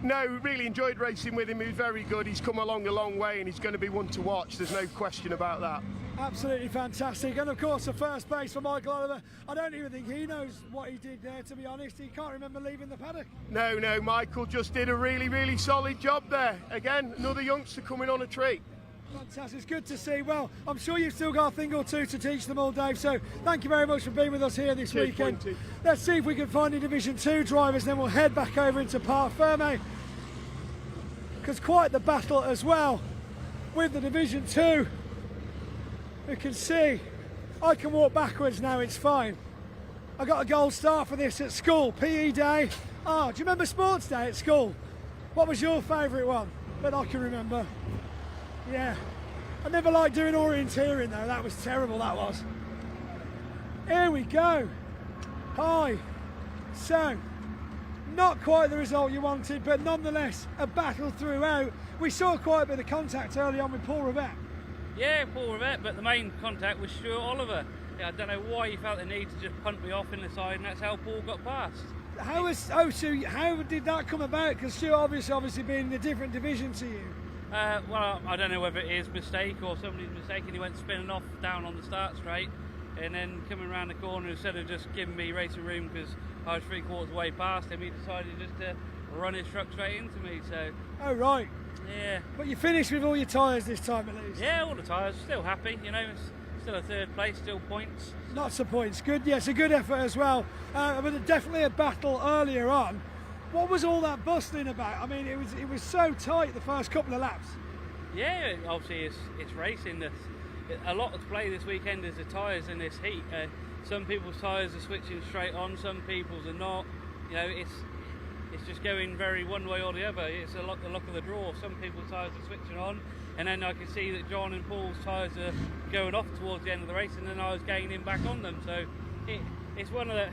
no, really enjoyed racing with him. He was very good. He's come along a long way and he's going to be one to watch. There's no question about that. Absolutely fantastic. And of course, the first place for Michael Oliver. I don't even think he knows what he did there, to be honest. He can't remember leaving the paddock. No, Michael just did a really, really solid job there. Again, another youngster coming on a treat. Fantastic, it's good to see. Well, I'm sure you've still got a thing or two to teach them all, Dave, so thank you very much for being with us here this weekend. Pointy. Let's see if we can find the Division 2 drivers, then we'll head back over into Parc Ferme, because quite the battle as well with the Division 2. You can see I can walk backwards now, it's fine. I got a gold star for this at school, PE day. Do you remember sports day at school? What was your favourite one that I can remember? Yeah, I never liked doing orienteering though, that was terrible, that was. Here we go. Hi. So, not quite the result you wanted, but nonetheless, a battle throughout. We saw quite a bit of contact early on with Paul Rivette. Yeah, Paul Rivette, but the main contact was Stuart Oliver. Yeah, I don't know why he felt the need to just punt me off in the side, and that's how Paul got past. So how did that come about? Because Stuart obviously being in a different division to you. Well, I don't know whether it is mistake or somebody's mistake, and he went spinning off down on the start straight, and then coming around the corner, instead of just giving me racing room because I was 3/4 way past him, he decided just to run his truck straight into me. So. Oh right. Yeah. But you finished with all your tyres this time at least. Yeah, all the tyres. Still happy, you know. It's still a third place, still points. Lots of points. Good. Yes, a good effort as well. But definitely a battle earlier on. What was all that bustling about? I mean, it was so tight the first couple of laps. Yeah, obviously it's racing. A lot to play this weekend is the tyres in this heat. Some people's tyres are switching straight on, some people's are not. You know, it's just going very one way or the other. It's the luck of the draw. Some people's tyres are switching on, and then I can see that John and Paul's tyres are going off towards the end of the race, and then I was gaining back on them. So it's one of the,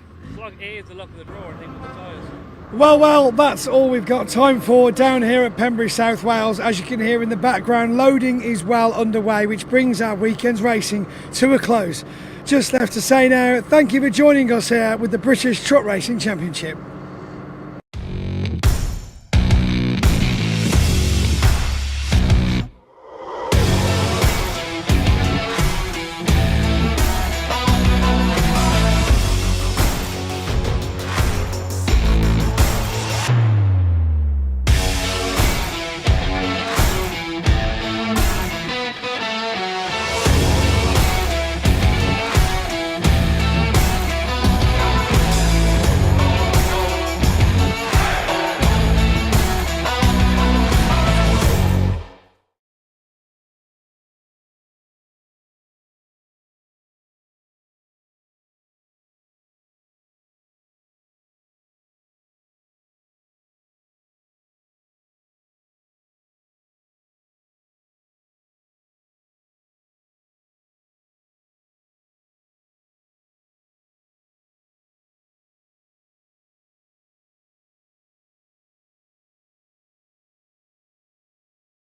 it is the luck of the draw, I think, with the tyres. Well, that's all we've got time for down here at Pembrey, South Wales. As you can hear in the background, loading is well underway, which brings our weekend's racing to a close. Just left to say now, thank you for joining us here with the British Truck Racing Championship.